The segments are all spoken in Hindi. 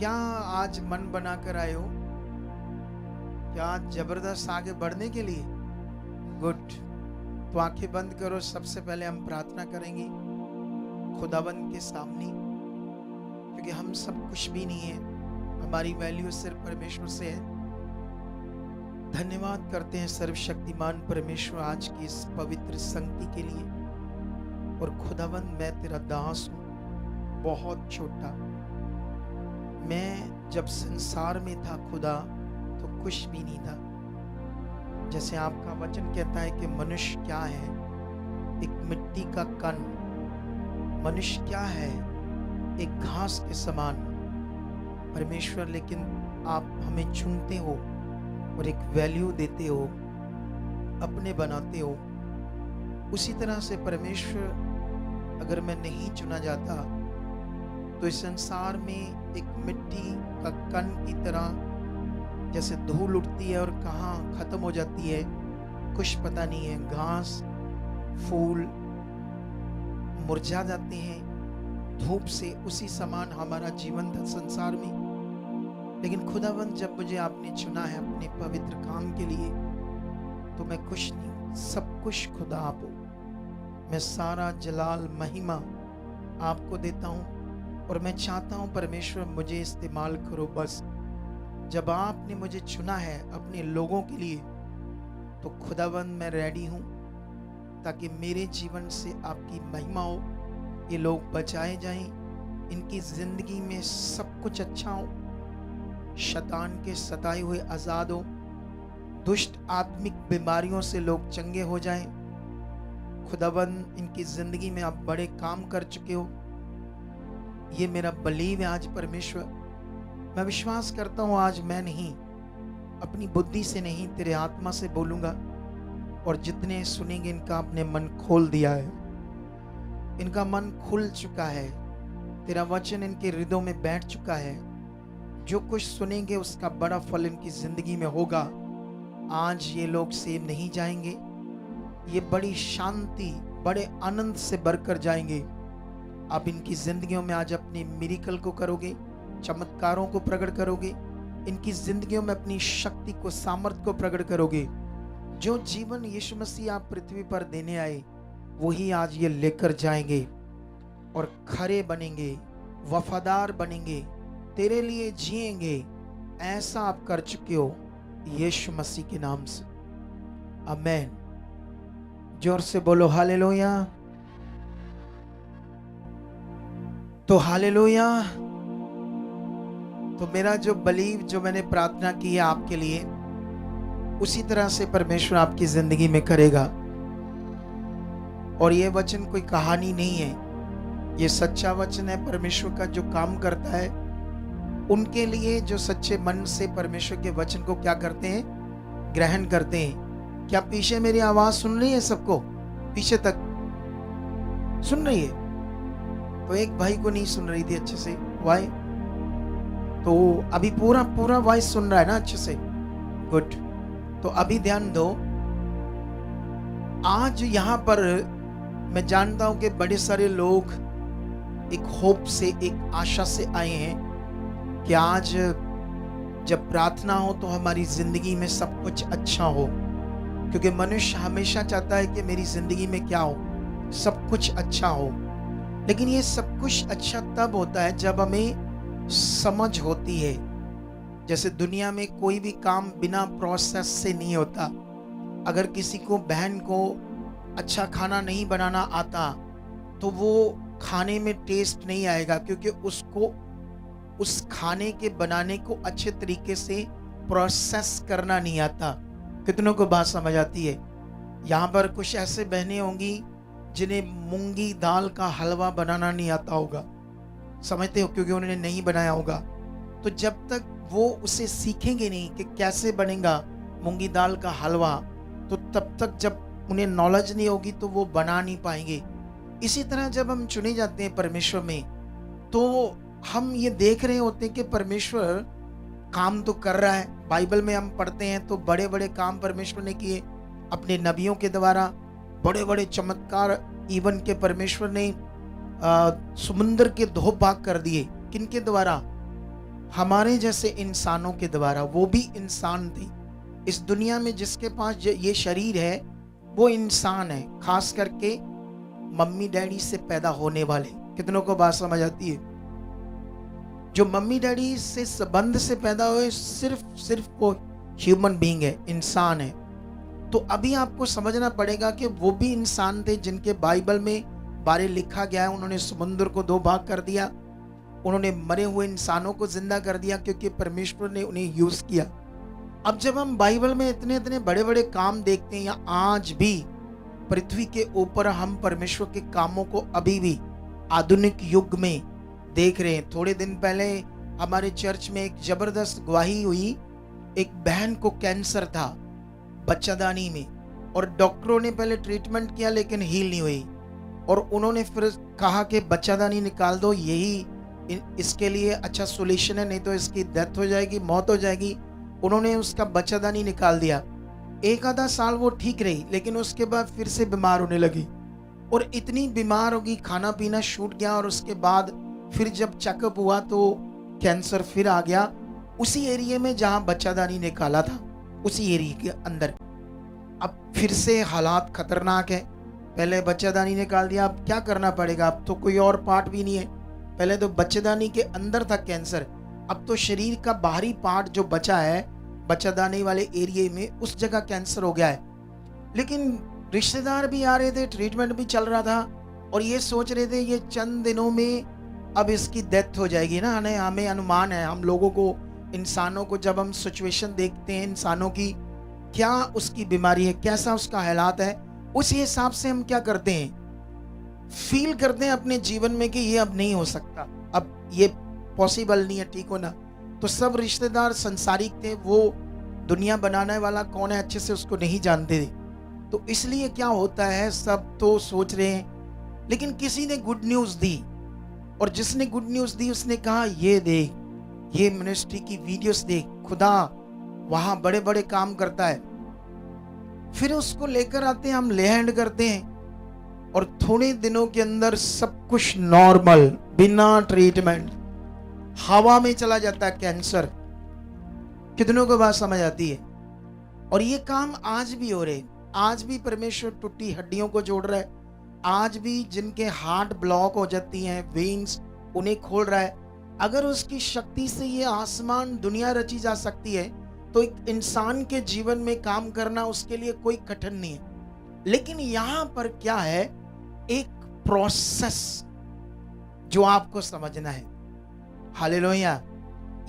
क्या आज मन बना कर आए हो? क्या आज जबरदस्त आगे बढ़ने के लिए? गुड। तो आंखें बंद करो। सबसे पहले हम प्रार्थना करेंगे खुदावंद के सामने, क्योंकि हम सब कुछ भी नहीं है, हमारी वैल्यू सिर्फ परमेश्वर से है। धन्यवाद करते हैं सर्वशक्तिमान परमेश्वर आज की इस पवित्र संगति के लिए। और खुदावंद, मैं तेरा दास हूँ, बहुत छोटा। मैं जब संसार में था खुदा, तो कुछ भी नहीं था। जैसे आपका वचन कहता है कि मनुष्य क्या है, एक मिट्टी का कण। मनुष्य क्या है, एक घास के समान। परमेश्वर, लेकिन आप हमें चुनते हो और एक वैल्यू देते हो, अपने बनाते हो। उसी तरह से परमेश्वर, अगर मैं नहीं चुना जाता तो इस संसार में एक मिट्टी का कण की तरह जैसे धूल उठती है और कहाँ खत्म हो जाती है कुछ पता नहीं है। घास, फूल मुरझा जाते हैं धूप से, उसी समान हमारा जीवन था संसार में। लेकिन खुदावंद, जब मुझे आपने चुना है अपने पवित्र काम के लिए, तो मैं कुछ नहीं हूँ, सब कुछ खुदा आप हो। मैं सारा जलाल महिमा आपको देता हूँ और मैं चाहता हूँ परमेश्वर मुझे इस्तेमाल करो। बस जब आपने मुझे चुना है अपने लोगों के लिए, तो खुदावंद मैं रेडी हूँ, ताकि मेरे जीवन से आपकी महिमा हो, ये लोग बचाए जाएं, इनकी जिंदगी में सब कुछ अच्छा हो, शैतान के सताए हुए आजाद हो, दुष्ट आत्मिक बीमारियों से लोग चंगे हो जाएं। खुदावंद, इनकी जिंदगी में आप बड़े काम कर चुके हो, ये मेरा बलीव है आज परमेश्वर। मैं विश्वास करता हूँ आज मैं नहीं, अपनी बुद्धि से नहीं, तेरे आत्मा से बोलूंगा। और जितने सुनेंगे इनका आपने मन खोल दिया है, इनका मन खुल चुका है, तेरा वचन इनके हृदयों में बैठ चुका है। जो कुछ सुनेंगे उसका बड़ा फल इनकी जिंदगी में होगा। आज ये लोग सेव नहीं जाएंगे, ये बड़ी शांति, बड़े आनंद से भरकर जाएंगे। आप इनकी जिंदगियों में आज अपने मिरेकल को करोगे, चमत्कारों को प्रकट करोगे, इनकी जिंदगियों में अपनी शक्ति को, सामर्थ को प्रकट करोगे। जो जीवन यीशु मसीह आप पृथ्वी पर देने आए, वही आज ये लेकर जाएंगे और खरे बनेंगे, वफादार बनेंगे, तेरे लिए जिएंगे। ऐसा आप कर चुके हो यीशु मसीह के नाम से, आमेन। जोर से बोलो हालेलुया। तो हालेलुया। तो मेरा जो बलीव, जो मैंने प्रार्थना की है आपके लिए, उसी तरह से परमेश्वर आपकी जिंदगी में करेगा। और ये वचन कोई कहानी नहीं है, ये सच्चा वचन है परमेश्वर का, जो काम करता है उनके लिए जो सच्चे मन से परमेश्वर के वचन को क्या करते हैं, ग्रहण करते हैं। क्या पीछे मेरी आवाज सुन रही है? सबको पीछे तक सुन रही है? तो एक भाई को नहीं सुन रही थी अच्छे से, वाई? तो अभी पूरा पूरा वॉइस सुन रहा है ना अच्छे से? गुड। तो अभी ध्यान दो। आज यहाँ पर मैं जानता हूं कि बड़े सारे लोग एक होप से, एक आशा से आए हैं कि आज जब प्रार्थना हो तो हमारी जिंदगी में सब कुछ अच्छा हो। क्योंकि मनुष्य हमेशा चाहता है कि मेरी जिंदगी में क्या हो, सब कुछ अच्छा हो। लेकिन ये सब कुछ अच्छा तब होता है जब हमें समझ होती है। जैसे दुनिया में कोई भी काम बिना प्रोसेस से नहीं होता। अगर किसी को, बहन को अच्छा खाना नहीं बनाना आता, तो वो खाने में टेस्ट नहीं आएगा, क्योंकि उसको उस खाने के बनाने को अच्छे तरीके से प्रोसेस करना नहीं आता। कितनों को बात समझ आती है? यहाँ पर कुछ ऐसे बहनें होंगी जिन्हें मूंगी दाल का हलवा बनाना नहीं आता होगा, समझते हो, क्योंकि उन्होंने नहीं बनाया होगा। तो जब तक वो उसे सीखेंगे नहीं कि कैसे बनेगा मूंगी दाल का हलवा, तो तब तक जब उन्हें नॉलेज नहीं होगी तो वो बना नहीं पाएंगे। इसी तरह जब हम चुने जाते हैं परमेश्वर में, तो हम ये देख रहे होते हैं कि परमेश्वर काम तो कर रहा है। बाइबल में हम पढ़ते हैं तो बड़े बड़े काम परमेश्वर ने किए अपने नबियों के द्वारा, बड़े बड़े चमत्कार। इवन के परमेश्वर ने समुद्र के 2 भाग कर दिए। किनके द्वारा? हमारे जैसे इंसानों के द्वारा, वो भी इंसान थे। इस दुनिया में जिसके पास ये शरीर है वो इंसान है, खास करके मम्मी डैडी से पैदा होने वाले। कितनों को बात समझ आती है? जो मम्मी डैडी से संबंध से पैदा हुए, सिर्फ वो ह्यूमन बीइंग है, इंसान है। तो अभी आपको समझना पड़ेगा कि वो भी इंसान थे जिनके बाइबल में बारे लिखा गया है। उन्होंने समुद्र को 2 भाग कर दिया, उन्होंने मरे हुए इंसानों को जिंदा कर दिया क्योंकि परमेश्वर ने उन्हें यूज किया। अब जब हम बाइबल में इतने इतने बड़े बड़े काम देखते हैं, या आज भी पृथ्वी के ऊपर हम परमेश्वर के कामों को अभी भी आधुनिक युग में देख रहे हैं। थोड़े दिन पहले हमारे चर्च में एक जबरदस्त गवाही हुई। एक बहन को कैंसर था बच्चादानी में, और डॉक्टरों ने पहले ट्रीटमेंट किया लेकिन हील नहीं हुई, और उन्होंने फिर कहा कि बच्चादानी निकाल दो, यही इसके लिए अच्छा सोल्यूशन है, नहीं तो इसकी डेथ हो जाएगी, मौत हो जाएगी। उन्होंने उसका बच्चादानी निकाल दिया। एक आधा साल वो ठीक रही, लेकिन उसके बाद फिर से बीमार होने लगी, और इतनी बीमार होगी, खाना पीना छूट गया, और उसके बाद फिर जब चेकअप हुआ तो कैंसर फिर आ गया, उसी एरिया में जहां बच्चादानी निकाला था, उसी एरिया के अंदर। अब फिर से हालात खतरनाक है। पहले बच्चादानी निकाल दिया, अब क्या करना पड़ेगा? अब तो कोई और पार्ट भी नहीं है। पहले तो बच्चादानी के अंदर था कैंसर, अब तो शरीर का बाहरी पार्ट जो बचा है बच्चादानी वाले एरिया में, उस जगह कैंसर हो गया है। लेकिन रिश्तेदार भी आ रहे थे, ट्रीटमेंट भी चल रहा था, और ये सोच रहे थे ये चंद दिनों में अब इसकी डेथ हो जाएगी ना। हमें अनुमान है, हम लोगों को, इंसानों को, जब हम सिचुएशन देखते हैं इंसानों की, क्या उसकी बीमारी है, कैसा उसका हालात है, उस हिसाब से हम क्या करते हैं, फील करते हैं अपने जीवन में कि ये अब नहीं हो सकता, अब ये पॉसिबल नहीं है ठीक होना। तो सब रिश्तेदार संसारिक थे, वो दुनिया बनाने वाला कौन है अच्छे से उसको नहीं जानते थे। तो इसलिए क्या होता है, सब तो सोच रहे हैं, लेकिन किसी ने गुड न्यूज दी, और जिसने गुड न्यूज दी उसने कहा ये देख, ये मिनिस्ट्री की वीडियोस देख, खुदा वहां बड़े बड़े काम करता है। फिर उसको लेकर आते हैं, हम ले हैंड करते हैं, और थोड़े दिनों के अंदर सब कुछ नॉर्मल, बिना ट्रीटमेंट, हवा में चला जाता है कैंसर। कितनों को बात समझ आती है? और ये काम आज भी हो रहे, आज भी परमेश्वर टूटी हड्डियों को जोड़ रहा है, आज भी जिनके हार्ट ब्लॉक हो जाती हैं, वेन्स, उन्हें खोल रहा है। अगर उसकी शक्ति से ये आसमान दुनिया रची जा सकती है, तो एक इंसान के जीवन में काम करना उसके लिए कोई कठिन नहीं है। लेकिन यहां पर क्या है, एक प्रोसेस जो आपको समझना है। हालेलुया,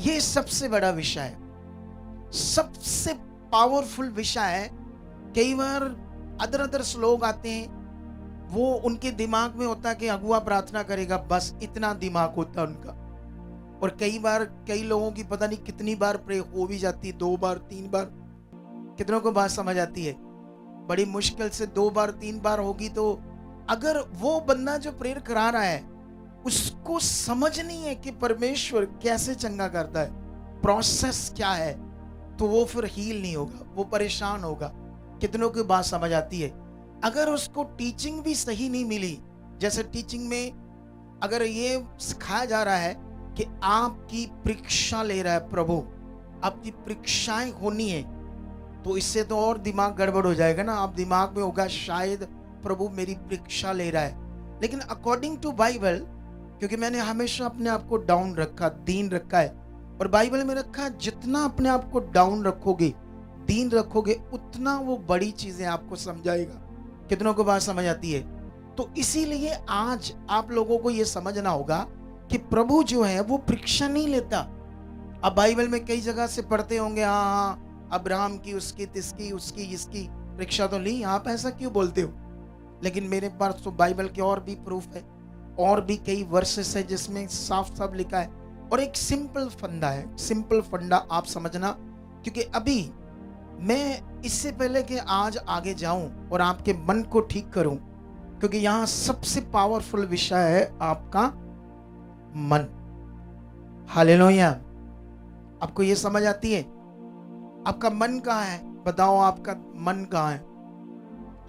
ये सबसे बड़ा विषय है, सबसे पावरफुल विषय है। कई बार अदर लोग आते हैं, वो उनके दिमाग में होता है कि अगुआ प्रार्थना करेगा, बस इतना दिमाग होता है उनका। और कई बार कई लोगों की पता नहीं कितनी बार प्रे हो भी जाती है, 2 बार 3 बार। कितनों को बात समझ आती है? बड़ी मुश्किल से 2 बार 3 बार होगी। तो अगर वो बंदा जो प्रेयर करा रहा है उसको समझ नहीं है कि परमेश्वर कैसे चंगा करता है, प्रोसेस क्या है, तो वो फिर हील नहीं होगा, वो परेशान होगा। कितनों की बात समझ आती है? अगर उसको टीचिंग भी सही नहीं मिली, जैसे टीचिंग में अगर ये सिखाया जा रहा है कि आपकी परीक्षा ले रहा है प्रभु, आपकी परीक्षाएं होनी है, तो इससे तो और दिमाग गड़बड़ हो जाएगा ना। आप दिमाग में होगा शायद प्रभु मेरी परीक्षा ले रहा है। लेकिन अकॉर्डिंग टू बाइबल, क्योंकि मैंने हमेशा अपने आप को डाउन रखा, दीन रखा है, और बाइबल में रखा है जितना अपने आप को डाउन रखोगे, दीन रखोगे, उतना वो बड़ी चीजें आपको समझाएगा। कितनों को बात समझ आती है? तो इसीलिए आज आप लोगों को ये समझना होगा कि प्रभु जो है वो परीक्षा नहीं लेता। अब बाइबल में कई जगह से पढ़ते होंगे, हाँ अब्राहम की, उसकी, तिसकी, उसकी, इसकी परीक्षा तो ली, आप ऐसा क्यों बोलते हो? लेकिन मेरे पास तो बाइबल के और भी प्रूफ है, और भी कई वर्सेस है जिसमें साफ साफ लिखा है। और एक सिंपल फंडा है, सिंपल फंडा आप समझना, क्योंकि अभी मैं इससे पहले कि आज आगे जाऊं और आपके मन को ठीक करूं, क्योंकि यहां सबसे पावरफुल विषय है आपका मन। हालेलुया, आपको ये समझ आती है? आपका मन कहाँ है? बताओ, आपका मन कहाँ है?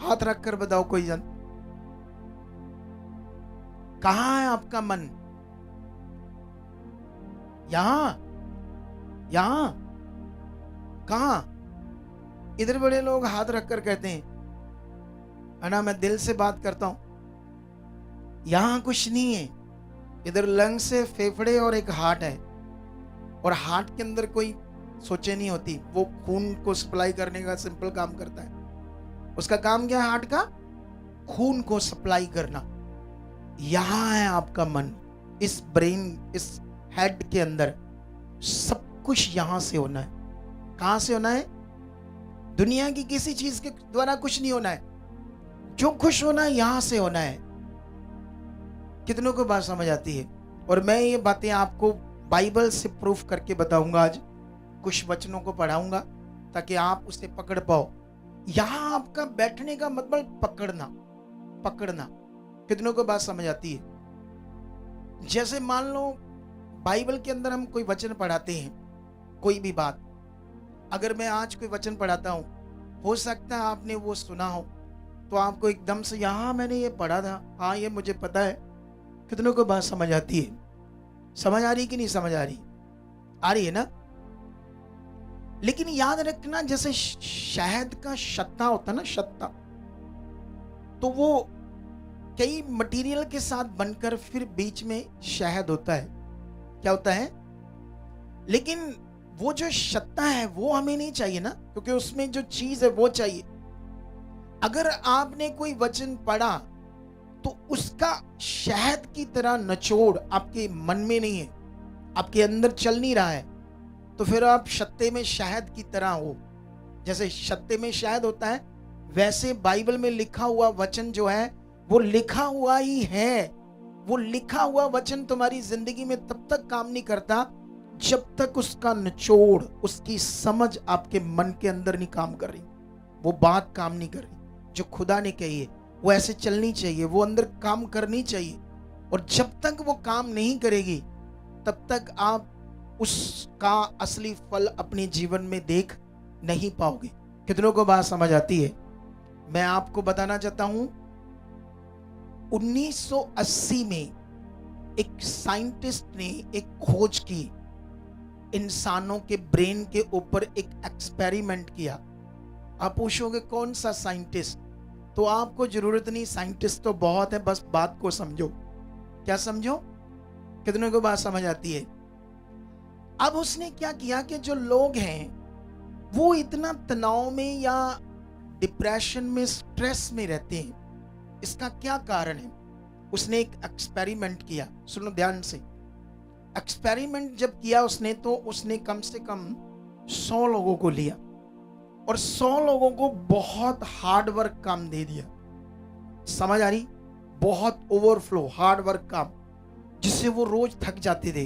हाथ रखकर बताओ कोई जन, कहाँ है आपका मन? यहां? यहाँ कहाँ? इधर बड़े लोग हाथ रखकर कहते हैं, है ना, मैं दिल से बात करता हूं। यहाँ कुछ नहीं है। इधर लंग्स से फेफड़े और एक हार्ट है, और हार्ट के अंदर कोई सोचे नहीं होती, वो खून को सप्लाई करने का सिंपल काम करता है। उसका काम क्या है? हार्ट का खून को सप्लाई करना। यहाँ है आपका मन, इस ब्रेन, इस हेड के अंदर सब कुछ यहां से होना है। कहां से होना है? दुनिया की किसी चीज के द्वारा कुछ नहीं होना है। जो खुश होना है यहां से होना है। कितनों को बात समझ आती है? और मैं ये बातें आपको बाइबल से प्रूफ करके बताऊंगा। आज कुछ वचनों को पढ़ाऊंगा ताकि आप उसे पकड़ पाओ। यहां आपका बैठने का मतलब पकड़ना, पकड़ना। कितनों को बात समझ आती है? जैसे मान लो बाइबल के अंदर हम कोई वचन पढ़ाते हैं, कोई भी बात, अगर मैं आज कोई वचन पढ़ाता हूं, हो सकता है आपने वो सुना हो, तो आपको एकदम से यहाँ मैंने ये पढ़ा था, हाँ ये मुझे पता है। कितनों को बात समझ आती है? समझ आ रही कि नहीं समझ आ रही? आ रही है ना? लेकिन याद रखना, जैसे शहद का शत्ता होता है ना, शत्ता, तो वो कई मटेरियल के साथ बनकर फिर बीच में शहद होता है। क्या होता है? लेकिन वो जो शत्ता है वो हमें नहीं चाहिए ना, क्योंकि उसमें जो चीज है वो चाहिए। अगर आपने कोई वचन पढ़ा तो उसका शहद की तरह निचोड़ आपके मन में नहीं है, आपके अंदर चल नहीं रहा है, तो फिर आप शत्ते में शहद की तरह हो। जैसे शत्ते में शहद होता है, वैसे बाइबल में लिखा हुआ वचन जो है वो लिखा हुआ ही है। वो लिखा हुआ वचन तुम्हारी जिंदगी में तब तक काम नहीं करता जब तक उसका निचोड़, उसकी समझ आपके मन के अंदर नहीं काम कर रही, वो बात काम नहीं कर रही। जो खुदा ने कही है वो ऐसे चलनी चाहिए, वो अंदर काम करनी चाहिए। और जब तक वो काम नहीं करेगी तब तक आप उसका असली फल अपने जीवन में देख नहीं पाओगे। कितनों को बात समझ आती है? मैं आपको बताना चाहता हूं, 1980 में एक साइंटिस्ट ने एक खोज की, इंसानों के ब्रेन के ऊपर एक एक्सपेरिमेंट किया। आप पूछोगे कौन सा साइंटिस्ट? तो आपको जरूरत नहीं, साइंटिस्ट तो बहुत है, बस बात को समझो। क्या समझो? कितने को बात समझ आती है? अब उसने क्या किया कि जो लोग हैं वो इतना तनाव में या डिप्रेशन में, स्ट्रेस में रहते हैं, इसका क्या कारण है? उसने एक एक्सपेरिमेंट किया। सुनो ध्यान से। एक्सपेरिमेंट जब किया उसने, तो उसने कम से कम 100 लोगों को लिया और 100 लोगों को बहुत हार्ड वर्क काम दे दिया। समझ आ रही? बहुत ओवरफ्लो हार्ड वर्क काम, जिससे वो रोज थक जाते थे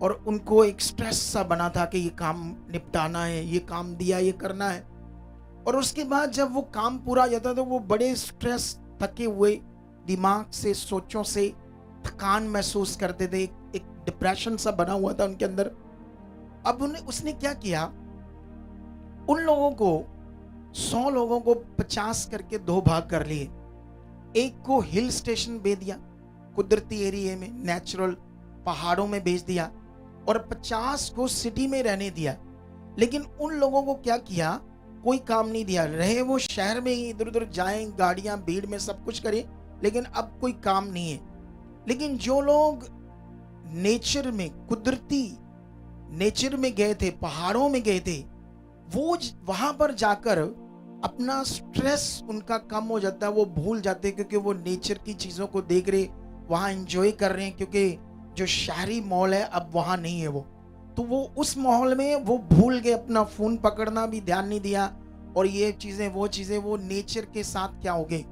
और उनको एक स्ट्रेस सा बना था कि ये काम निपटाना है, ये काम दिया, ये करना है। और उसके बाद जब वो काम पूरा हो जाता तो वो बड़े स्ट्रेस, थके हुए दिमाग से, सोचों से थकान महसूस करते थे, एक डिप्रेशन सा बना हुआ था उनके अंदर। अब उसने क्या किया, उन लोगों को 100 लोगों को 50 करके 2 भाग कर लिए। एक को हिल स्टेशन भेज दिया, कुदरती एरिया में, नेचुरल पहाड़ों में भेज दिया, और 50 को सिटी में रहने दिया। लेकिन उन लोगों को क्या किया, कोई काम नहीं दिया, रहे वो शहर में ही, इधर उधर जाएं, गाड़ियां, भीड़ में सब कुछ करें, लेकिन अब कोई काम नहीं है। लेकिन जो लोग नेचर में, कुदरती नेचर में गए थे, पहाड़ों में गए थे, वो वहां पर जाकर अपना स्ट्रेस उनका कम हो जाता है, वो भूल जाते हैं, क्योंकि वो नेचर की चीजों को देख रहे, वहां एंजॉय कर रहे हैं। क्योंकि जो शहरी माहौल है अब वहां नहीं है वो, तो वो उस माहौल में वो भूल गए, अपना फोन पकड़ना भी ध्यान नहीं दिया, और ये चीजें वो चीजें, वो नेचर के साथ क्या हो गए,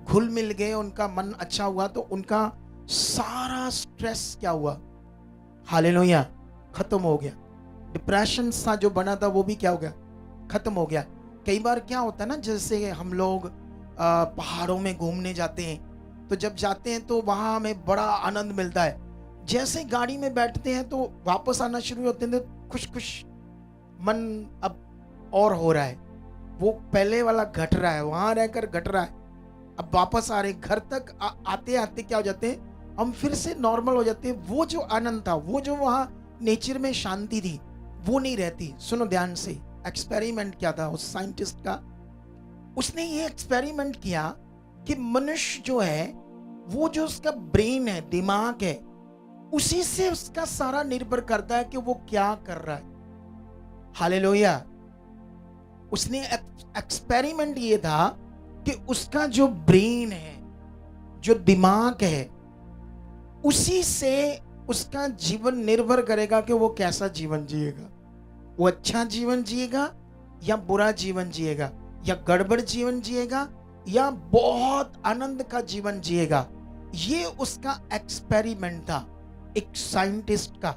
घुल मिल गए। उनका मन अच्छा हुआ तो उनका सारा स्ट्रेस क्या हुआ, हालेलुया, खत्म हो गया। डिप्रेशन सा जो बना था वो भी क्या हो गया, खत्म हो गया। कई बार क्या होता है ना, जैसे हम लोग पहाड़ों में घूमने जाते हैं, तो जब जाते हैं तो वहां हमें बड़ा आनंद मिलता है। जैसे गाड़ी में बैठते हैं तो वापस आना शुरू होते हैं तो खुश खुश मन अब और हो रहा है, वो पहले वाला घट रहा है, वहां रहकर घट रहा है, अब वापस आ रहे घर तक। आते आते क्या हो जाते हैं, हम फिर से नॉर्मल हो जाते हैं। वो जो आनंद था, वो जो वहां नेचर में शांति थी, वो नहीं रहती। सुनो ध्यान से, एक्सपेरिमेंट क्या था उस साइंटिस्ट का? उसने ये एक्सपेरिमेंट किया कि मनुष्य जो है, वो जो उसका ब्रेन है, दिमाग है, उसी से उसका सारा निर्भर करता है कि वो क्या कर रहा है। हालेलुया। उसने एक्सपेरिमेंट ये था कि उसका जो ब्रेन है, जो दिमाग है, उसी से उसका जीवन निर्भर करेगा कि वो कैसा जीवन जिएगा। वो अच्छा जीवन जिएगा या बुरा जीवन जिएगा, या गड़बड़ जीवन जिएगा या बहुत आनंद का जीवन जिएगा। ये उसका एक्सपेरिमेंट था एक साइंटिस्ट का।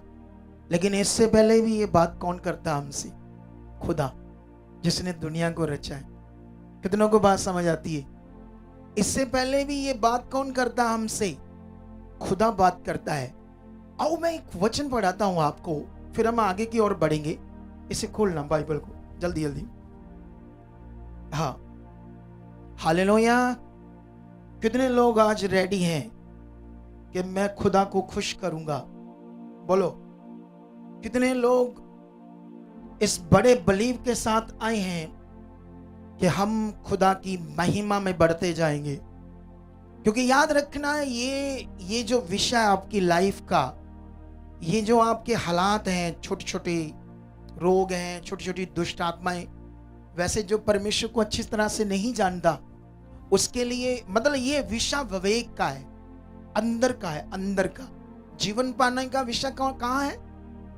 लेकिन इससे पहले भी ये बात कौन करता हमसे? खुदा, जिसने दुनिया को रचा है। कितनों को बात समझ आती है? इससे पहले भी ये बात कौन करता हमसे? खुदा बात करता है। आओ मैं एक वचन पढ़ाता हूं आपको, फिर हम आगे की ओर बढ़ेंगे। इसे खोलना बाइबल को जल्दी जल्दी। हाँ, हालेलुया। कितने लोग आज रेडी हैं कि मैं खुदा को खुश करूंगा? बोलो। कितने लोग इस बड़े बिलीव के साथ आए हैं कि हम खुदा की महिमा में बढ़ते जाएंगे? क्योंकि याद रखना, ये जो विषय आपकी लाइफ का, ये जो आपके हालात हैं, छोटे छोटे रोग हैं, छोटी छोटी दुष्ट आत्माएं, वैसे जो परमेश्वर को अच्छी तरह से नहीं जानता, उसके लिए मतलब ये विषय विवेक का है, अंदर का है। अंदर का जीवन पाने का विषय कहाँ है?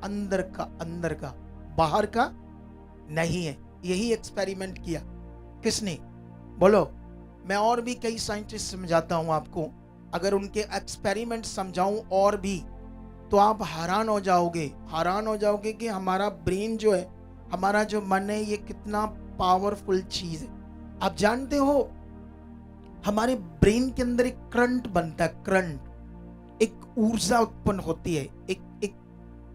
अंदर का, अंदर का, बाहर का नहीं है। यही एक्सपेरिमेंट किया किसने? बोलो। मैं और भी कई साइंटिस्ट समझाता हूं आपको, अगर उनके एक्सपेरिमेंट समझाऊं और भी, तो आप हैरान हो जाओगे कि हमारा ब्रेन जो है, हमारा जो मन है, ये कितना पावरफुल चीज है। आप जानते हो, हमारे ब्रेन के अंदर एक करंट बनता है, करंट, एक ऊर्जा उत्पन्न होती है,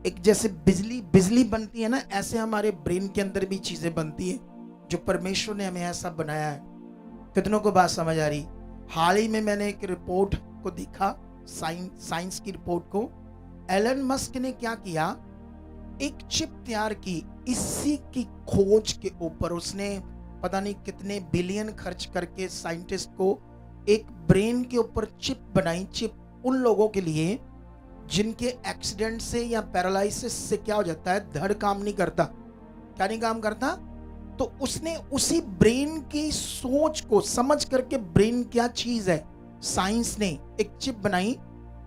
एक जैसे बिजली बनती है ना, ऐसे हमारे ब्रेन के अंदर भी चीजें बनती है, जो परमेश्वर ने हमें ऐसा बनाया है। कितनों को बात समझ आ रही? हाल ही में मैंने एक रिपोर्ट को देखा, साइंस की रिपोर्ट को। एलन मस्क ने क्या किया, एक चिप तैयार की। इसी की खोज के ऊपर उसने पता नहीं कितने बिलियन खर्च करके साइंटिस्ट को एक ब्रेन के ऊपर चिप बनाई। चिप उन लोगों के लिए जिनके एक्सीडेंट से या पैरालिसिस से क्या हो जाता है, धड़ काम नहीं करता। क्या नहीं काम करता? तो उसने उसी ब्रेन की सोच को समझ करके, ब्रेन क्या चीज है, साइंस ने एक चिप बनाई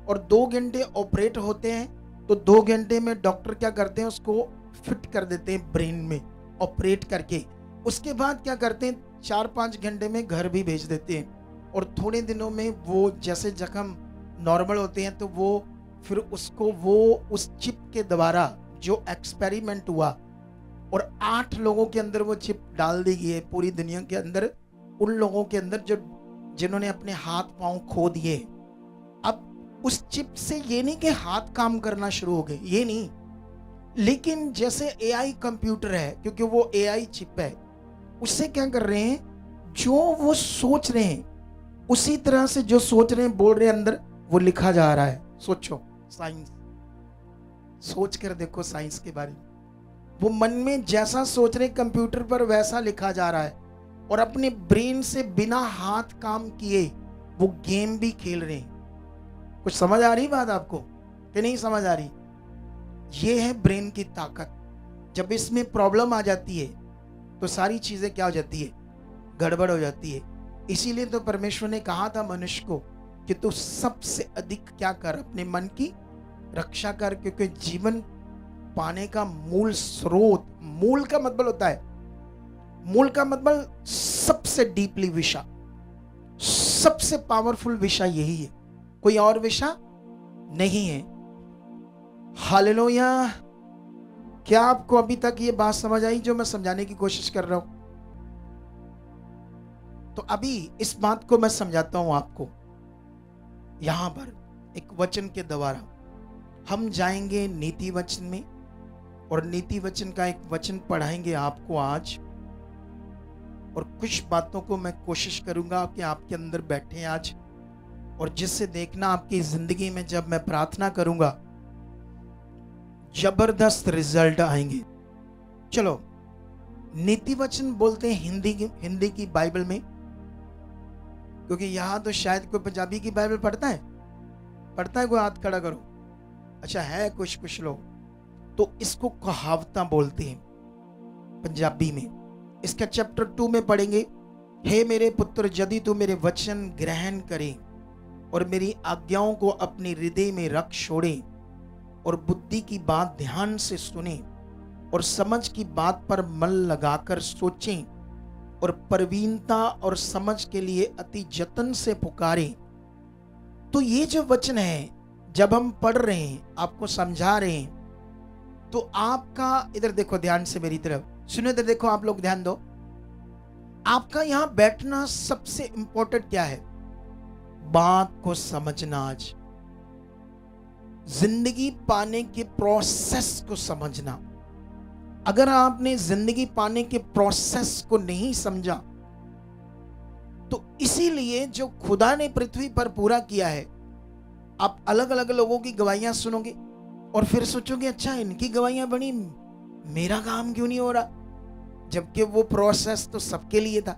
और 2 घंटे ऑपरेट होते हैं। तो 2 घंटे में डॉक्टर क्या करते हैं, उसको फिट कर देते हैं ब्रेन में, ऑपरेट करके। उसके बाद क्या करते हैं, 4-5 घंटे में घर भी भेज देते हैं। और थोड़े दिनों में वो जैसे जख्म नॉर्मल होते हैं, तो वो फिर उसको वो उस चिप के द्वारा जो एक्सपेरिमेंट हुआ, और 8 लोगों के अंदर वो चिप डाल दी गई है पूरी दुनिया के अंदर, उन लोगों के अंदर जो जिन्होंने अपने हाथ पांव खो दिए। अब उस चिप से ये नहीं कि हाथ काम करना शुरू हो गए, ये नहीं, लेकिन जैसे एआई कंप्यूटर है, क्योंकि वो एआई चिप है, उससे क्या कर रहे हैं, जो वो सोच रहे हैं उसी तरह से जो सोच रहे हैं, बोल रहे हैं, अंदर वो लिखा जा रहा है। सोचो, साइंस, सोच कर देखो साइंस के बारे में। वो मन में जैसा सोच रहे कंप्यूटर पर वैसा लिखा जा रहा है, और अपने ब्रेन से बिना हाथ काम किए वो गेम भी खेल रहे हैं। कुछ समझ आ रही बात आपको कि नहीं समझ आ रही? ये है ब्रेन की ताकत। जब इसमें प्रॉब्लम आ जाती है तो सारी चीजें क्या हो जाती है, गड़बड़ हो जाती है। इसीलिए तो परमेश्वर ने कहा था मनुष्य को कि तू सबसे अधिक क्या कर, अपने मन की रक्षा कर, क्योंकि जीवन पाने का मूल स्रोत, मूल का मतलब होता है, मूल का मतलब सबसे डीपली विषय, सबसे पावरफुल विषय यही है, कोई और विषय नहीं है। हालेलुया। क्या आपको अभी तक ये बात समझ आई जो मैं समझाने की कोशिश कर रहा हूं? तो अभी इस बात को मैं समझाता हूं आपको। यहां पर एक वचन के द्वारा हम जाएंगे नीति वचन में, और नीति वचन का एक वचन पढ़ाएंगे आपको आज, और कुछ बातों को मैं कोशिश करूंगा कि आपके अंदर बैठे आज, और जिससे देखना आपकी जिंदगी में जब मैं प्रार्थना करूंगा जबरदस्त रिजल्ट आएंगे। चलो, नीति वचन बोलते हैं हिंदी की बाइबल में, क्योंकि यहां तो शायद कोई पंजाबी की बाइबल पढ़ता है कोई? हाथ खड़ा करो। अच्छा, है कुछ लोग। तो इसको कहावतां बोलते हैं पंजाबी में। इसका चैप्टर 2 में पढ़ेंगे, हे मेरे पुत्र यदि तू मेरे वचन ग्रहण करे और मेरी आज्ञाओं को अपने हृदय में रख छोड़े और बुद्धि की बात ध्यान से सुने और समझ की बात पर मन लगाकर सोचें और प्रवीणता और समझ के लिए अति जतन से पुकारें। तो ये जो वचन है, जब हम पढ़ रहे हैं, आपको समझा रहे हैं, तो आपका इधर देखो, ध्यान से मेरी तरफ सुनो, इधर देखो, आप लोग ध्यान दो। आपका यहां बैठना सबसे इंपॉर्टेंट क्या है? बात को समझना। आज जिंदगी पाने के प्रोसेस को समझना। अगर आपने जिंदगी पाने के प्रोसेस को नहीं समझा, तो इसीलिए जो खुदा ने पृथ्वी पर पूरा किया है, आप अलग अलग लोगों की गवाहियां सुनोगे और फिर सोचोगे, अच्छा इनकी गवाहियां बनी, मेरा काम क्यों नहीं हो रहा? जबकि वो प्रोसेस तो सबके लिए था,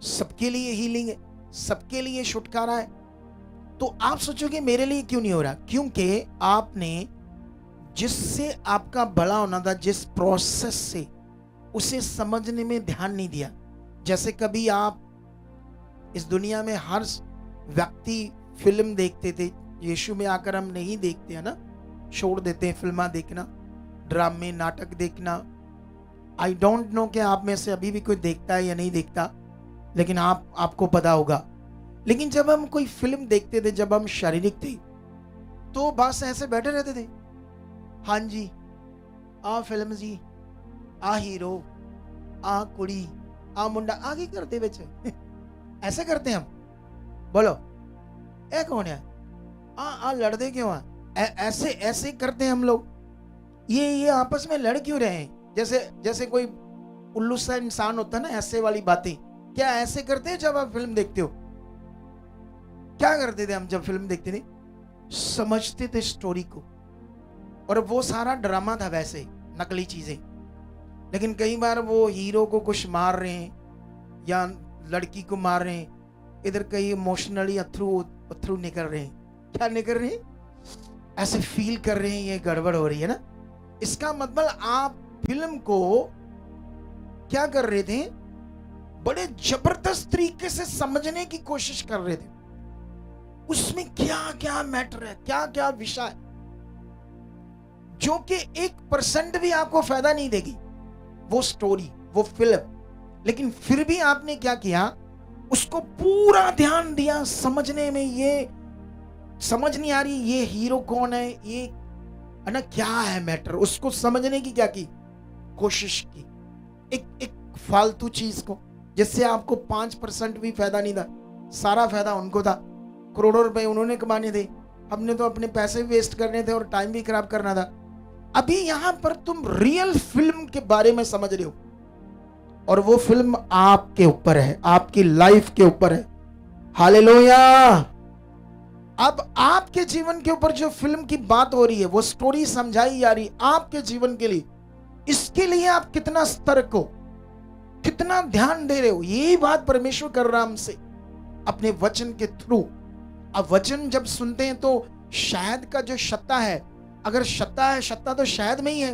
सबके लिए हीलिंग है, सबके लिए छुटकारा है। तो आप सोचोगे मेरे लिए क्यों नहीं हो रहा? क्योंकि आपने जिससे आपका भला होना था, जिस प्रोसेस से, उसे समझने में ध्यान नहीं दिया। जैसे कभी आप इस दुनिया में हर व्यक्ति फिल्म देखते थे, यीशु में आकर हम नहीं देखते हैं ना, छोड़ देते हैं फिल्मा देखना, ड्रामे नाटक देखना। आई डोंट नो कि आप में से अभी भी कोई देखता है या नहीं देखता, लेकिन आपको पता होगा। लेकिन जब हम कोई फिल्म देखते थे, जब हम शारीरिक थे, तो बस ऐसे बैठे रहते थे, हाँ जी आ फिल्म जी, आ हीरो, आ कुड़ी, आ मुंडा, आगे करते बेचे ऐसे करते हम। बोलो ए कौन है? आ लड़ते क्यों है? ऐसे ऐसे करते हैं हम लोग। ये आपस में लड़ क्यों रहे हैं? जैसे कोई उल्लू सा इंसान होता है ना, ऐसे वाली बातें। क्या ऐसे करते हैं जब आप फिल्म देखते हो? क्या करते थे हम जब फिल्म देखते थे? समझते थे स्टोरी को, और वो सारा ड्रामा था, वैसे नकली चीजें। लेकिन कई बार वो हीरो को कुछ मार रहे हैं या लड़की को मार रहे हैं, इधर कहीं इमोशनली अथरू निकल रहे हैं। क्या निकल रहे हैं? ऐसे फील कर रहे हैं ये गड़बड़ हो रही है ना। इसका मतलब आप फिल्म को क्या कर रहे थे? बड़े जबरदस्त तरीके से समझने की कोशिश कर रहे थे। उसमें क्या क्या मैटर है, क्या क्या विषय, जो कि 1% भी आपको फायदा नहीं देगी वो स्टोरी, वो फिल्म। लेकिन फिर भी आपने क्या किया? उसको पूरा ध्यान दिया समझने में। ये समझ नहीं आ रही ये हीरो कौन है, ये है ना, क्या है मैटर, उसको समझने की क्या की कोशिश की। एक फालतू चीज को, जिससे आपको 5% भी फायदा नहीं था, सारा फायदा उनको था। करोड़ों रुपए उन्होंने कमाने थे, हमने तो अपने पैसे वेस्ट करने थे और टाइम भी खराब करना था। अभी यहां पर तुम रियल फिल्म के बारे में समझ रहे हो, और वो फिल्म आपके ऊपर है, आपकी लाइफ के ऊपर है। हालेलुया। अब आपके जीवन के ऊपर जो फिल्म की बात हो रही है, वो स्टोरी समझाई जा रही आपके जीवन के लिए, इसके लिए आप कितना सतर्क हो, कितना ध्यान दे रहे हो, यही बात परमेश्वर कर रहा हमसे अपने वचन के थ्रू। अब वचन जब सुनते हैं तो शायद का जो छत्ता है, अगर छत्ता है, छत्ता तो शायद में ही है,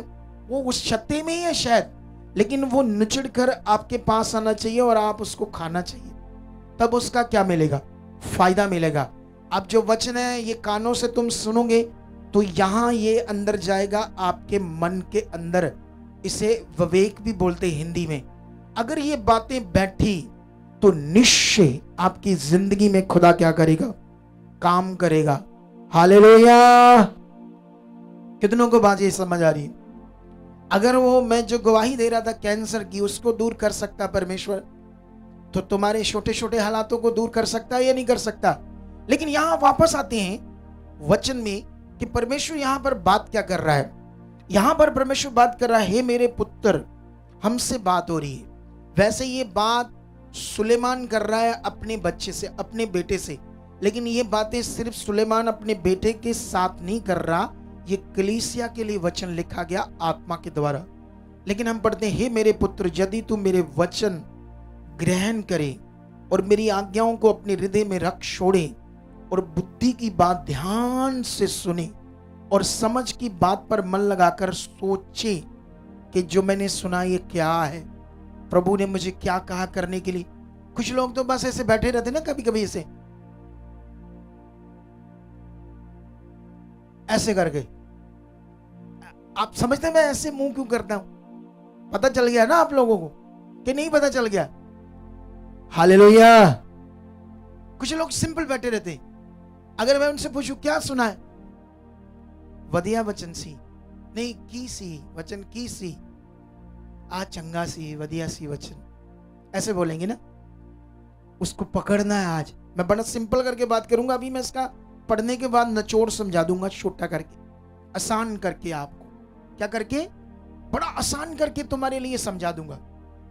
वो उस छत्ते में ही है शायद, लेकिन वो निचड़ कर आपके पास आना चाहिए और आप उसको खाना चाहिए, तब उसका क्या मिलेगा? फायदा मिलेगा। अब जो वचन है ये कानों से तुम सुनोगे तो यहां ये अंदर जाएगा आपके मन के अंदर। इसे विवेक भी बोलते हैं हिंदी में। अगर ये बातें बैठी तो निश्चय आपकी जिंदगी में खुदा क्या करेगा? काम करेगा। हालेलुया। कितनों को बात ये समझ आ रही है? अगर वो मैं जो गवाही दे रहा था कैंसर की, उसको दूर कर सकता परमेश्वर, तो तुम्हारे छोटे छोटे हालातों को दूर कर सकता है या नहीं कर सकता? लेकिन यहां वापस आते हैं वचन में कि परमेश्वर यहां पर बात क्या कर रहा है। यहां पर परमेश्वर बात कर रहा है, हे मेरे पुत्र, हमसे बात हो रही है। वैसे ये बात सुलेमान कर रहा है अपने बच्चे से, अपने बेटे से, लेकिन ये बातें सिर्फ सुलेमान अपने बेटे के साथ नहीं कर रहा, ये कलीसिया के लिए वचन लिखा गया आत्मा के द्वारा। लेकिन हम पढ़ते हैं, हे मेरे पुत्र, यदि तू मेरे वचन ग्रहण करे और मेरी आज्ञाओं को अपने हृदय में रख छोड़े और बुद्धि की बात ध्यान से सुने और समझ की बात पर मन लगाकर सोचे कि जो मैंने सुना ये क्या है, प्रभु ने मुझे क्या कहा करने के लिए। कुछ लोग तो बस ऐसे बैठे रहते ना, कभी कभी ऐसे करके। आप समझते हैं मैं ऐसे मुंह क्यों करता हूं? पता चल गया ना आप लोगों को कि नहीं पता चल गया? हालेलुया। कुछ लोग सिंपल बैठे रहते हैं। अगर मैं उनसे पूछूं क्या सुना है, वधिया वचन सी, नहीं की सी वचन, की सी आ चंगा सी वधिया सी वचन, ऐसे बोलेंगे ना। उसको पकड़ना है। आज मैं बड़ा सिंपल करके बात करूंगा। अभी मैं इसका पढ़ने के बाद निचोड़ समझा दूंगा, छोटा करके, आसान करके, आपको क्या करके, बड़ा आसान करके तुम्हारे लिए समझा दूंगा।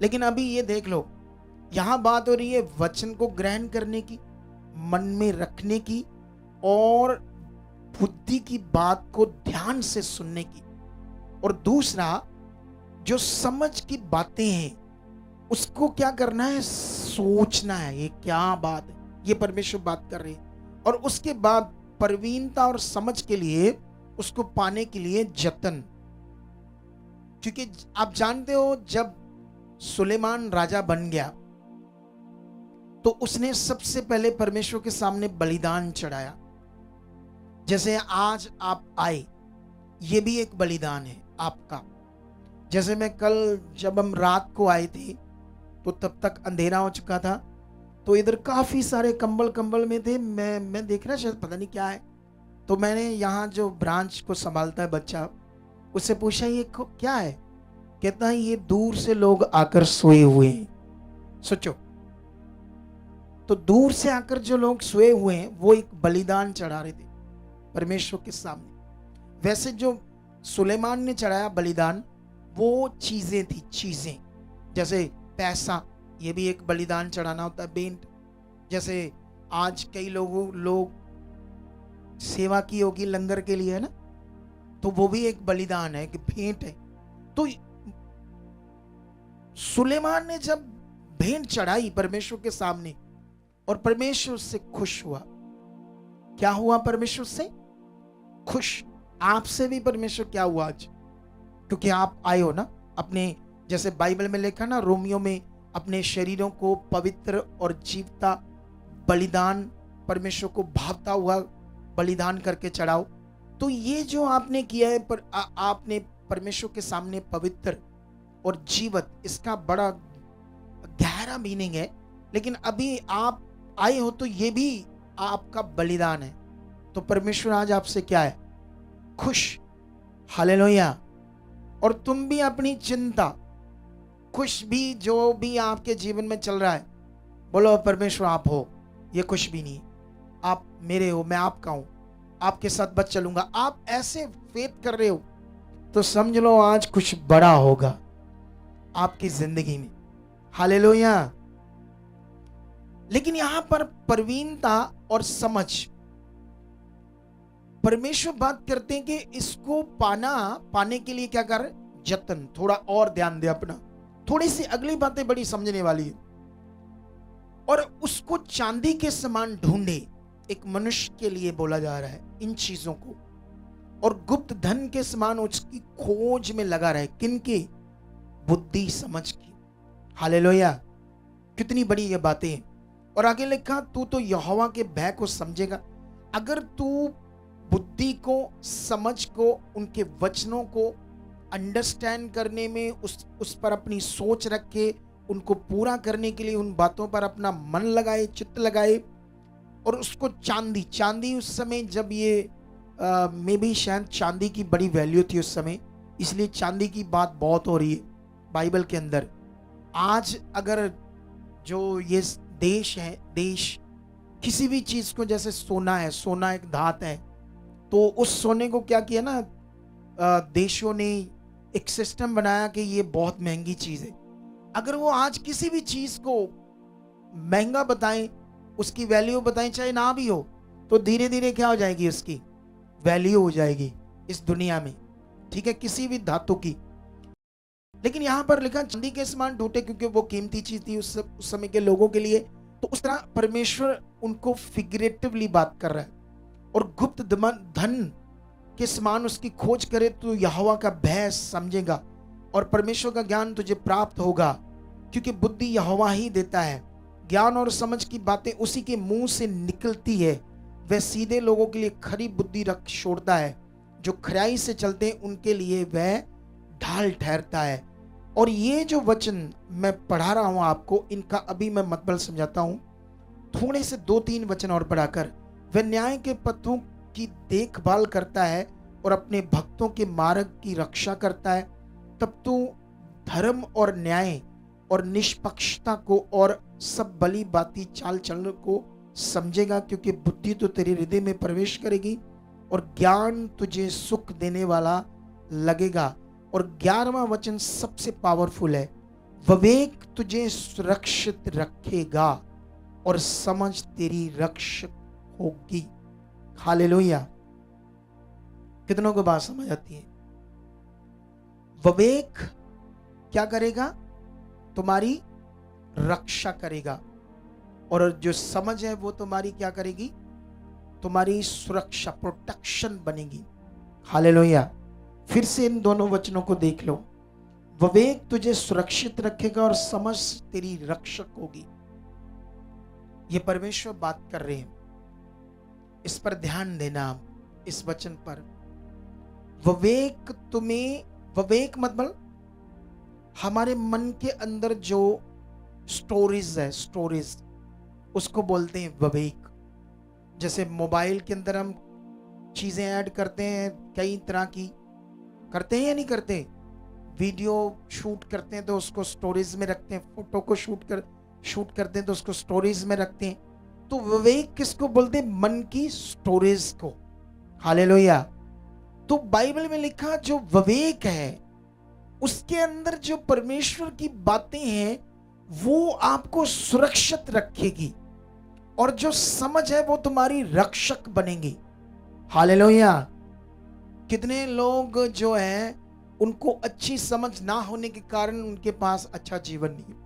लेकिन अभी ये देख लो, यहां बात हो रही है वचन को ग्रहण करने की, मन में रखने की और बुद्धि की बात को ध्यान से सुनने की। और दूसरा, जो समझ की बातें हैं उसको क्या करना है, सोचना है, ये क्या बात है, ये परमेश्वर बात कर रही है। और उसके बाद प्रवीणता और समझ के लिए, उसको पाने के लिए जतन। क्योंकि आप जानते हो जब सुलेमान राजा बन गया तो उसने सबसे पहले परमेश्वर के सामने बलिदान चढ़ाया। जैसे आज आप आए, ये भी एक बलिदान है आपका। जैसे मैं कल, जब हम रात को आए थे तो तब तक अंधेरा हो चुका था, तो इधर काफी सारे कंबल में थे। मैं देख रहा, शायद पता नहीं क्या है, तो मैंने यहाँ जो ब्रांच को संभालता है बच्चा, उससे पूछा ये क्या है? कहता है ये दूर से लोग आकर सोए हुए हैं। सोचो, तो दूर से आकर जो लोग सोए हुए हैं वो एक बलिदान चढ़ा रहे थे परमेश्वर के सामने। वैसे जो सुलेमान ने चढ़ाया बलिदान, वो चीजें थी, चीजें जैसे पैसा, ये भी एक बलिदान चढ़ाना होता है। बेंट, जैसे आज कई लोग सेवा की होगी लंगर के लिए, है ना, तो वो भी एक बलिदान है कि भेंट है। तो सुलेमान ने जब भेंट चढ़ाई परमेश्वर के सामने और परमेश्वर से खुश हुआ, क्या हुआ? परमेश्वर से खुश। आपसे भी परमेश्वर क्या हुआ आज? क्योंकि आप आए हो ना अपने, जैसे बाइबल में लिखा ना, रोमियो में, अपने शरीरों को पवित्र और जीवता बलिदान, परमेश्वर को भावता हुआ बलिदान करके चढ़ाओ। तो ये जो आपने किया है, आपने परमेश्वर के सामने पवित्र और जीवत, इसका बड़ा गहरा मीनिंग है। लेकिन अभी आप आए हो तो ये भी आपका बलिदान है। तो परमेश्वर आज आपसे क्या है? खुश। हालेलुया। और तुम भी अपनी चिंता, खुश भी, जो भी आपके जीवन में चल रहा है, बोलो परमेश्वर आप हो, ये कुछ भी नहीं, आप मेरे हो, मैं आपका हूं, आपके साथ बच चलूंगा। आप ऐसे फेथ कर रहे हो तो समझ लो आज कुछ बड़ा होगा आपकी जिंदगी में। हालेलुया। लेकिन यहां पर प्रवीणता और समझ, परमेश्वर बात करते हैं कि इसको पाने के लिए क्या कर, जतन, थोड़ा और ध्यान दे अपना। थोड़ी सी अगली बातें बड़ी समझने वाली है। और उसको चांदी के समान ढूंढे, एक मनुष्य के लिए बोला जा रहा है इन चीजों को। और गुप्त धन के समान उसकी खोज में लगा रहे। किनकी? बुद्धि समझ की। हालेलुया। कितनी बड़ी ये बातें हैं। और आगे लिखा, तू तो यहोवा के भय को समझेगा। अगर तू बुद्धि को, समझ को, उनके वचनों को अंडरस्टैंड करने में, उस पर अपनी सोच रखे, उनको पूरा करने के लिए उन बातों पर अपना मन लगाए, चित्त लगाए, और उसको चांदी उस समय, जब ये में भी शायद चांदी की बड़ी वैल्यू थी उस समय, इसलिए चांदी की बात बहुत हो रही है बाइबल के अंदर। आज अगर जो ये देश किसी भी चीज को, जैसे सोना है, सोना एक धात है, तो उस सोने को क्या किया ना, देशों ने एक सिस्टम बनाया कि ये बहुत महंगी चीज है। अगर वो आज किसी भी चीज को महंगा बताएं, उसकी वैल्यू बताएं, चाहे ना भी हो, तो धीरे धीरे क्या हो जाएगी, उसकी वैल्यू हो जाएगी इस दुनिया में। ठीक है, किसी भी धातु की। लेकिन यहाँ पर लिखा चांदी के समान टूटे, क्योंकि वो कीमती चीज थी उस समय के लोगों के लिए। तो उस तरह परमेश्वर उनको फिगरेटिवली बात कर रहा है। और गुप्त धन के समान उसकी खोज करे तो यहोवा का भय समझेगा और परमेश्वर का ज्ञान तुझे प्राप्त होगा, क्योंकि बुद्धि यहोवा ही देता है, ज्ञान और समझ की बातें उसी के मुंह से निकलती है। वह सीधे लोगों के लिए खरी बुद्धि रख छोड़ता है, जो खराई से चलते हैं उनके लिए वह ढाल ठहरता है। और ये जो वचन मैं पढ़ा रहा हूं आपको, इनका अभी मैं मतलब समझाता हूं, थोड़े से 2-3 वचन और पढ़ाकर। वह न्याय के पथों की देखभाल करता है और अपने भक्तों के मार्ग की रक्षा करता है। तब तू धर्म और न्याय और निष्पक्षता को और सब भली बाती चाल चलन को समझेगा, क्योंकि बुद्धि तो तेरे हृदय में प्रवेश करेगी और ज्ञान तुझे सुख देने वाला लगेगा। और 11वां वचन सबसे पावरफुल है, विवेक तुझे सुरक्षित रखेगा और समझ तेरी रक्षक होगी। हालेलुया। कितनों को बात समझ आती है? विवेक क्या करेगा? तुम्हारी रक्षा करेगा। और जो समझ है वो तुम्हारी क्या करेगी? तुम्हारी सुरक्षा, प्रोटेक्शन बनेगी। हालेलुया। फिर से इन दोनों वचनों को देख लो। विवेक तुझे सुरक्षित रखेगा और समझ तेरी रक्षक होगी। ये परमेश्वर बात कर रहे हैं, इस पर ध्यान देना आप, इस वचन पर। विवेक विवेक मतलब हमारे मन के अंदर जो स्टोरेज है, स्टोरेज उसको बोलते हैं विवेक। जैसे मोबाइल के अंदर हम चीजें ऐड करते हैं, कई तरह की करते हैं या नहीं करते? वीडियो शूट करते हैं तो उसको स्टोरेज में रखते हैं, फोटो को शूट करते हैं तो उसको स्टोरेज में रखते हैं। तो विवेक किसको बोलते हैं? मन की स्टोरेज को। हालेलुया। तो बाइबल में लिखा जो विवेक है उसके अंदर जो परमेश्वर की बातें हैं वो आपको सुरक्षित रखेगी, और जो समझ है वो तुम्हारी रक्षक बनेगी। हालेलुया। कितने लोग जो है उनको अच्छी समझ ना होने के कारण उनके पास अच्छा जीवन नहीं है,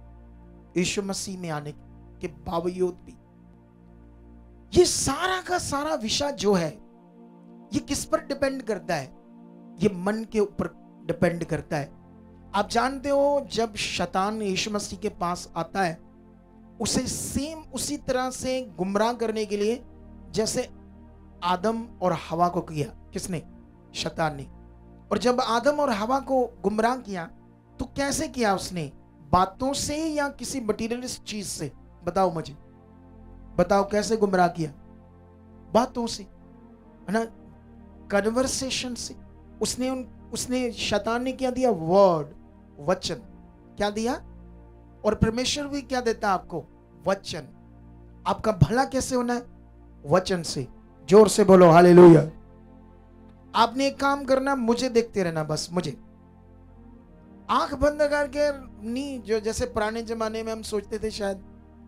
यीशु मसीह में आने के बावजूद भी। ये सारा का सारा विषय जो है ये किस पर डिपेंड करता है? ये मन के ऊपर डिपेंड करता है। आप जानते हो जब शैतान यीशु मसीह के पास आता है उसे सेम उसी तरह से गुमराह करने के लिए जैसे आदम और हवा को किया। किसने? शैतान ने। और जब आदम और हवा को गुमराह किया तो कैसे किया उसने? बातों से या किसी मटीरियलिस्ट चीज से? बताओ मुझे, बताओ कैसे गुमराह किया? बातों से, है ना, कन्वर्सेशन से। उसने शैतान ने क्या दिया? वर्ड, वचन। क्या दिया? और परमेश्वर भी क्या देता आपको? वचन। आपका भला कैसे होना है? वचन से। जोर से बोलो हालेलुया। आपने एक काम करना, मुझे देखते रहना, बस मुझे। आंख बंद करके नहीं, जो जैसे पुराने जमाने में हम सोचते थे शायद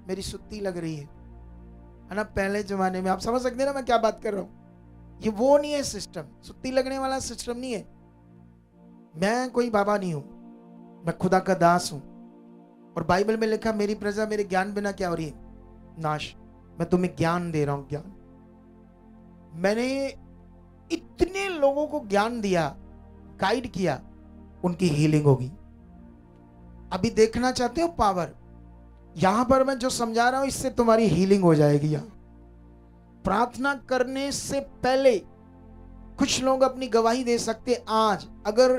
मेरी सुत्ती लग रही है ना, पहले जमाने में। आप समझ सकते हैं ना मैं क्या बात कर रहा हूं? ये वो नहीं है सिस्टम, सुत्ती लगने वाला सिस्टम नहीं है। मैं कोई बाबा नहीं हूं, मैं खुदा का दास हूं। और बाइबल में लिखा मेरी प्रजा मेरे ज्ञान बिना क्या हो रही है? नाश। मैं तुम्हें ज्ञान दे रहा हूं, ज्ञान। मैंने इतने लोगों को ज्ञान दिया, गाइड किया, उनकी हीलिंग होगी। अभी देखना चाहते हो पावर? यहां पर मैं जो समझा रहा हूं इससे तुम्हारी हीलिंग हो जाएगी। यहां प्रार्थना करने से पहले कुछ लोग अपनी गवाही दे सकते आज, अगर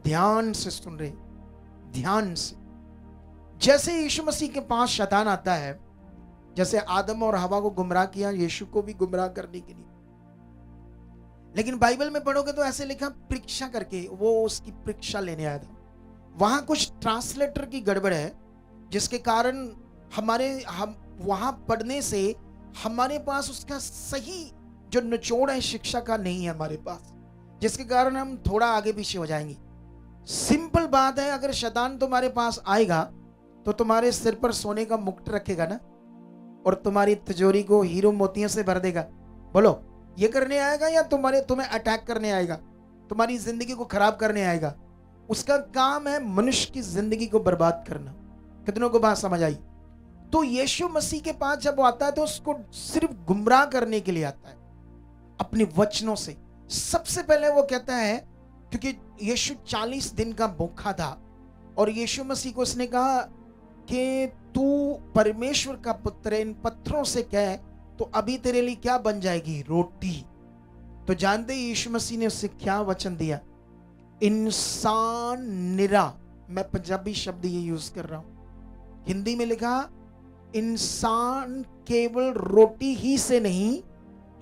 ध्यान से सुन रहे, ध्यान से। जैसे यीशु मसीह के पास शैतान आता है, जैसे आदम और हवा को गुमराह किया, यीशु को भी गुमराह करने के लिए। लेकिन बाइबल में पढ़ोगे तो ऐसे लिखा परीक्षा करके, वो उसकी परीक्षा लेने आया था। वहां कुछ ट्रांसलेटर की गड़बड़ है जिसके कारण हम वहां पढ़ने से हमारे पास उसका सही जो निचोड़ है शिक्षा का नहीं है हमारे पास, जिसके कारण हम थोड़ा आगे पीछे हो जाएंगे। सिंपल बात है, अगर शैतान तुम्हारे पास आएगा तो तुम्हारे सिर पर सोने का मुकुट रखेगा ना, और तुम्हारी तिजोरी को हीरो मोतियों से भर देगा। बोलो, ये करने आएगा या तुम्हें अटैक करने आएगा? तुम्हारी जिंदगी को खराब करने आएगा? उसका काम है मनुष्य की जिंदगी को बर्बाद करना। कितनों को बात समझ आई? तो यीशु मसीह के पास जब वो आता है तो उसको सिर्फ गुमराह करने के लिए आता है अपने वचनों से। सबसे पहले वो कहता है, क्योंकि यीशु 40 दिन का भूखा था और यीशु मसीह को उसने कहा कि तू परमेश्वर का पुत्र है, इन पत्थरों से कह तो अभी तेरे लिए क्या बन जाएगी? रोटी। तो जानते ही यीशु मसीह ने उससे क्या वचन दिया? इंसान निरा, मैं पंजाबी शब्द ये यूज कर रहा हूं, हिंदी में लिखा इंसान केवल रोटी ही से नहीं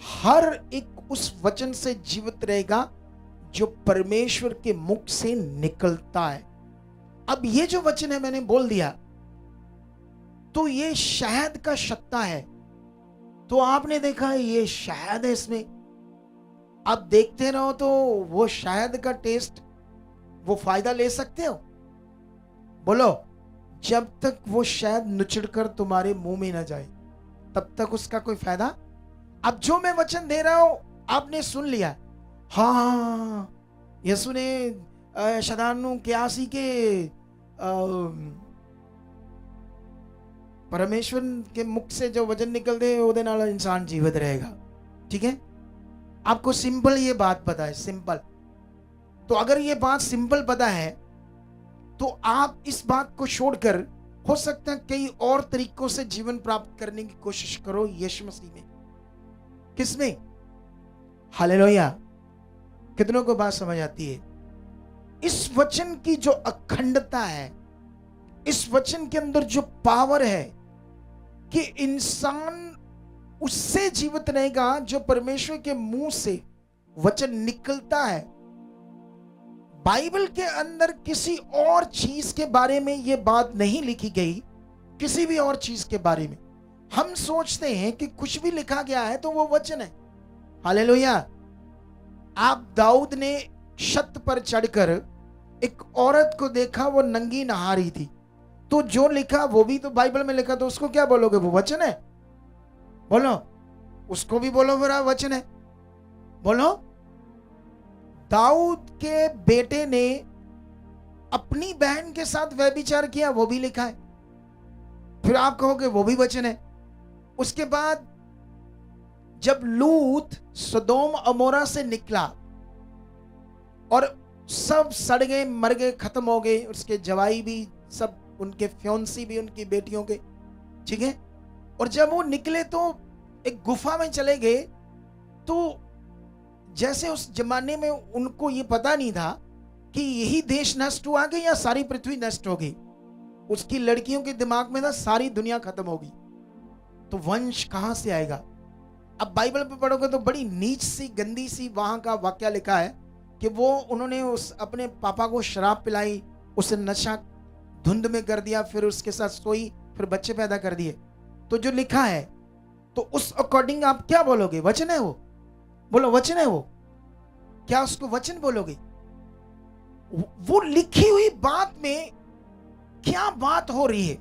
हर एक उस वचन से जीवित रहेगा जो परमेश्वर के मुख से निकलता है। अब ये जो वचन है मैंने बोल दिया, तो ये शहद का छत्ता है। तो आपने देखा है ये शहद है, इसमें आप देखते रहो तो वो शहद का टेस्ट, वो फायदा ले सकते हो? बोलो, जब तक वो शहद नुचड़कर तुम्हारे मुंह में ना जाए तब तक उसका कोई फायदा। अब जो मैं वचन दे रहा हूं आपने सुन लिया, हाँ यसु ने शदानु क्यासी के परमेश्वर के मुख से जो वचन निकलते ओदे नाल इंसान जीवित रहेगा। ठीक है, आपको सिंपल ये बात पता है, सिंपल। तो अगर ये बात सिंपल पता है तो आप इस बात को छोड़कर हो सकता है कई और तरीकों से जीवन प्राप्त करने की कोशिश करो यीशु मसीह में। किसमें? हालेलुया। कितनों को बात समझ आती है? इस वचन की जो अखंडता है, इस वचन के अंदर जो पावर है कि इंसान उससे जीवित रहेगा जो परमेश्वर के मुंह से वचन निकलता है। बाइबल के अंदर किसी और चीज के बारे में यह बात नहीं लिखी गई, किसी भी और चीज के बारे में। हम सोचते हैं कि कुछ भी लिखा गया है तो वो वचन है। हालेलुया। आप दाऊद ने छत पर चढ़कर एक औरत को देखा, वो नंगी नहा रही थी, तो जो लिखा वो भी तो बाइबल में लिखा, तो उसको क्या बोलोगे? वो वचन है। बोलो, उसको भी बोलो मेरा वचन है। बोलो, दाऊद के बेटे ने अपनी बहन के साथ व्यभिचार किया, वो भी लिखा है, फिर आप कहोगे वो भी वचन है। उसके बाद जब लूत सदोम अमोरा से निकला और सब सड़ गए, मर गए, खत्म हो गए, उसके जवाई भी सब, उनके फ्योंसी भी, उनकी बेटियों के, ठीक है। और जब वो निकले तो एक गुफा में चले गए, तो जैसे उस जमाने में उनको ये पता नहीं था कि यही देश नष्ट हुआ कि या सारी पृथ्वी नष्ट हो गई। उसकी लड़कियों के दिमाग में था सारी दुनिया खत्म होगी, तो वंश कहां से आएगा। अब बाइबल पे पढ़ोगे तो बड़ी नीच सी, गंदी सी वहां का वाक्य लिखा है कि वो उन्होंने उस अपने पापा को शराब पिलाई, उसे नशा धुंध में कर दिया, फिर उसके साथ सोई, फिर बच्चे पैदा कर दिए। तो जो लिखा है तो उस अकॉर्डिंग आप क्या बोलोगे? वचन है वो? बोलो वचन है वो? क्या उसको वचन बोलोगे? वो लिखी हुई बात में क्या बात हो रही है,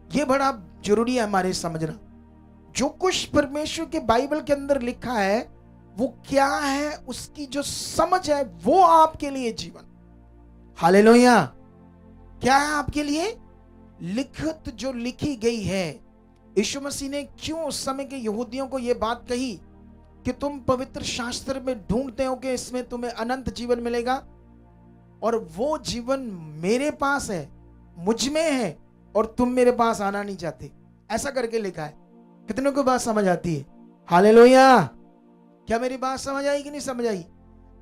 ये बड़ा जरूरी है हमारे समझना। जो कुछ परमेश्वर के बाइबल के अंदर लिखा है वो क्या है, उसकी जो समझ है वो आपके लिए जीवन। हालेलुया। क्या है आपके लिए? लिखित जो लिखी गई है। यीशु मसीह ने क्यों उस समय के यहूदियों को यह बात कही कि तुम पवित्र शास्त्र में ढूंढते हो कि इसमें तुम्हें अनंत जीवन मिलेगा, और वो जीवन मेरे पास है, मुझ में है, और तुम मेरे पास आना नहीं चाहते, ऐसा करके लिखा है। कितनों को बात समझ आती है? हालेलुया। क्या मेरी बात समझ आई कि नहीं समझ आई?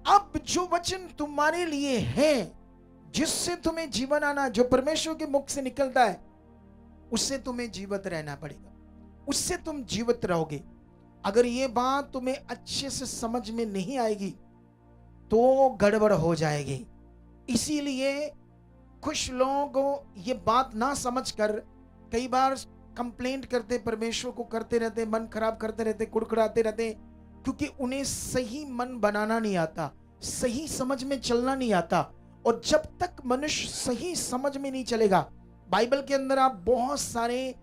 अब जो वचन तुम्हारे लिए है, जिससे तुम्हें जीवन आना, जो परमेश्वर के मुख से निकलता है, उससे तुम्हें जीवित रहना पड़ेगा, उससे तुम जीवित रहोगे। अगर ये बात तुम्हें अच्छे से समझ में नहीं आएगी तो गड़बड़ हो जाएगी। इसीलिए कुछ लोगों को ये बात ना समझकर कई बार कंप्लेंट करते, परमेश्वर को करते रहते, मन खराब करते रहते, कुड़कुड़ाते रहते, क्योंकि उन्हें सही मन बनाना नहीं आता, सही समझ में चलना नहीं आता। और जब तक मनुष्य सही समझ में नहीं चलेगा, बाइबल के अंदर आप बहुत सारे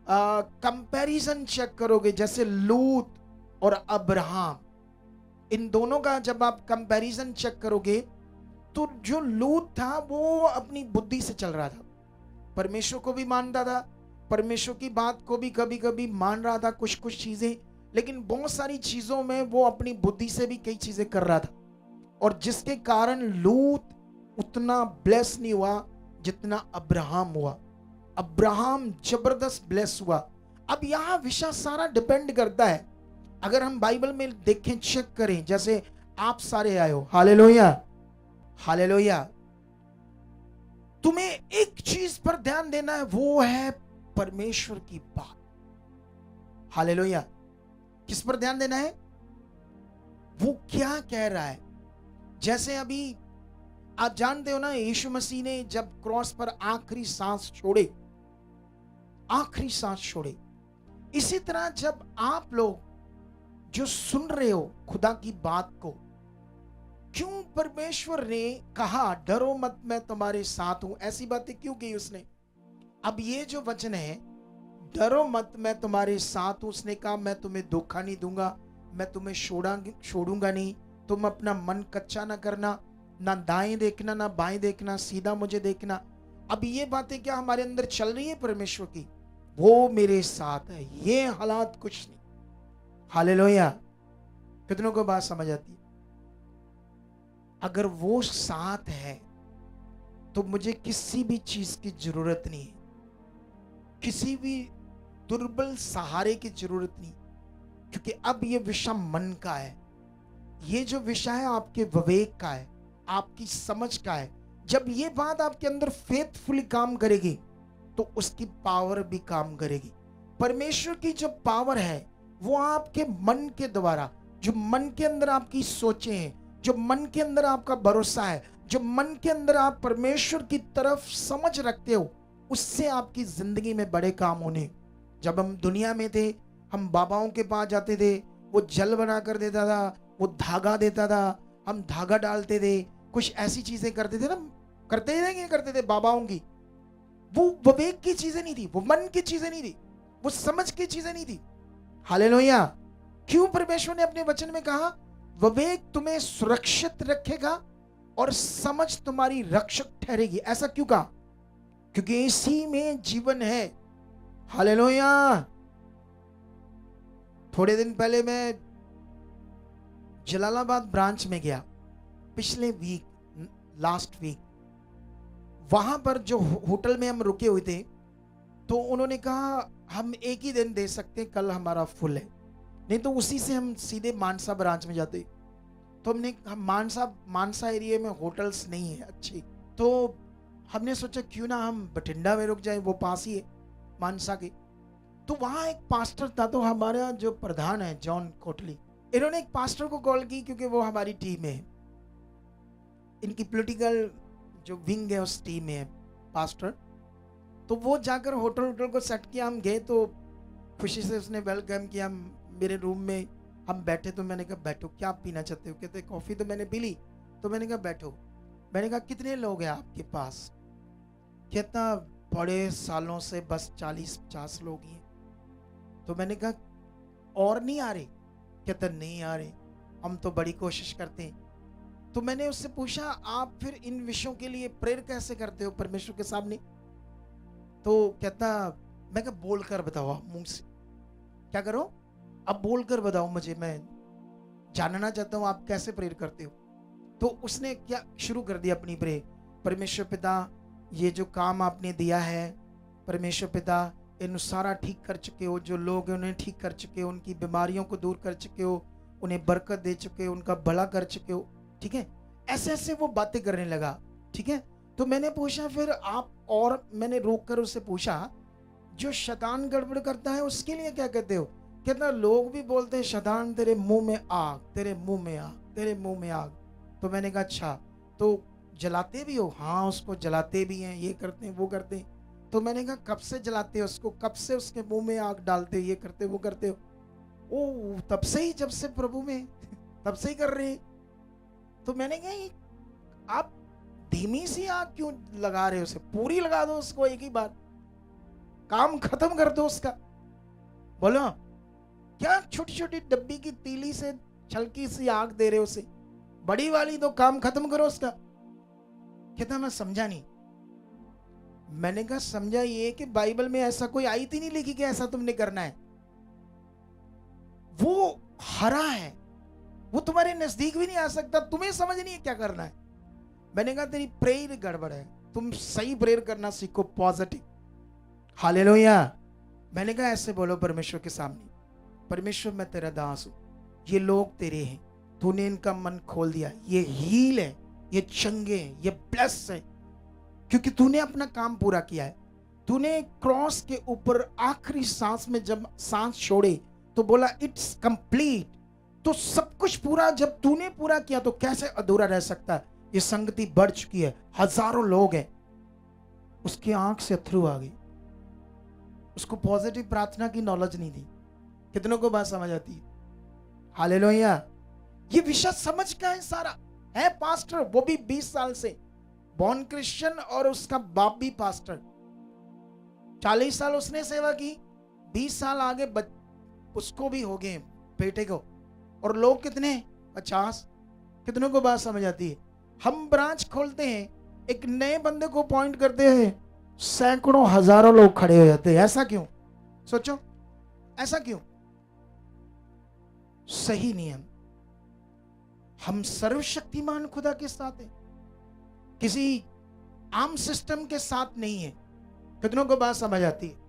कंपैरिजन चेक करोगे, जैसे लूत और अब्राहम, इन दोनों का जब आप कंपैरिजन चेक करोगे तो जो लूत था वो अपनी बुद्धि से चल रहा था, परमेश्वर को भी मानता था, परमेश्वर की बात को भी कभी कभी मान रहा था, कुछ कुछ चीजें, लेकिन बहुत सारी चीजों में वो अपनी बुद्धि से भी कई चीजें कर रहा था, और जिसके कारण लूत उतना ब्लेस नहीं हुआ जितना अब्राहम हुआ। अब्राहम जबरदस्त ब्लेस हुआ। अब यहां विषय सारा डिपेंड करता है, अगर हम बाइबल में देखें, चेक करें, जैसे आप सारे आए हो, हालेलुया हालेलुया, तुम्हें एक चीज पर ध्यान देना है, वो है परमेश्वर की बात। हालेलुया। किस पर ध्यान देना है? वो क्या कह रहा है। जैसे अभी आप जानते हो ना, यीशु मसीह ने जब क्रॉस पर आखिरी सांस छोड़े, आखिरी सांस छोड़े, इसी तरह जब आप लोग जो सुन रहे हो खुदा की बात को, क्यों परमेश्वर ने कहा डरो मत मैं तुम्हारे साथ हूं, ऐसी बातें क्यों की उसने? अब ये जो वचन है, डरो मत मैं तुम्हारे साथ हूं, उसने कहा मैं तुम्हें धोखा नहीं दूंगा, मैं तुम्हें छोड़ूंगा नहीं, तुम अपना मन कच्चा ना करना, ना दाएं देखना ना बाएं देखना, सीधा मुझे देखना। अब ये बातें क्या हमारे अंदर चल रही है परमेश्वर की? वो मेरे साथ है, ये हालात कुछ नहीं। हालेलुया। कितनों को बात समझ आती है? अगर वो साथ है तो मुझे किसी भी चीज की जरूरत नहीं है, किसी भी दुर्बल सहारे की जरूरत नहीं, क्योंकि अब ये विषय मन का है, ये जो विषय है आपके विवेक का है, आपकी समझ का है। जब ये बात आपके अंदर फेथफुली काम करेगी तो उसकी पावर भी काम करेगी। परमेश्वर की जो पावर है वो आपके मन के द्वारा, जो मन के अंदर आपकी सोचें हैं, जो मन के अंदर आपका भरोसा है, जो मन के अंदर आप परमेश्वर की तरफ समझ रखते हो, उससे आपकी जिंदगी में बड़े काम होने। जब हम दुनिया में थे, हम बाबाओं के पास जाते थे, वो जल बना कर देता था, वो धागा देता था, हम धागा डालते थे, कुछ ऐसी चीजें करते थे ना, करते थे बाबाओं की। वो विवेक की चीजें नहीं थी, वो मन की चीजें नहीं थी, वो समझ की चीजें नहीं थी। हालेलुया। क्यों परमेश्वर ने अपने वचन में कहा विवेक तुम्हें सुरक्षित रखेगा और समझ तुम्हारी रक्षक ठहरेगी? ऐसा क्यों कहा? क्योंकि इसी में जीवन है। हालेलुया। थोड़े दिन पहले मैं जलालाबाद ब्रांच में गया, पिछले वीक, लास्ट वीक। वहां पर जो होटल में हम रुके हुए थे, तो उन्होंने कहा हम एक ही दिन दे सकते हैं, कल हमारा फुल है, नहीं तो उसी से हम सीधे मानसा ब्रांच में जाते। तो हम मानसा एरिया में होटल्स नहीं है अच्छी, तो हमने सोचा क्यों ना हम बठिंडा में रुक जाए, वो पास ही है मानसा के। तो वहां एक पास्टर था, तो हमारा जो प्रधान है जॉन कोटली, इन्होंने एक पास्टर को कॉल की, क्योंकि वो हमारी टीम में है, इनकी पॉलिटिकल जो विंग है उस टीम में है पास्टर। तो वो जाकर होटल को सेट किया, हम गए तो खुशी से उसने वेलकम किया। मेरे रूम में हम बैठे, तो मैंने कहा बैठो, क्या आप पीना चाहते हो? कहते कॉफ़ी। तो मैंने पी ली, तो मैंने कहा बैठो। मैंने कहा कितने लोग हैं आपके पास? कहता बड़े सालों से बस 40-50 लोग ही हैं। तो मैंने कहा और नहीं आ रहे? कहता नहीं आ रहे, हम तो बड़ी कोशिश करते हैं। तो मैंने उससे पूछा आप फिर इन विषयों के लिए प्रेयर कैसे करते हो परमेश्वर के सामने? तो कहता मैं क्या बोल कर बताओ मुंह से, क्या करो अब बोल कर बताओ मुझे, मैं जानना चाहता हूं आप कैसे प्रेयर करते हो। तो उसने क्या शुरू कर दिया अपनी प्रेयर, परमेश्वर पिता ये जो काम आपने दिया है, परमेश्वर पिता इन सारा ठीक कर चुके हो, जो लोग हैं उन्हें ठीक कर चुके हो, उनकी बीमारियों को दूर कर चुके हो, उन्हें बरकत दे चुके हो, उनका भला कर चुके हो। ठीक है, ऐसे ऐसे वो बातें करने लगा। ठीक है, तो मैंने पूछा फिर आप, और मैंने रोक कर उससे पूछा जो शैतान गड़बड़ करता है उसके लिए क्या कहते हो? कहता लोग भी बोलते हैं शैतान तेरे मुंह में आग, तेरे मुंह में आग, तेरे मुंह में आग। तो मैंने कहा अच्छा, तो जलाते भी हो? हाँ उसको जलाते भी हैं, ये करते हैं वो करते हैं। तो मैंने कहा कब से जलाते हो उसको, कब से उसके मुंह में आग डालते हो, ये करते वो करते हो? ओ तब से ही, जब से प्रभु में तब से ही कर रहे हैं। तो मैंने कहा आप धीमी सी आग क्यों लगा रहे हो, उसे पूरी लगा दो उसको, एक ही बार काम खत्म कर दो उसका। बोलो क्या छोटी छोटी डब्बी की तीली से छलकी सी आग दे रहे हो उसे, बड़ी वाली दो, काम खत्म करो उसका। कहता मैं समझा नहीं। मैंने कहा समझा ये कि बाइबल में ऐसा कोई आयत ही नहीं लिखी कि ऐसा तुमने करना है। वो हरा है, वो तुम्हारे नजदीक भी नहीं आ सकता, तुम्हें समझ नहीं है क्या करना है। मैंने कहा तेरी प्रेयर गड़बड़ है, तुम सही प्रेयर करना सीखो, पॉजिटिव। हालेलुया। मैंने कहा ऐसे बोलो परमेश्वर के सामने, परमेश्वर मैं तेरा दास हूं, ये लोग तेरे हैं, तूने इनका मन खोल दिया, ये हील है, ये चंगे हैं, ये ब्लेस है, क्योंकि तूने अपना काम पूरा किया है। तूने क्रॉस के ऊपर आखिरी सांस में जब सांस छोड़े तो बोला इट्स कंप्लीट। तो सब कुछ पूरा जब तूने पूरा किया तो कैसे अधूरा रह सकता है। ये संगति बढ़ चुकी है, हजारों लोग हैं। उसकी आंख से अथरू आ गई। उसको पॉजिटिव प्रार्थना की नॉलेज नहीं थी। कितनों को बात समझ आती है? हालेलुया। ये विषय समझ का है सारा। है पास्टर, वो भी 20 साल से बॉर्न क्रिश्चियन, और उसका बाप भी पास्टर। 40 साल उसने सेवा की, 20 साल आगे उसको भी हो गए बेटे को, और लोग कितने 50। कितनों को बात समझ आती है? हम ब्रांच खोलते हैं, एक नए बंदे को अपॉइंट करते हैं, सैकड़ों हजारों लोग खड़े हो जाते हैं। ऐसा क्यों? सोचो, ऐसा क्यों? सही नियम। हम सर्वशक्तिमान खुदा के साथ हैं, किसी आम सिस्टम के साथ नहीं है। कितनों को बात समझ आती है?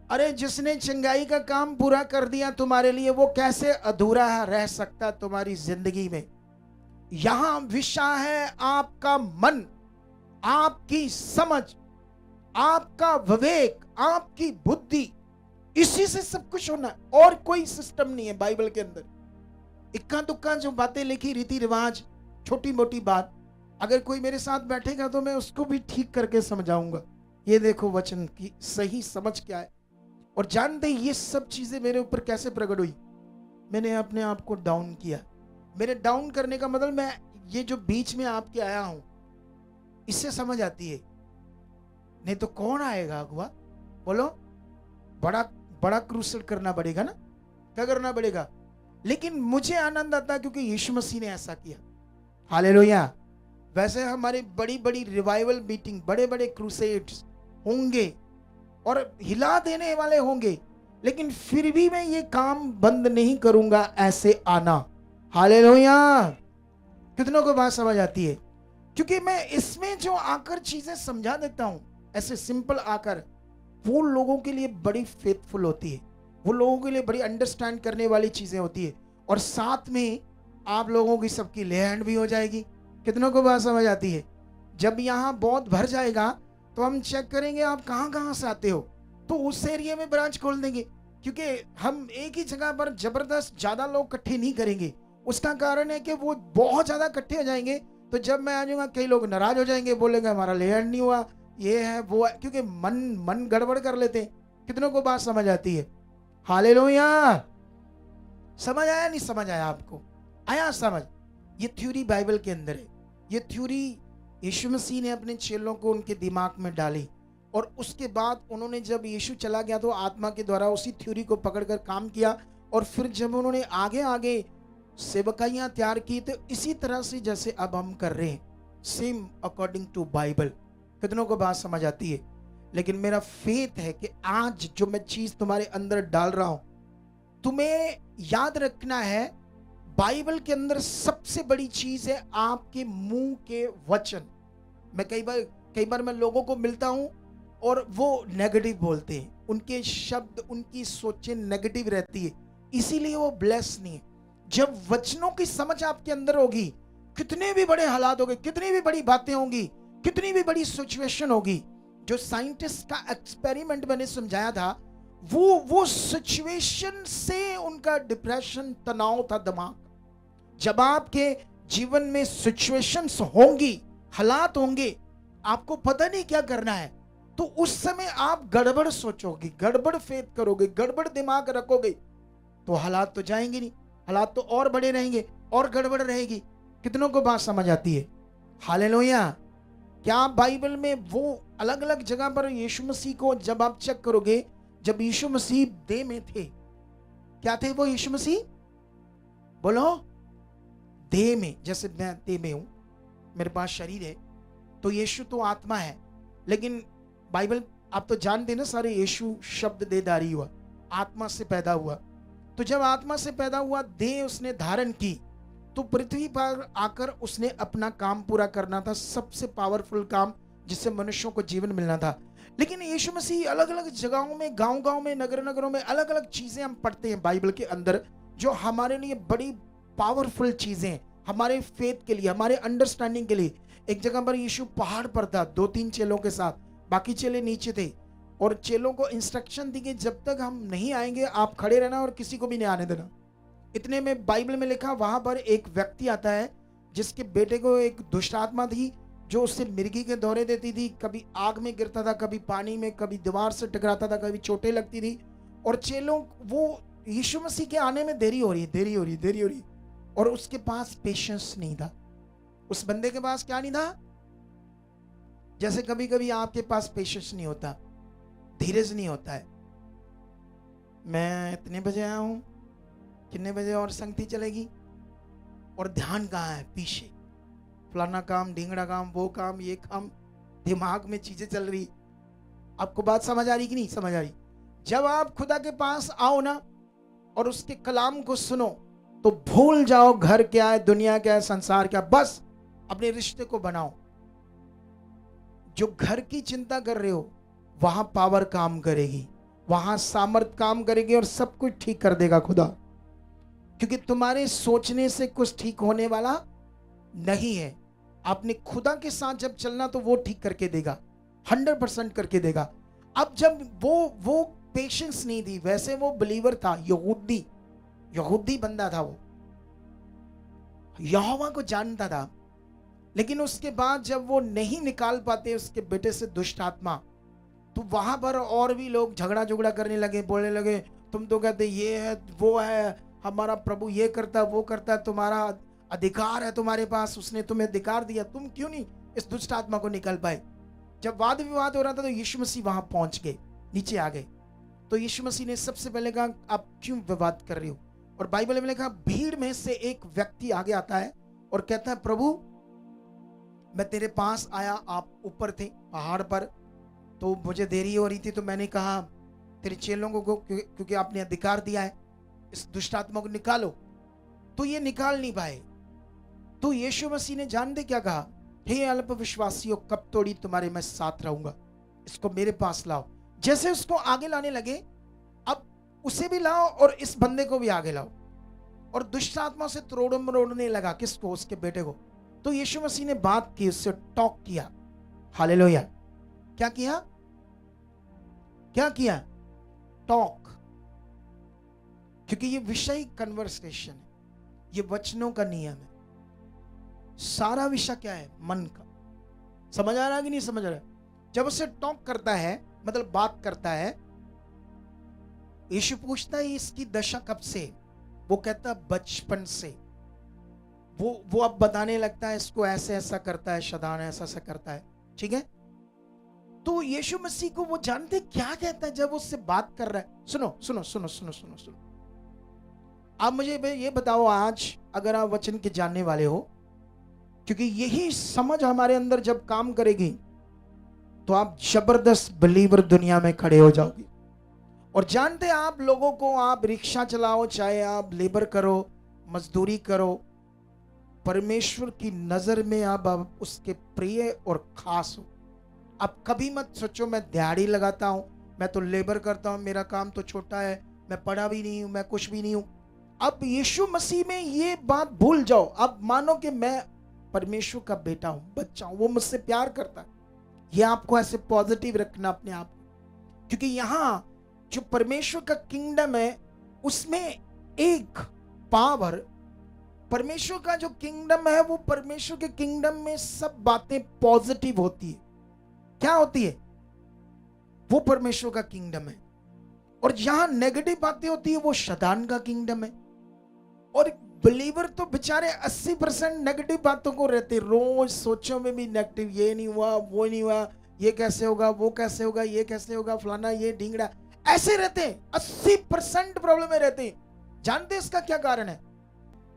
अरे जिसने चंगाई का काम पूरा कर दिया तुम्हारे लिए, वो कैसे अधूरा रह सकता तुम्हारी जिंदगी में? यहां विषय है आपका मन, आपकी समझ, आपका विवेक, आपकी बुद्धि। इसी से सब कुछ होना है, और कोई सिस्टम नहीं है बाइबल के अंदर। इक्का दुक्का जो बातें लिखी, रीति रिवाज, छोटी मोटी बात, अगर कोई मेरे साथ बैठेगा तो मैं उसको भी ठीक करके समझाऊंगा। ये देखो वचन की सही समझ क्या है। और जानते ये सब चीजें मेरे ऊपर कैसे प्रकट हुई? मैंने अपने आप को डाउन किया। मेरे डाउन करने का मतलब, मैं ये जो बीच में आपके आया हूं, इससे समझ आती है। नहीं तो कौन आएगा अगुआ? बोलो, बड़ा बड़ा क्रूसल करना पड़ेगा ना, क्या करना पड़ेगा? लेकिन मुझे आनंद आता है क्योंकि यीशु मसीह ने ऐसा किया। हालेलुया। वैसे हमारी बड़ी बड़ी रिवाइवल मीटिंग, बड़े बड़े क्रूसेड्स होंगे और हिला देने वाले होंगे, लेकिन फिर भी मैं ये काम बंद नहीं करूंगा ऐसे आना। हालेलुया। कितनों को बात समझ आती है? क्योंकि मैं इसमें जो आकर चीजें समझा देता हूं, ऐसे सिंपल आकर, वो लोगों के लिए बड़ी फेथफुल होती है, वो लोगों के लिए बड़ी अंडरस्टैंड करने वाली चीजें होती है, और साथ में आप लोगों की सबकी लैंड भी हो जाएगी। कितनों को बात समझ आती है? जब यहाँ बहुत भर जाएगा तो हम चेक करेंगे आप कहाँ कहाँ से आते हो, तो उस एरिया में ब्रांच खोल देंगे, क्योंकि हम एक ही जगह पर जबरदस्त ज्यादा लोग इकट्ठे नहीं करेंगे। उसका कारण है कि वो बहुत ज्यादा इकट्ठे हो जाएंगे, तो जब मैं आ जाऊंगा कई लोग नाराज हो जाएंगे, बोलेंगे हमारा लैंड नहीं हुआ, ये है वो है, क्योंकि मन गड़बड़ कर लेते हैं। कितनों को बात समझ आती है? हालेलुया। समझ आया? नहीं समझ आया? आपको आया समझ? ये थ्योरी बाइबल के अंदर है। ये थ्योरी यीशु मसीह ने अपने चेलों को उनके दिमाग में डाली, और उसके बाद उन्होंने, जब यीशु चला गया तो आत्मा के द्वारा उसी थ्योरी को पकड़कर काम किया, और फिर जब उन्होंने आगे आगे सेवकाइयां तैयार की, तो इसी तरह से जैसे अब हम कर रहे हैं, सेम अकॉर्डिंग टू बाइबल। कितनों को बात समझ आती है? लेकिन मेरा फेथ है कि आज जो मैं चीज तुम्हारे अंदर डाल रहा हूं, तुम्हें याद रखना है, बाइबल के अंदर सबसे बड़ी चीज है आपके मुंह के वचन। मैं कई बार मैं लोगों को मिलता हूं और वो नेगेटिव बोलते हैं, उनके शब्द, उनकी सोचें नेगेटिव रहती है, इसीलिए वो ब्लेस नहीं है। जब वचनों की समझ आपके अंदर होगी, कितने भी बड़े हालात होंगे, कितनी भी बड़ी बातें होंगी, कितनी भी बड़ी सिचुएशन होगी, जो साइंटिस्ट का एक्सपेरिमेंट मैंने समझाया था, वो सिचुएशन से उनका डिप्रेशन, तनाव था दिमाग। जब आपके जीवन में सिचुएशंस होंगी, हालात होंगे, आपको पता नहीं क्या करना है, तो उस समय आप गड़बड़ सोचोगे, गड़बड़ फेथ करोगे, गड़बड़ दिमाग रखोगे, तो हालात तो जाएंगे नहीं, हालात तो और बड़े रहेंगे और गड़बड़ रहेगी। कितनों को बात समझ आती है? हालेलुया। क्या बाइबल में वो अलग अलग जगह पर यीशु मसीह को जब आप चेक करोगे, जब यीशु मसीह देह में थे, क्या थे वो यीशु मसीह? बोलो, देह में। जैसे मैं देह में हूं, मेरे पास शरीर है, तो यीशु तो आत्मा है, लेकिन बाइबल आप तो जानते ना सारे, यीशु शब्द देहधारी हुआ, आत्मा से पैदा हुआ। तो जब आत्मा से पैदा हुआ, देह उसने धारण की, तो पृथ्वी पर आकर उसने अपना काम पूरा करना था, सबसे पावरफुल काम जिससे मनुष्यों को जीवन मिलना था। लेकिन यीशु मसीह अलग अलग जगहों में, गांव गांव में, नगर नगरों में अलग अलग चीजें हम पढ़ते हैं बाइबल के अंदर, जो हमारे लिए बड़ी पावरफुल चीजें, हमारे फेथ के लिए, हमारे अंडरस्टैंडिंग के लिए। एक जगह पर यीशु पहाड़ पर था 2-3 चेलों के साथ, बाकी चेले नीचे थे, और चेलों को इंस्ट्रक्शन दी कि जब तक हम नहीं आएंगे आप खड़े रहना और किसी को भी नहीं आने देना। इतने में बाइबल में लिखा, वहां पर एक व्यक्ति आता है जिसके बेटे को एक दुष्ट आत्मा थी, जो उससे मिर्गी के दौरे देती थी, कभी आग में गिरता था, कभी पानी में, कभी दीवार से टकराता था, कभी चोटें लगती थी। और चेलों, वो यीशु मसीह के आने में देरी हो रही, और उसके पास पेशेंस नहीं था। उस बंदे के पास क्या नहीं था? जैसे कभी कभी आपके पास पेशेंस नहीं होता, धीरज नहीं होता है। मैं इतने बजे आया हूं, कितने बजे और संगति चलेगी, और ध्यान कहाँ है? पीछे फलाना काम, ढींगड़ा काम, वो काम, ये काम, दिमाग में चीजें चल रही। आपको बात समझ आ रही कि नहीं समझ आ रही? जब आप खुदा के पास आओ ना और उसके कलाम को सुनो, तो भूल जाओ घर क्या है, दुनिया क्या है, संसार क्या, बस अपने रिश्ते को बनाओ। जो घर की चिंता कर रहे हो, वहां पावर काम करेगी, वहां सामर्थ काम करेगी, और सब कुछ ठीक कर देगा खुदा। क्योंकि तुम्हारे सोचने से कुछ ठीक होने वाला नहीं है। आपने खुदा के साथ जब चलना, तो वो ठीक करके देगा, 100% करके देगा। अब जब वो पेशेंस नहीं थी, वैसे वो बिलीवर था, यहूदी बंदा था, वो यहोवा को जानता था, लेकिन उसके बाद जब वो नहीं निकाल पाते उसके बेटे से दुष्ट आत्मा, तो वहां पर और भी लोग झगड़ा करने लगे, बोलने लगे, तुम तो कहते ये है वो है, हमारा प्रभु ये करता वो करता, तुम्हारा अधिकार है तुम्हारे पास, उसने तुम्हें अधिकार दिया, तुम क्यों नहीं इस दुष्ट आत्मा को निकाल पाए। जब वाद विवाद हो रहा था, तो यीशु मसीह वहां पहुंच गए, नीचे आ गए। तो यीशु मसीह ने सबसे पहले कहा, आप क्यों विवाद कर रहे हो? और बाइबल में लिखा, भीड़ में से एक व्यक्ति आगे आता है और कहता है, प्रभु मैं तेरे पास आया, आप ऊपर थे पहाड़ पर, तो मुझे देरी हो रही थी, तो मैंने कहा तेरे चेलों को, क्योंकि आपने अधिकार दिया है, इस दुष्ट आत्मा को निकालो, तो ये निकाल नहीं पाए। तो यीशु मसीह ने जानते क्या कहा? हे अल्प विश्वासियों, कब तोड़ी तुम्हारे मैं साथ रहूंगा, इसको मेरे पास लाओ। जैसे उसको आगे लाने लगे, अब उसे भी लाओ और इस बंदे को भी आगे लाओ, और दुष्ट आत्मा से तोड़ मरोड़ने लगा। किसको? उसके बेटे को। तो यीशु मसीह ने बात की, उससे टॉक किया। हालेलुया। क्या किया? क्या किया? टॉक। क्योंकि ये विषय कन्वर्सेशन है, ये वचनों का नियम है। सारा विषय क्या है? मन का। समझ आ रहा है कि नहीं समझ रहा है? जब उससे टॉक करता है, मतलब बात करता है, यीशु पूछता है इसकी दशा कब से? वो कहता है बचपन से। वो अब बताने लगता है, इसको ऐसे ऐसा करता है, शैतान ऐसा ऐसा करता है, ठीक है। तो यीशु मसीह को वो जानते क्या कहता है जब उससे बात कर रहा है। सुनो सुनो सुनो सुनो सुनो सुनो, आप मुझे ये बताओ, आज अगर आप वचन के जानने वाले हो, क्योंकि यही समझ हमारे अंदर जब काम करेगी, तो आप जबरदस्त बिलीवर दुनिया में खड़े हो जाओगे। और जानते आप लोगों को, आप रिक्शा चलाओ, चाहे आप लेबर करो, मजदूरी करो, परमेश्वर की नजर में आप उसके प्रिय और खास हो। आप कभी मत सोचो मैं दिहाड़ी लगाता हूं, मैं तो लेबर करता हूं, मेरा काम तो छोटा है, मैं पढ़ा भी नहीं हूं, मैं कुछ भी नहीं हूं। अब यीशु मसीह में ये बात भूल जाओ। अब मानो कि मैं परमेश्वर का बेटा हूं, बच्चा हूं, वो मुझसे प्यार करता है। ये आपको ऐसे पॉजिटिव रखना अपने आप को, क्योंकि यहां जो परमेश्वर का किंगडम है, उसमें एक पावर, परमेश्वर का जो किंगडम है, वो परमेश्वर के किंगडम में सब बातें पॉजिटिव होती है। क्या होती है? वो परमेश्वर का किंगडम है। और जहां नेगेटिव बातें होती है, वो शैतान का किंगडम है। और बिलीवर तो बेचारे 80% नेगेटिव बातों को रहते, रोज सोचों में भी नेगेटिव, ये नहीं हुआ, वो नहीं हुआ, ये कैसे होगा, वो कैसे होगा, ये कैसे होगा, फलाना ये ढींगड़ा, ऐसे रहते हैं। 80% प्रॉब्लम में रहते हैं। जानते हैं इसका क्या कारण है?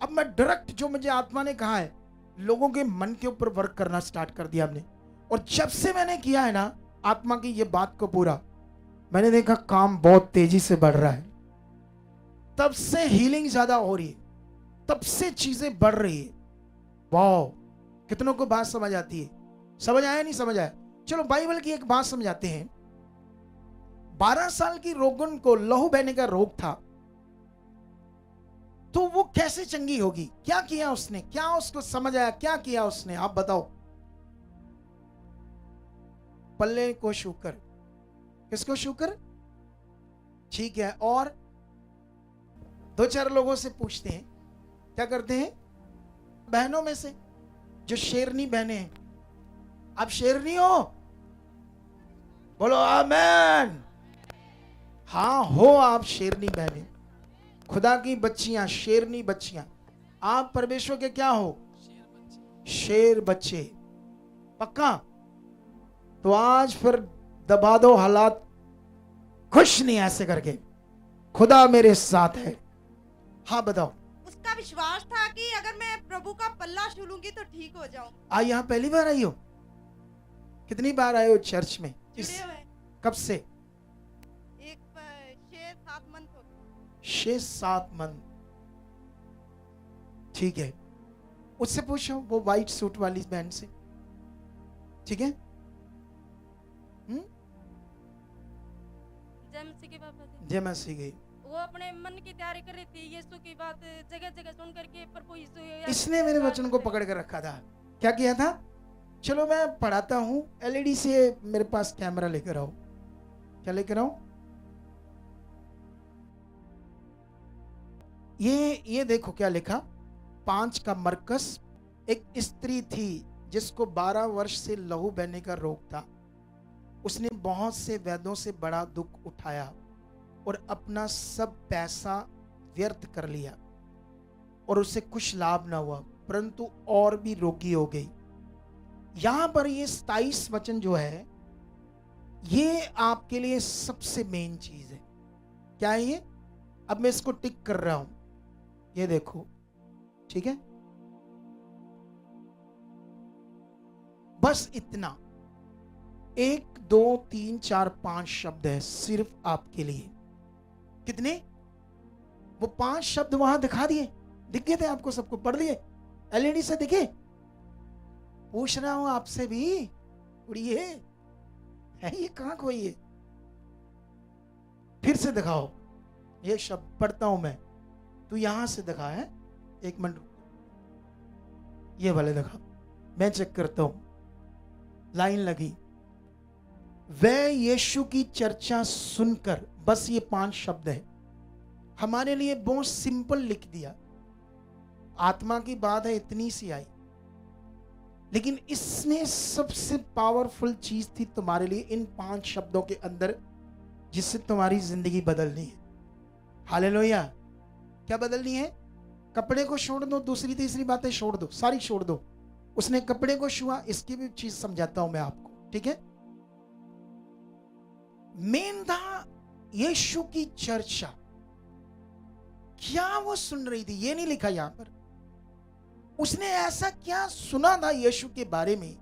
अब मैं डायरेक्ट, जो मुझे आत्मा ने कहा है, लोगों के मन के ऊपर वर्क करना स्टार्ट कर दिया हमने। और जब से मैंने किया है ना आत्मा की ये बात को पूरा, मैंने देखा काम बहुत तेजी से बढ़ रहा है। तब से हीलिंग ज्यादा हो रही है, तब से चीजें बढ़ रही है। वाह, कितनों को बात समझ आती है? समझ आया नहीं समझ आया? चलो बाइबल की एक बात समझाते हैं। 12 साल की रोगन को लहू बहने का रोग था, तो वो कैसे चंगी होगी? क्या किया उसने? क्या उसको समझ आया? क्या किया उसने? आप बताओ। पल्ले को शुकर, किसको शुकर? ठीक है। और 2-4 लोगों से पूछते हैं, क्या करते हैं? बहनों में से जो शेरनी बहनें हैं, आप शेरनी हो? बोलो आमेन। हाँ हो, आप शेरनी बहनें, खुदा की बच्चियां, शेरनी बच्चियां। आप परमेश्वर के क्या हो? शेर बच्चे। पक्का? तो आज फिर दबा दो हालात, खुश नहीं ऐसे करके, खुदा मेरे साथ है। हाँ बताओ। उसका विश्वास था कि अगर मैं प्रभु का पल्ला छू लूंगी तो ठीक हो जाऊं। आज यहाँ पहली बार आई हो? कितनी बार आए हो चर्च में? जुड़े हुए कब से? एक 6-7 मंथ हो गए। 6-7 मंथ। ठीक है, उससे पूछो, वो व्हाइट सूट वाली बहन से। ठीक है? जय मसीह के पापा जी। जय मसीह गई। वो अपने मन की तैयारी कर रही थी, यीशु की बात जगह जगह सुन करके प्रभु यीशु। इसने मेरे वचन को पकड़ कर रखा था। क्या किया था? चलो मैं पढ़ाता हूं, एलईडी से मेरे पास कैमरा लेकर आओ। क्या लेकर आओ? ये देखो क्या लिखा। 5 का मरकस। एक स्त्री थी जिसको 12 वर्ष से लहू बहने का रोग था। उसने बहुत से वैद्यों से बड़ा दुख उठाया और अपना सब पैसा व्यर्थ कर लिया और उससे कुछ लाभ ना हुआ, परंतु और भी रोगी हो गई। यहां पर ये 27 वचन जो है, ये आपके लिए सबसे मेन चीज है। क्या है ये? अब मैं इसको टिक कर रहा हूं, ये देखो। ठीक है, बस इतना। 1 2 3 4 5 शब्द है सिर्फ आपके लिए। कितने? वो 5 शब्द वहां दिखा दिए, दिख गए थे आपको? सबको पढ़ लिए? एलईडी से दिखे? पूछ रहा हूं आपसे भी, उड़िए है ये कहां खोई है? फिर से दिखाओ। ये शब्द पढ़ता हूं मैं, तू यहां से दिखा है। 1 मिनट, ये वाले दिखा, मैं चेक करता हूं। लाइन लगी। वह यीशु की चर्चा सुनकर, बस ये 5 शब्द है, हमारे लिए बहुत सिंपल लिख दिया। आत्मा की बात है, इतनी सी आई, लेकिन इसमें सबसे पावरफुल चीज थी तुम्हारे लिए इन 5 शब्दों के अंदर, जिससे तुम्हारी जिंदगी बदलनी है। हालेलुया। क्या बदलनी है? कपड़े को छोड़ दो, दूसरी तीसरी बातें छोड़ दो, सारी छोड़ दो। उसने कपड़े को छुआ, इसकी भी चीज समझाता हूं मैं आपको। ठीक है? मेन था यीशु की चर्चा। क्या वो सुन रही थी? ये नहीं लिखा यहां पर। उसने ऐसा क्या सुना था यीशु के बारे में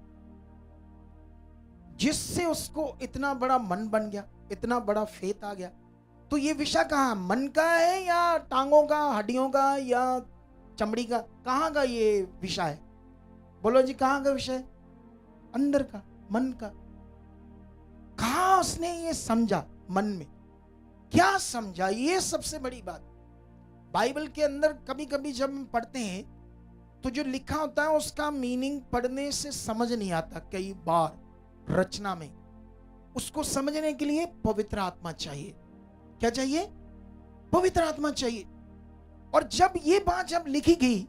जिससे उसको इतना बड़ा मन बन गया, इतना बड़ा फेथ आ गया? तो ये विषय कहां, मन का है या टांगों का, हड्डियों का, या चमड़ी का? कहां का ये विषय है? बोलो जी, कहां का विषय? अंदर का, मन का। कहां उसने ये समझा? मन में क्या समझा? ये सबसे बड़ी बात। बाइबल के अंदर कभी कभी जब हम पढ़ते हैं तो जो लिखा होता है उसका मीनिंग पढ़ने से समझ नहीं आता। कई बार रचना में उसको समझने के लिए पवित्र आत्मा चाहिए। क्या चाहिए? पवित्र आत्मा चाहिए। और जब ये बात जब लिखी गई,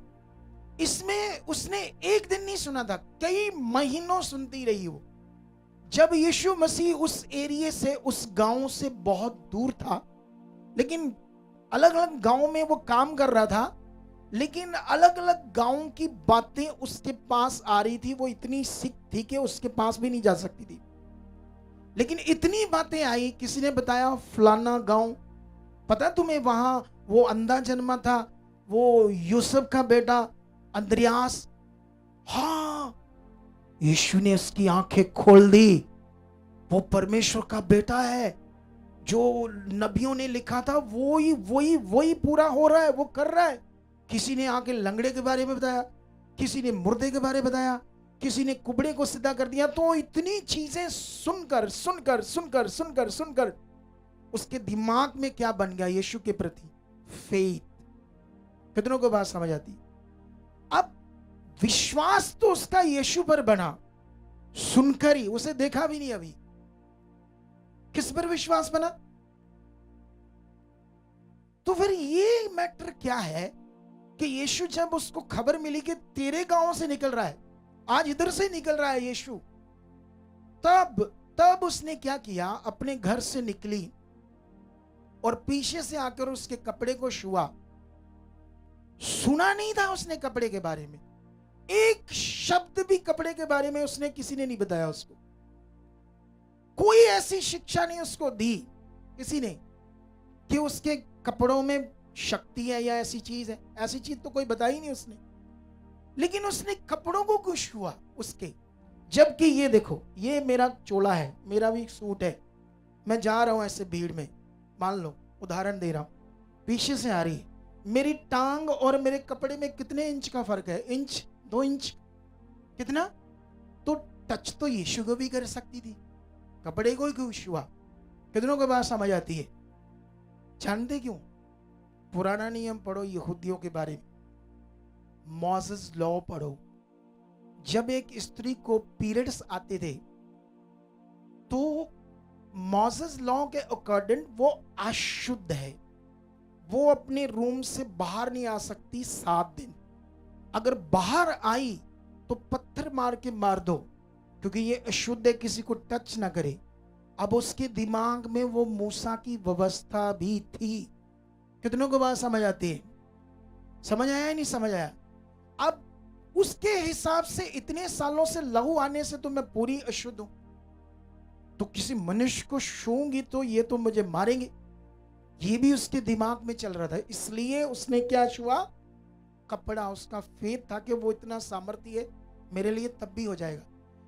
इसमें उसने एक दिन नहीं सुना था, कई महीनों सुनती रही वो। जब यीशु मसीह उस एरिया से, उस गांव से बहुत दूर था, लेकिन अलग अलग गांव में वो काम कर रहा था, लेकिन अलग अलग गांव की बातें उसके पास आ रही थी। वो इतनी सिक थी कि उसके पास भी नहीं जा सकती थी, लेकिन इतनी बातें आई। किसी ने बताया फलाना गांव, पता तुम्हें वहां वो अंधा जन्मा था, वो यूसुफ का बेटा अंद्रयास, हाँ, यीशु ने उसकी आंखें खोल दी। वो परमेश्वर का बेटा है। जो नबियों ने लिखा था वही पूरा हो रहा है, वो कर रहा है। किसी ने आके लंगड़े के बारे में बताया, किसी ने मुर्दे के बारे में बताया, किसी ने कुबड़े को सीधा कर दिया। तो इतनी चीजें सुनकर सुनकर सुनकर सुनकर सुनकर उसके दिमाग में क्या बन गया यीशु के प्रति? फेथ। कितनों को बात समझ आती? अब विश्वास तो उसका यीशु पर बना, सुनकर ही, उसे देखा भी नहीं अभी। किस पर विश्वास बना? तो फिर ये मैटर क्या है कि यीशु, जब उसको खबर मिली कि तेरे गांव से निकल रहा है, आज इधर से निकल रहा है यीशु, तब उसने क्या किया? अपने घर से निकली और पीछे से आकर उसके कपड़े को छुआ। सुना नहीं था उसने कपड़े के बारे में, एक शब्द भी कपड़े के बारे में उसने, किसी ने नहीं बताया उसको। कोई ऐसी शिक्षा नहीं उसको दी किसी ने कि उसके कपड़ों में शक्ति है या ऐसी चीज है। ऐसी चीज तो कोई बताई नहीं उसने। लेकिन उसने कपड़ों को क्यों छुआ उसके? जबकि ये देखो, ये मेरा चोला है, मेरा भी सूट है, मैं जा रहा हूं ऐसे भीड़ में, मान लो उदाहरण दे रहा हूं, पीछे से आ रही है, मेरी टांग और मेरे कपड़े में कितने इंच का फर्क है? इंच, 2 इंच, कितना? तो टच तो यीशु को भी कर सकती थी, कपड़े को क्यों छुआ? कितनों को बात समझ आती है? जानते क्यों? पुराना नियम पढ़ो यहूदियों के बारे में, मोसेस लॉ पढ़ो। जब एक स्त्री को पीरियड्स आते थे तो मोसेस लॉ के अकॉर्डिंग वो अशुद्ध है, वो अपने रूम से बाहर नहीं आ सकती 7 दिन। अगर बाहर आई तो पत्थर मार के मार दो, क्योंकि ये अशुद्ध है, किसी को टच ना करे। अब उसके दिमाग में वो मूसा की व्यवस्था भी थी। कितनों को बात समझ आती है? समझ आया नहीं समझ आया? अब उसके हिसाब से इतने सालों से लहू आने से तो मैं पूरी अशुद्ध हूं, तो किसी मनुष्य को छूंगी तो ये तो मुझे मारेंगे। ये भी उसके दिमाग में चल रहा था, इसलिए उसने क्या छुआ? कपड़ा। उसका फेथ था कि वो इतना सामर्थ्य है, मेरे लिए तब भी हो जाएगा।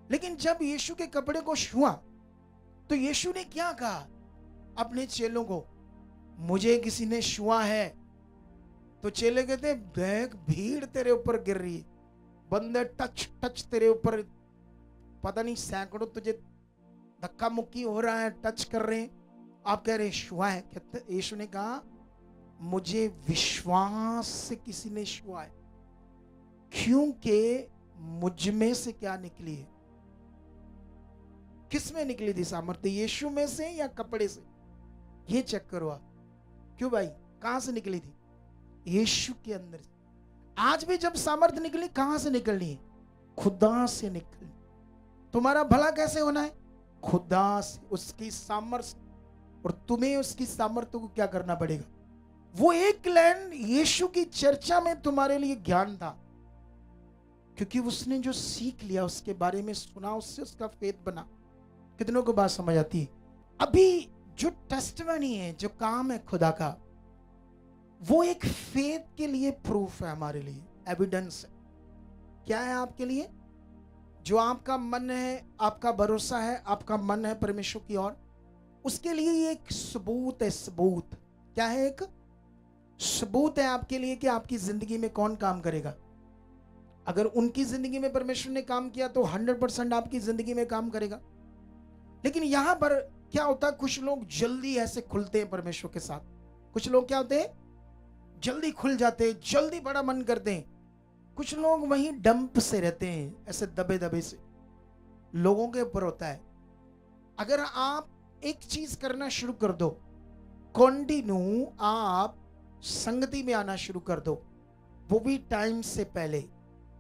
लेकिन जब यीशु के कपड़े को छुआ तो यीशु ने क्या कहा अपने चेलों को? मुझे किसी ने छुआ है। तो चेले कहते, देख भीड़ तेरे ऊपर गिर रही है, बंदे टच टच तेरे ऊपर, पता नहीं सैकड़ों तुझे धक्का मुक्की हो रहा है, टच कर रहे हैं, आप कह रहे छुआ है। यीशु ने कहा, मुझे विश्वास से किसी ने छुआ है, क्योंकि मुझ में से क्या निकली है? किस में निकली थी सामर्थ्य? यीशु में से या कपड़े से? ये चेक करो आप। क्यों भाई, कहां से निकली थी? यीशु के अंदर से। आज भी जब सामर्थ्य निकली, कहां से निकलनी है? खुदा से निकलनी। तुम्हारा भला कैसे होना है? खुदा से, उसकी सामर्थ्य। और तुम्हें उसकी सामर्थ्य को क्या करना पड़ेगा? वो एक लाइन यीशु की चर्चा में तुम्हारे लिए ज्ञान था, क्योंकि उसने जो सीख लिया, उसके बारे में सुना, उससे उसका फेथ बना। कितनों को बात समझ आती है? अभी जो टेस्टमनी है, जो काम है खुदा का, वो एक फेथ के लिए प्रूफ है, हमारे लिए एविडेंस है। क्या है आपके लिए? जो आपका मन है, आपका भरोसा है, आपका मन है परमेश्वर की ओर, उसके लिए ये एक सबूत है। सबूत क्या है? एक सबूत है आपके लिए कि आपकी जिंदगी में कौन काम करेगा। अगर उनकी जिंदगी में परमेश्वर ने काम किया तो 100% आपकी जिंदगी में काम करेगा। लेकिन यहां पर क्या होता है, कुछ लोग जल्दी ऐसे खुलते हैं परमेश्वर के साथ, कुछ लोग क्या होते हैं, जल्दी खुल जाते हैं, जल्दी बड़ा मन करते हैं। कुछ लोग वहीं डंप से रहते हैं, ऐसे दबे दबे से। लोगों के ऊपर होता है। अगर आप एक चीज करना शुरू कर दो, कंटिन्यू आप संगति में आना शुरू कर दो, वो भी टाइम से पहले,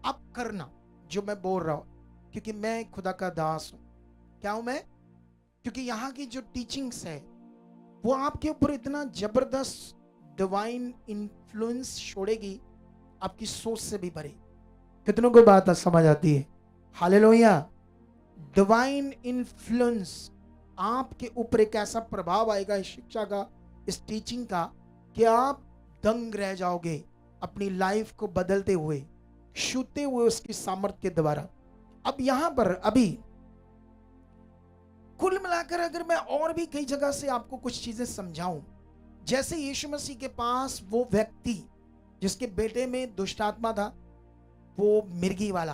अब करना जो मैं बोल रहा हूं, क्योंकि मैं खुदा का दास हूं। क्या हूं मैं? क्योंकि यहां की जो टीचिंग्स है वो आपके ऊपर इतना जबरदस्त डिवाइन इन्फ्लुएंस छोड़ेगी, आपकी सोच से भी परे। कितनों को बात समझ आती है? हालेलुया। डिवाइन इन्फ्लुएंस, आपके ऊपर एक ऐसा प्रभाव आएगा इस शिक्षा का, इस टीचिंग का, कि आप दंग रह जाओगे अपनी लाइफ को बदलते हुए। छूते हुए उसकी सामर्थ्य के द्वारा। अब यहां पर अभी कुल मिलाकर अगर मैं और भी कई जगह से आपको कुछ चीजें समझाऊं, जैसे यीशु मसीह के पास वो व्यक्ति जिसके बेटे में दुष्ट आत्मा था, वो मिर्गी वाला,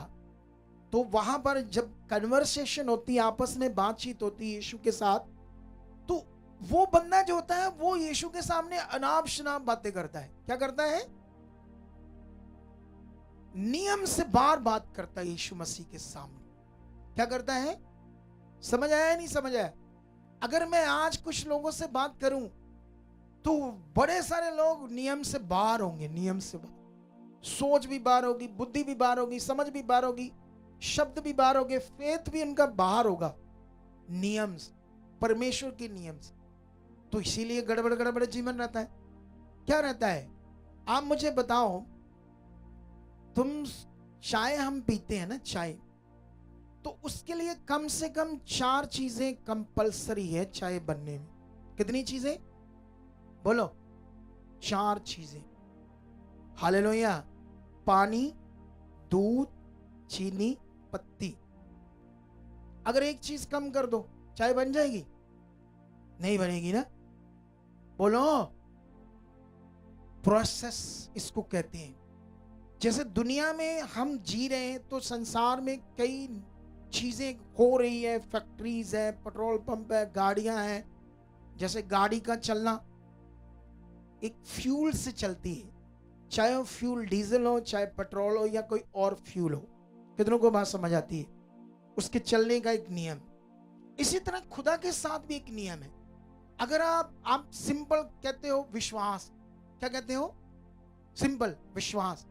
तो वहां पर जब कन्वर्सेशन होती है, आपस में बातचीत होती है यीशु के साथ, तो वो बंदा जो होता है वो यीशु के सामने अनाप शनाप बातें करता है। क्या करता है? नियम से बार बात करता है यीशु मसीह के सामने। क्या करता है? समझ आया नहीं समझ आया? अगर मैं आज कुछ लोगों से बात करूं तो बड़े सारे लोग नियम से बाहर होंगे, नियम से बाहर, सोच भी बाहर होगी, बुद्धि भी बाहर होगी, समझ भी बाहर होगी, शब्द भी बाहर होंगे, फेथ भी उनका बाहर होगा नियम से, परमेश्वर के नियम से। तो इसीलिए गड़बड़ गड़बड़ जीवन रहता है। क्या रहता है? आप मुझे बताओ, तुम चाय हम पीते हैं ना, चाय, तो उसके लिए कम से कम 4 चीजें कंपलसरी है चाय बनने में। कितनी चीजें? बोलो। 4 चीजें। हालेलुया। पानी, दूध, चीनी, पत्ती। अगर एक चीज कम कर दो, चाय बन जाएगी? नहीं बनेगी ना। बोलो। प्रोसेस इसको कहते हैं। जैसे दुनिया में हम जी रहे हैं तो संसार में कई चीजें हो रही है, फैक्ट्रीज है, पेट्रोल पंप है, गाड़ियां हैं। जैसे गाड़ी का चलना एक फ्यूल से चलती है, चाहे वो फ्यूल डीजल हो, चाहे पेट्रोल हो, या कोई और फ्यूल हो। कितनों को बात समझ आती है? उसके चलने का एक नियम। इसी तरह खुदा के साथ भी एक नियम है। अगर आप सिंपल कहते हो विश्वास, क्या कहते हो? सिंपल विश्वास।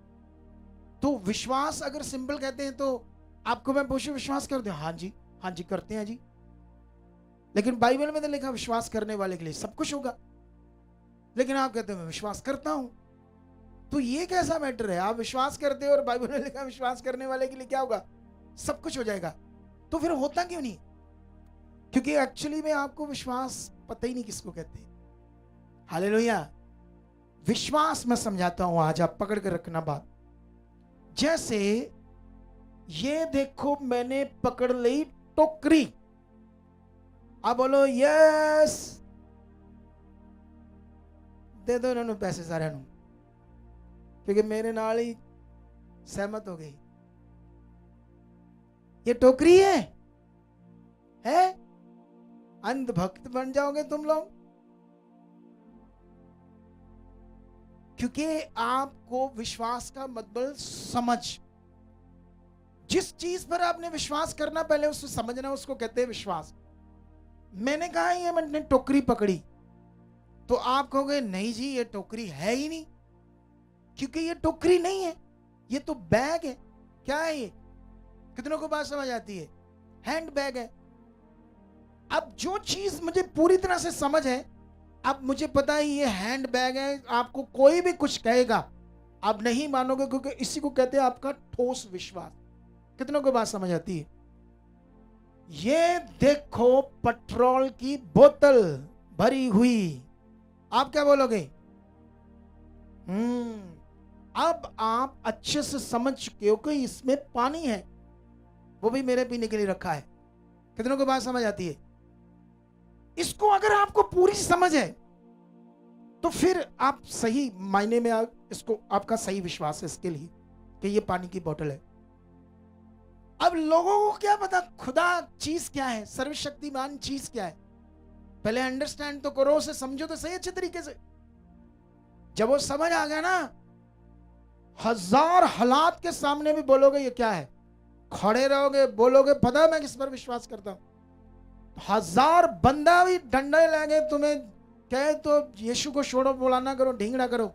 तो विश्वास अगर सिंपल कहते हैं तो आपको मैं पूछूं विश्वास करते हो? हाँ जी करते हैं जी। लेकिन बाइबल में तो लिखा विश्वास करने वाले के लिए सब कुछ होगा, लेकिन आप कहते हो मैं विश्वास करता हूं। तो ये कैसा मैटर है? आप विश्वास करते हो और बाइबल में लिखा विश्वास करने वाले के लिए क्या होगा? सब कुछ हो जाएगा। तो फिर होता क्यों नहीं? क्योंकि एक्चुअली में आपको विश्वास पता ही नहीं किसको कहते हैं। हालेलुया। विश्वास मैं समझाता हूं, आज आप पकड़ कर रखना बात। जैसे ये देखो, मैंने पकड़ ली टोकरी। आप बोलो यस, दे दो इन्होंने पैसे सारे, क्योंकि मेरे नाल ही सहमत हो गई। ये टोकरी है? अंधभक्त बन जाओगे तुम लोग, क्योंकि आपको विश्वास का मतलब समझ। जिस चीज पर आपने विश्वास करना, पहले उसको समझना, उसको कहते हैं विश्वास। मैंने कहा ये मैंने टोकरी पकड़ी, तो आप कहोगे नहीं जी ये टोकरी है ही नहीं, क्योंकि ये टोकरी नहीं है, ये तो बैग है। क्या है ये? कितनों को बात समझ आती है? हैंड बैग है। अब जो चीज मुझे पूरी तरह से समझ है, अब मुझे पता है ये हैंड बैग है, आपको कोई भी कुछ कहेगा आप नहीं मानोगे, क्योंकि इसी को कहते हैं आपका ठोस विश्वास। कितनों को बात समझ आती है? ये देखो पेट्रोल की बोतल भरी हुई, आप क्या बोलोगे? अब आप अच्छे से समझ चुके हो कि इसमें पानी है, वो भी मेरे पीने के लिए रखा है। कितनों को बात समझ आती है? इसको अगर आपको पूरी समझ है तो फिर आप सही मायने में इसको आपका सही विश्वास है इसके लिए कि ये पानी की बोतल है। अब लोगों को क्या पता खुदा चीज क्या है, सर्वशक्तिमान चीज क्या है? पहले अंडरस्टैंड तो करो, उसे समझो तो सही अच्छे तरीके से। जब वो समझ आ गया ना, 1000 हालात के सामने भी बोलोगे ये क्या है, खड़े रहोगे, बोलोगे पता है मैं किस पर विश्वास करता हूं। 1000 बंदा भी डंडे लगे तुम्हें कहे तो यीशु को छोड़ो, बुलाना करो, ढींगड़ा करो,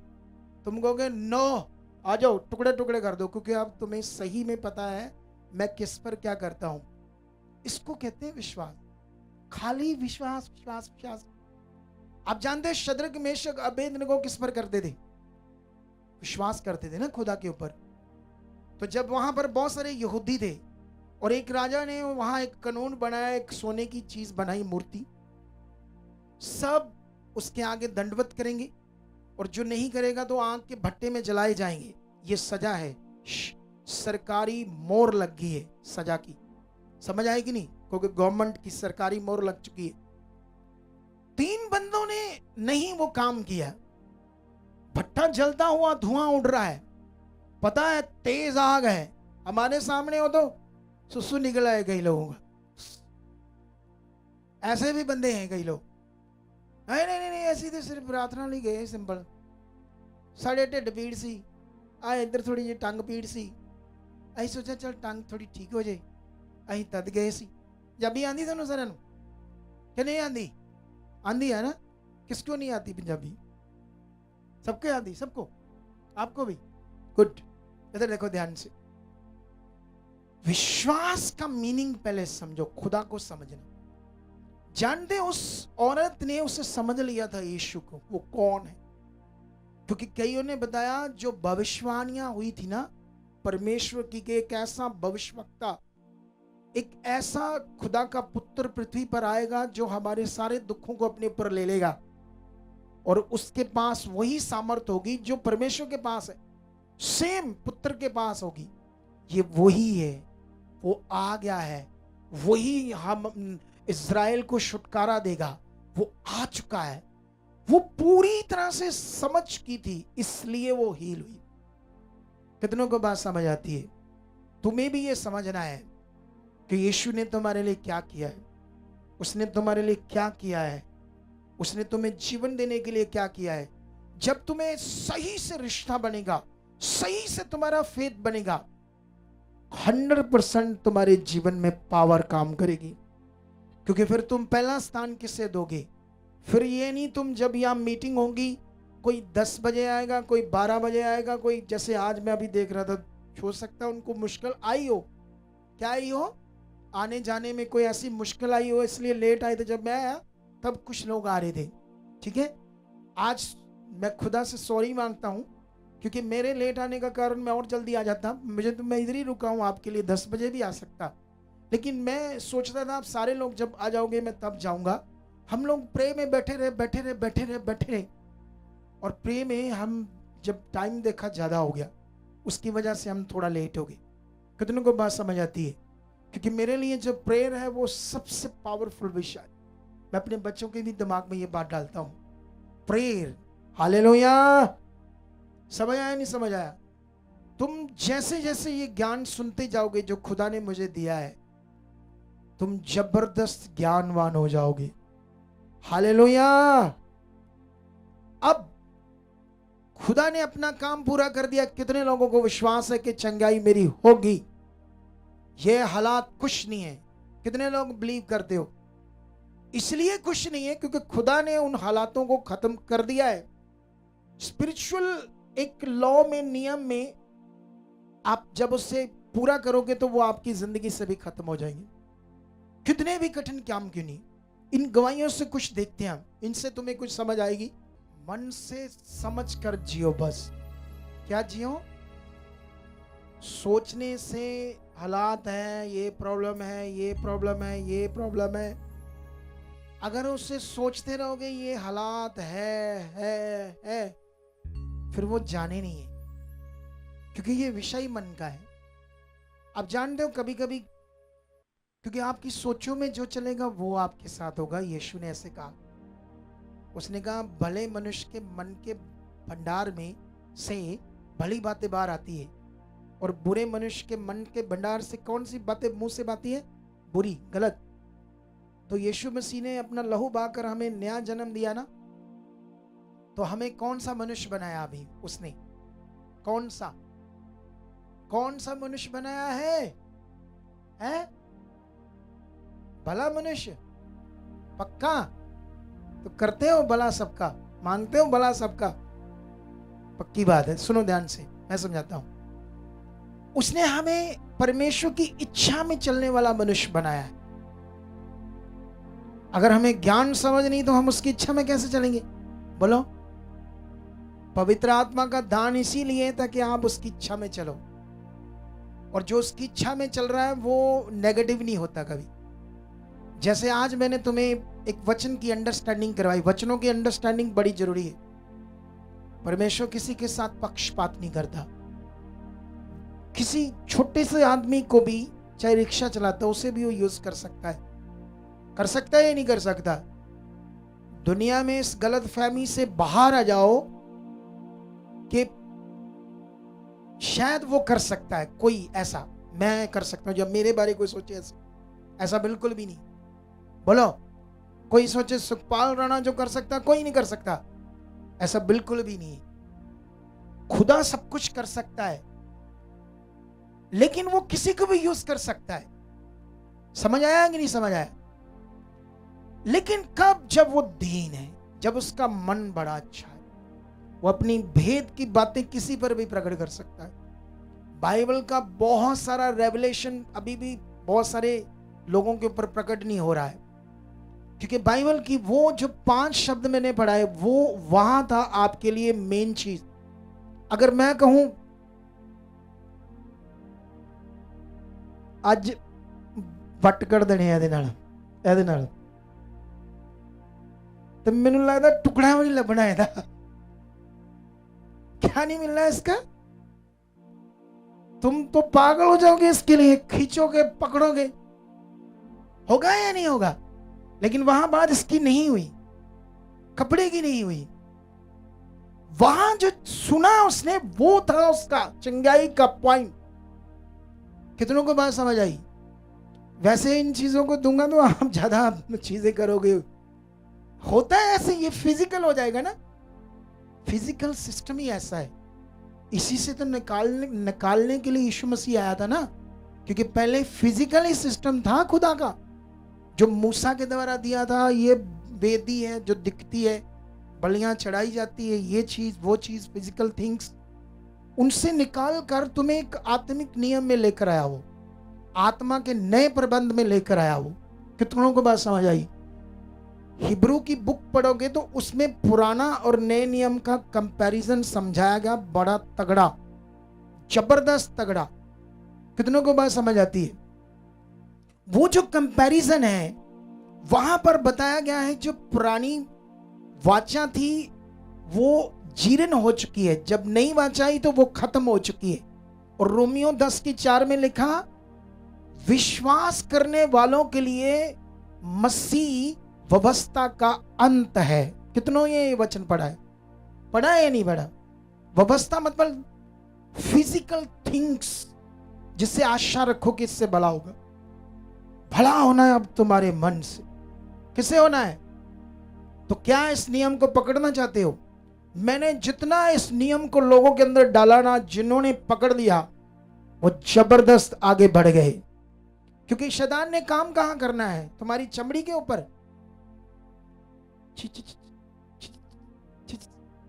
तुम कहोगे नो, आ जाओ, टुकड़े टुकड़े कर दो, क्योंकि अब तुम्हें सही में पता है मैं किस पर क्या करता हूं। इसको कहते हैं विश्वास। खाली विश्वास विश्वास विश्वास। आप जानते हैं शद्रक मेशक अबेदनगो किस पर करते थे? विश्वास करते थे ना खुदा के ऊपर। तो जब वहां पर बहुत सारे यहूदी थे और एक राजा ने वहां एक कानून बनाया, एक सोने की चीज बनाई, मूर्ति, सब उसके आगे दंडवत करेंगे और जो नहीं करेगा तो आग के भट्टे में जलाए जाएंगे। ये सजा है। सरकारी मोहर लग गई है सजा की, समझ आए कि नहीं, क्योंकि गवर्नमेंट की सरकारी मोहर लग चुकी है। 3 बंदों ने नहीं वो काम किया, भट्टा जलता हुआ धुआं उड़ रहा है, पता है तेज आग है, हमारे सामने हो तो सुसु निकला है कई लोगों का। ऐसे भी बंदे हैं कई लोग, नहीं नहीं नहीं ऐसी तो सिर्फ प्रार्थना ਲਈ गए सिंपल, साढ़े ढिड पीड़ सी, आ इधर थोड़ी जी टंग पीड़ सी, ਅਸੀਂ सोचा चल टंग थोड़ी ठीक हो जाए, ਅਸੀਂ तद गए सी। पंजाबी आंदी ਤੁਹਾਨੂੰ ਸਾਰਿਆਂ ਨੂੰ कि नहीं आंदी? आंदी है ना, किसको नहीं आती पंजाबी? सबको आती, सबको, आपको भी, गुड। इधर देखो ध्यान से, विश्वास का मीनिंग पहले समझो, खुदा को समझना। जानते उस औरत ने उसे समझ लिया था यीशु को, वो कौन है, क्योंकि कईयों ने बताया जो भविष्यवाणियां हुई थी ना परमेश्वर की, के एक ऐसा भविष्यवक्ता, एक ऐसा खुदा का पुत्र पृथ्वी पर आएगा जो हमारे सारे दुखों को अपने ऊपर ले लेगा, और उसके पास वही सामर्थ्य होगी जो परमेश्वर के पास है, सेम पुत्र के पास होगी। ये वही है, वो आ गया है, वही हम इज़राइल को छुटकारा देगा, वो आ चुका है। वो पूरी तरह से समझ की थी, इसलिए वो हील हुई। कितनों को बात समझ आती है? तुम्हें भी ये समझना है कि यीशु ने तुम्हारे लिए क्या किया है, उसने तुम्हारे लिए क्या किया है, उसने तुम्हें जीवन देने के लिए क्या किया है। जब तुम्हें सही से रिश्ता बनेगा, सही से तुम्हारा फेथ बनेगा, 100% तुम्हारे जीवन में पावर काम करेगी, क्योंकि फिर तुम पहला स्थान किससे दोगे? फिर ये नहीं तुम जब यहाँ मीटिंग होगी, कोई 10 बजे आएगा, कोई 12 बजे आएगा, कोई जैसे आज मैं अभी देख रहा था, हो सकता है उनको मुश्किल आई हो, क्या आई हो, आने जाने में कोई ऐसी मुश्किल आई हो, इसलिए लेट आए थे। जब मैं आया तब कुछ लोग आ रहे थे, ठीक है। आज मैं खुदा से सॉरी मांगता हूँ, क्योंकि मेरे लेट आने का कारण मैं और जल्दी आ जाता, मुझे तो मैं इधर ही रुका हूँ, आपके लिए 10 बजे भी आ सकता, लेकिन मैं सोचता था आप सारे लोग जब आ जाओगे मैं तब जाऊंगा। हम लोग प्रे में बैठे रहे, और प्रे में हम जब टाइम देखा ज़्यादा हो गया, उसकी वजह से हम थोड़ा लेट हो गए। कितनों को बात समझ आती है? क्योंकि मेरे लिए जो प्रेयर है वो सबसे पावरफुल विषय है। मैं अपने बच्चों के भी दिमाग में ये बात डालता हूँ, प्रेयर। हालेलुया, समझ आया नहीं समझ आया? तुम जैसे जैसे ये ज्ञान सुनते जाओगे जो खुदा ने मुझे दिया है, तुम जबरदस्त ज्ञानवान हो जाओगे। हालेलुया। अब खुदा ने अपना काम पूरा कर दिया। कितने लोगों को विश्वास है कि चंगाई मेरी होगी, ये हालात कुछ नहीं है? कितने लोग बिलीव करते हो? इसलिए कुछ नहीं है क्योंकि खुदा ने उन हालातों को खत्म कर दिया है। स्पिरिचुअल एक लॉ में, नियम में आप जब उससे पूरा करोगे तो वो आपकी जिंदगी से भी खत्म हो जाएंगे। कितने भी कठिन काम क्यों नहीं, इन गवाहियों से कुछ देखते हैं हम, इनसे तुम्हें कुछ समझ आएगी। मन से समझ कर जियो, बस। क्या जियो? सोचने से हालात है, ये प्रॉब्लम है, ये प्रॉब्लम है, ये प्रॉब्लम है, अगर उससे सोचते रहोगे ये हालात है, फिर वो जाने नहीं है, क्योंकि ये विषय मन का है। आप जानते हो कभी कभी, क्योंकि आपकी सोचों में जो चलेगा वो आपके साथ होगा। यीशु ने ऐसे कहा, उसने कहा भले मनुष्य के मन के भंडार में से भली बातें बाहर आती है, और बुरे मनुष्य के मन के भंडार से कौन सी बातें मुंह से आती है? बुरी, गलत। तो यीशु मसीह ने अपना लहू बहाकर हमें नया जन्म दिया ना, तो हमें कौन सा मनुष्य बनाया? अभी उसने कौन सा मनुष्य बनाया है? भला मनुष्य? पक्का? तो करते हो भला सबका, मांगते हो भला सबका? पक्की बात है। सुनो ध्यान से, मैं समझाता हूं। उसने हमें परमेश्वर की इच्छा में चलने वाला मनुष्य बनाया है। अगर हमें ज्ञान समझ नहीं तो हम उसकी इच्छा में कैसे चलेंगे? बोलो। पवित्र आत्मा का दान इसीलिए है ताकि आप उसकी इच्छा में चलो, और जो उसकी इच्छा में चल रहा है वो नेगेटिव नहीं होता कभी। जैसे आज मैंने तुम्हें एक वचन की अंडरस्टैंडिंग करवाई। वचनों की अंडरस्टैंडिंग बड़ी जरूरी है। परमेश्वर किसी के साथ पक्षपात नहीं करता, किसी छोटे से आदमी को भी, चाहे रिक्शा चलाता है, उसे भी वो यूज कर सकता है या नहीं कर सकता? दुनिया में इस गलत फहमी से बाहर आ जाओ कि शायद वो कर सकता है, कोई ऐसा मैं कर सकता हूं, जब मेरे बारे कोई सोचे ऐसा बिल्कुल भी नहीं। बोलो, कोई सोचे सुखपाल राणा जो कर सकता, कोई नहीं कर सकता, ऐसा बिल्कुल भी नहीं। खुदा सब कुछ कर सकता है, लेकिन वो किसी को भी यूज कर सकता है। समझ आया कि नहीं समझ आया? लेकिन कब? जब वो दीन है, जब उसका मन बड़ा अच्छा है, वो अपनी भेद की बातें किसी पर भी प्रकट कर सकता है। बाइबल का बहुत सारा रेवलेशन अभी भी बहुत सारे लोगों के ऊपर प्रकट नहीं हो रहा है, क्योंकि बाइबल की वो जो 5 शब्द मैंने पढ़ाए, वो वहां था आपके लिए मेन चीज। अगर मैं कहूं आज ਵੱਟ ਕਰ ਦੇਣੇ ਇਹਦੇ ਨਾਲ तो मैंने लगता टुकड़ा भी नहीं लभना है, क्या नहीं मिलना इसका? तुम तो पागल हो जाओगे इसके लिए, खींचोगे, पकड़ोगे, होगा या नहीं होगा? लेकिन वहां बात इसकी नहीं हुई, कपड़े की नहीं हुई। वहां जो सुना उसने वो था उसका चंगाई का पॉइंट। कितनों को बात समझ आई? वैसे इन चीजों को दूंगा तो आप ज्यादा चीजें करोगे, होता है ऐसे, ये फिजिकल हो जाएगा ना। फिजिकल सिस्टम ही ऐसा है, इसी से तो निकालने के लिए यीशु मसीह आया था ना, क्योंकि पहले फिजिकल ही सिस्टम था खुदा का, जो मूसा के द्वारा दिया था। ये वेदी है जो दिखती है, बलियां चढ़ाई जाती है, ये चीज वो चीज, फिजिकल थिंग्स, उनसे निकाल कर तुम्हें एक आत्मिक नियम में लेकर आया, वो आत्मा के नए प्रबंध में लेकर आया। वो कितनों को बात समझ आई? हिब्रू की बुक पढ़ोगे तो उसमें पुराना और नए नियम का कंपैरिजन समझाया गया, बड़ा तगड़ा, जबरदस्त तगड़ा। कितनों को बात समझ आती है? वो जो कंपैरिजन है वहां पर बताया गया है, जो पुरानी वाचा थी वो जीर्ण हो चुकी है, जब नई वाचा आई तो वो खत्म हो चुकी है। और रोमियो 10:4 में लिखा, विश्वास करने वालों के लिए मसीह व्यवस्था का अंत है। कितनों ये वचन पढ़ा है या नहीं पढ़ा? व्यवस्था मतलब फिजिकल थिंग्स, जिससे आशा रखो कि इससे भला होगा। भला होना है अब तुम्हारे मन से, किसे होना है? तो क्या इस नियम को पकड़ना चाहते हो? मैंने जितना इस नियम को लोगों के अंदर डाला ना, जिन्होंने पकड़ लिया वो जबरदस्त आगे बढ़ गए, क्योंकि शैतान ने काम कहां करना है? तुम्हारी चमड़ी के ऊपर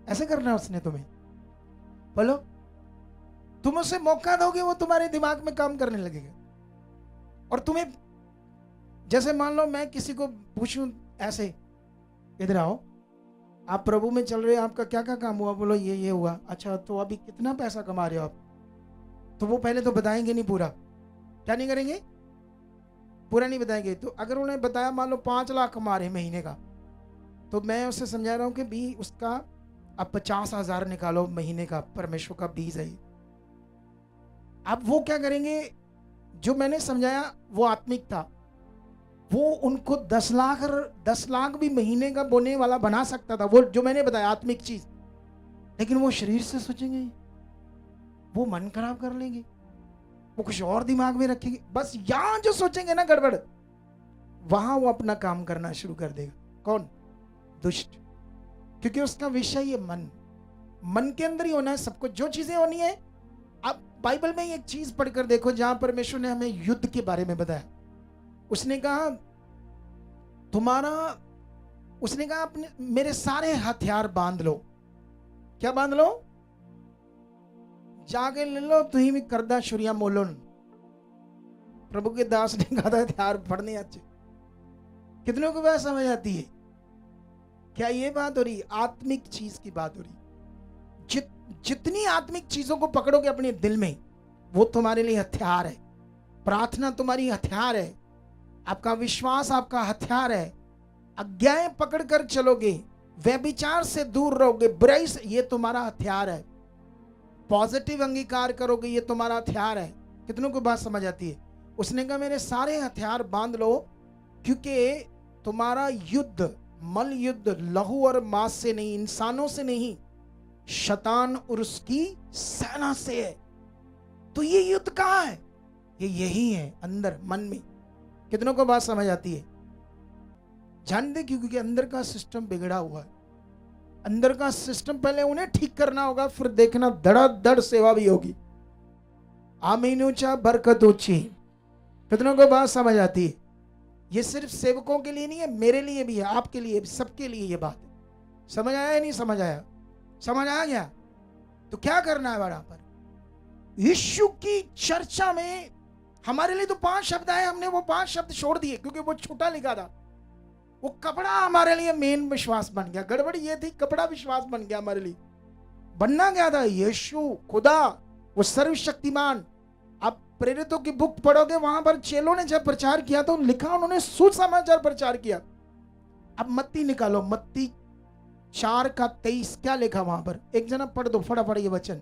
ऐसे करना है उसने तुम्हें। बोलो, तुम उसे मौका दोगे वो तुम्हारे दिमाग में काम करने लगेगा। और तुम्हें, जैसे मान लो मैं किसी को पूछूं ऐसे, इधर आओ, आप प्रभु में चल रहे हो, आपका क्या क्या काम हुआ? बोलो ये हुआ। अच्छा, तो अभी कितना पैसा कमा रहे हो आप? तो वो पहले तो बताएंगे नहीं पूरा, क्या नहीं करेंगे? पूरा नहीं बताएंगे। तो अगर उन्हें बताया मान लो 5 लाख कमा रहे महीने का, तो मैं उसे समझा रहा हूं कि भी उसका अब 50,000 निकालो महीने का, परमेश्वर का बीज है। अब वो क्या करेंगे? जो मैंने समझाया वो आत्मिक था, वो उनको 10 लाख भी महीने का बोने वाला बना सकता था, वो जो मैंने बताया आत्मिक चीज। लेकिन वो शरीर से सोचेंगे, वो मन खराब कर लेंगे, वो कुछ और दिमाग में रखेंगे। बस यहां जो सोचेंगे ना गड़बड़, वहां वो अपना काम करना शुरू कर देगा। कौन? दुष्ट। क्योंकि उसका विषय ये मन के अंदर ही होना है सब कुछ, जो चीजें होनी है। आप बाइबल में एक चीज पढ़कर देखो, जहां परमेश्वर ने हमें युद्ध के बारे में बताया। उसने कहा अपने मेरे सारे हथियार बांध लो। क्या बांध लो? जाके ले लो, तुही भी करदा शुरिया मोलन। प्रभु के दास ने कहा था हथियार पढ़ने अच्छे। कितनों को बात समझ आती है? क्या ये बात हो रही? आत्मिक चीज की बात हो रही। जितनी आत्मिक चीजों को पकड़ोगे अपने दिल में, वो तुम्हारे लिए हथियार है। प्रार्थना तुम्हारी हथियार है, आपका विश्वास आपका हथियार है। आज्ञाएं पकड़कर चलोगे, व्यभिचार से दूर रहोगे, बुराई से, ये तुम्हारा हथियार है। पॉजिटिव अंगीकार करोगे, ये तुम्हारा हथियार है। कितनों को बात समझ आती है? उसने कहा मेरे सारे हथियार बांध लो, क्योंकि तुम्हारा युद्ध मल युद्ध लहू और मांस से नहीं, इंसानों से नहीं, शैतान और उसकी सेना से है। तो ये युद्ध कहाँ है? ये यही है, अंदर मन में। कितनों को बात समझ आती है? जानते क्योंकि अंदर का सिस्टम बिगड़ा हुआ है। अंदर का सिस्टम पहले उन्हें ठीक करना होगा, फिर देखना धड़ाधड़ सेवा भी होगी। आमीन ऊंचा, बरकत ऊंची। कितनों को बात समझ आती है? ये सिर्फ सेवकों के लिए नहीं है, मेरे लिए भी है, आपके लिए भी, सबके लिए ये बात है। समझ आया या नहीं समझ आया? समझ आ गया? तो क्या करना है वहां पर? यीशु की चर्चा में हमारे लिए तो 5 शब्द आए, हमने वो 5 शब्द छोड़ दिए क्योंकि वो छोटा लिखा था। वो कपड़ा हमारे लिए मेन विश्वास बन गया। गड़बड़ी ये थी, कपड़ा विश्वास बन गया हमारे लिए। बनना क्या था? यीशु खुदा, वो सर्वशक्तिमान। आप प्रेरितों की बुक पढ़ोगे, वहां पर चेलों ने जब प्रचार किया तो लिखा उन्होंने सुसमाचार प्रचार किया। अब मत्ती निकालो, मत्ती 4:23 क्या लिखा वहां पर? एक जना पढ़ दो फटाफट ये वचन।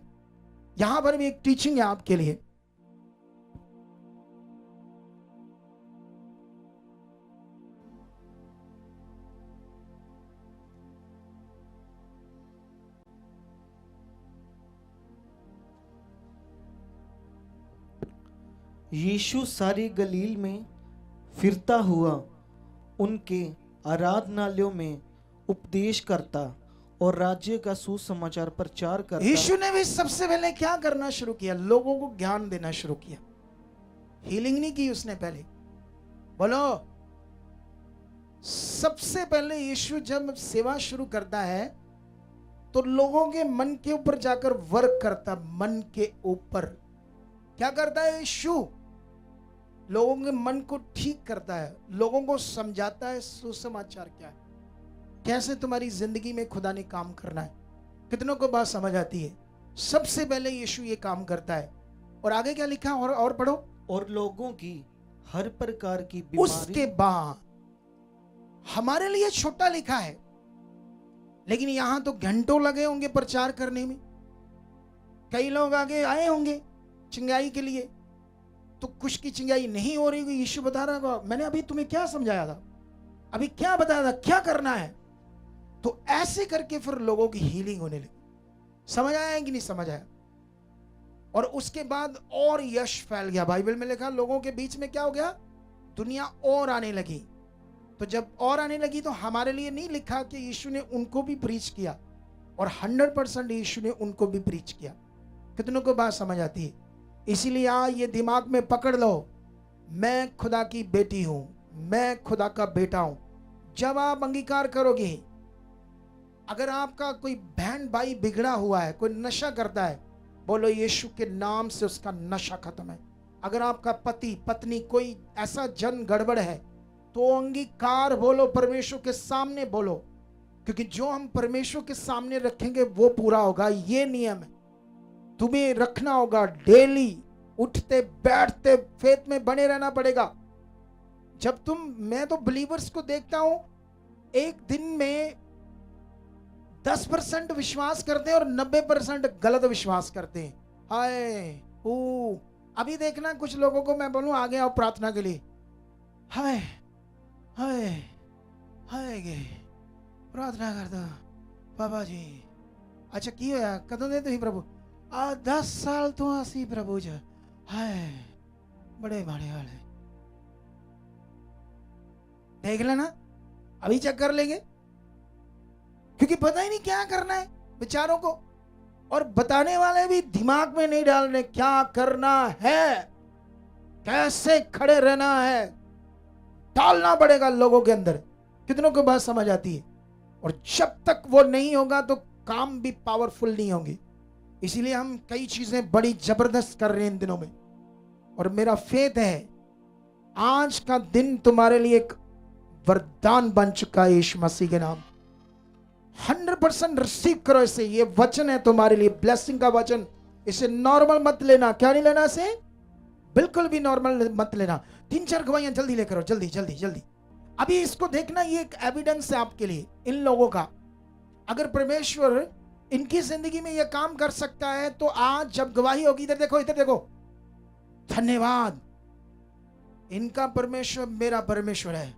यहां पर भी एक टीचिंग है आपके लिए। यीशु सारी गलील में फिरता हुआ उनके आराधनालयों में उपदेश करता और राज्य का सुसमाचार प्रचार करता। यीशु ने भी सबसे पहले क्या करना शुरू किया? लोगों को ज्ञान देना शुरू किया। हीलिंग नहीं की उसने पहले। बोलो, सबसे पहले यीशु जब सेवा शुरू करता है तो लोगों के मन के ऊपर जाकर वर्क करता। मन के ऊपर क्या करता है यीशु? लोगों के मन को ठीक करता है, लोगों को समझाता है सुसमाचार क्या है, कैसे तुम्हारी जिंदगी में खुदा ने काम करना है। कितनों को बात समझ आती है? सबसे पहले यीशु ये काम करता है। और आगे क्या लिखा? और पढ़ो। और लोगों की हर प्रकार की बीमारी। उसके बाद हमारे लिए छोटा लिखा है, लेकिन यहां तो घंटों लगे होंगे प्रचार करने में। कई लोग आगे आए होंगे चिंगाई के लिए, तो कुछ की चिंगाई नहीं हो रही। यीशु बता रहा होगा, मैंने अभी तुम्हें क्या समझाया था, अभी क्या बताया था, क्या करना है। तो ऐसे करके फिर लोगों की हीलिंग होने लगी। समझ आया कि नहीं समझ आया? और उसके बाद और यश फैल गया। बाइबल में लिखा लोगों के बीच में क्या हो गया? दुनिया और आने लगी। तो जब और आने लगी तो हमारे लिए नहीं लिखा कि यीशु ने उनको भी प्रीच किया, और 100% यीशु ने उनको भी प्रीच किया। कितनों को बात समझ आती है? इसीलिए ये दिमाग में पकड़ लो, मैं खुदा की बेटी हूं, मैं खुदा का बेटा हूं। जब आप अंगीकार करोगे, अगर आपका कोई बहन भाई बिगड़ा हुआ है, कोई नशा करता है, बोलो यीशु के नाम से उसका नशा खत्म है। अगर आपका पति पत्नी कोई ऐसा जन गड़बड़ है, तो अंगीकार बोलो, परमेश्वर के सामने बोलो, क्योंकि जो हम परमेश्वर के सामने रखेंगे वो पूरा होगा। ये नियम है, तुम्हें रखना होगा। डेली उठते बैठते फेथ में बने रहना पड़ेगा। जब मैं तो बिलीवर्स को देखता हूं, एक दिन में 10% विश्वास करते हैं और 90% गलत विश्वास करते हैं। हाय अभी देखना कुछ लोगों को मैं बोलूं आगे आओ प्रार्थना के लिए, हाय हाय हाय गे प्रार्थना कर दो बाबा जी। अच्छा की होया कदों दे तुम प्रभु? 10 साल तो आसी प्रभु जी। हाय बड़े माड़े वाले, देख लेना अभी चेक कर लेंगे, क्योंकि पता ही नहीं क्या करना है बेचारों को, और बताने वाले भी दिमाग में नहीं डाल रहे क्या करना है, कैसे खड़े रहना है, डालना पड़ेगा लोगों के अंदर। कितनों को बात समझ आती है? और जब तक वो नहीं होगा तो काम भी पावरफुल नहीं होंगे। इसीलिए हम कई चीजें बड़ी जबरदस्त कर रहे हैं इन दिनों में, और मेरा फेथ है आज का दिन तुम्हारे लिए एक वरदान बन चुका है यीशु मसीह के नाम। 100% रिसीव करो इसे। ये वचन है तुम्हारे लिए, ब्लेसिंग का वचन। इसे नॉर्मल मत लेना। क्या नहीं लेना इसे? बिल्कुल भी नॉर्मल मत लेना। 3-4 गवाहियां जल्दी लेकर आओ, जल्दी जल्दी जल्दी। अभी इसको देखना, ये एक एविडेंस है आपके लिए इन लोगों का। अगर परमेश्वर इनकी जिंदगी में यह काम कर सकता है, तो आज जब गवाही होगी, इधर देखो, इधर देखो, धन्यवाद, इनका परमेश्वर मेरा परमेश्वर है,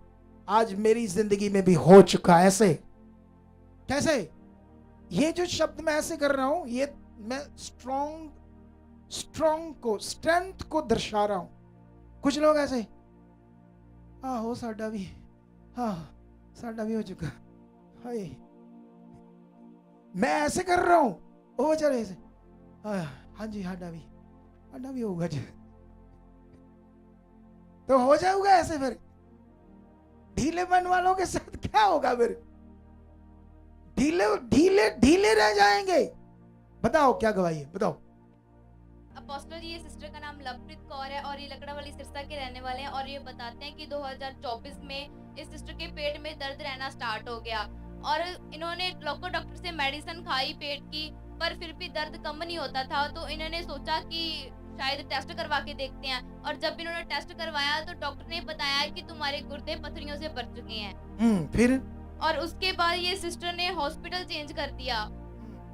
आज मेरी जिंदगी में भी हो चुका। ऐसे कैसे? ये जो शब्द मैं ऐसे कर रहा हूं, ये मैं स्ट्रॉन्ग को, स्ट्रेंथ को दर्शा रहा हूं। कुछ लोग ऐसे, हाँ हो साडा भी, हाँ साडा भी हो चुका, हाय, मैं ऐसे कर रहा हूं, वो बेचारे ऐसे, हाँ जी साडा भी होगा जी, तो हो जाएगा ऐसे। फिर ढीले मन वालों के साथ क्या होगा? फिर ढीले रह जाएंगे। बताओ क्या गवाही है, बताओ। अपोस्टल जी, ये सिस्टर का नाम लवप्रीत कौर है और ये लकड़ा वाली सिरसा के रहने वाले हैं और ये बताते हैं कि 2024 में इस सिस्टर के पेट में दर्द रहना स्टार्ट हो गया और इन्होंने लोकल डॉक्टर से मेडिसिन खाई पेट की, पर फिर भी दर्द कम नहीं होता था। तो इन्होंने सोचा कि शायद टेस्ट करवा के देखते हैं और जब इन्होंने टेस्ट करवाया तो डॉक्टर ने बताया कि तुम्हारे गुर्दे पथरियों से भर चुके हैं। फिर और उसके बाद ये सिस्टर ने हॉस्पिटल चेंज कर दिया।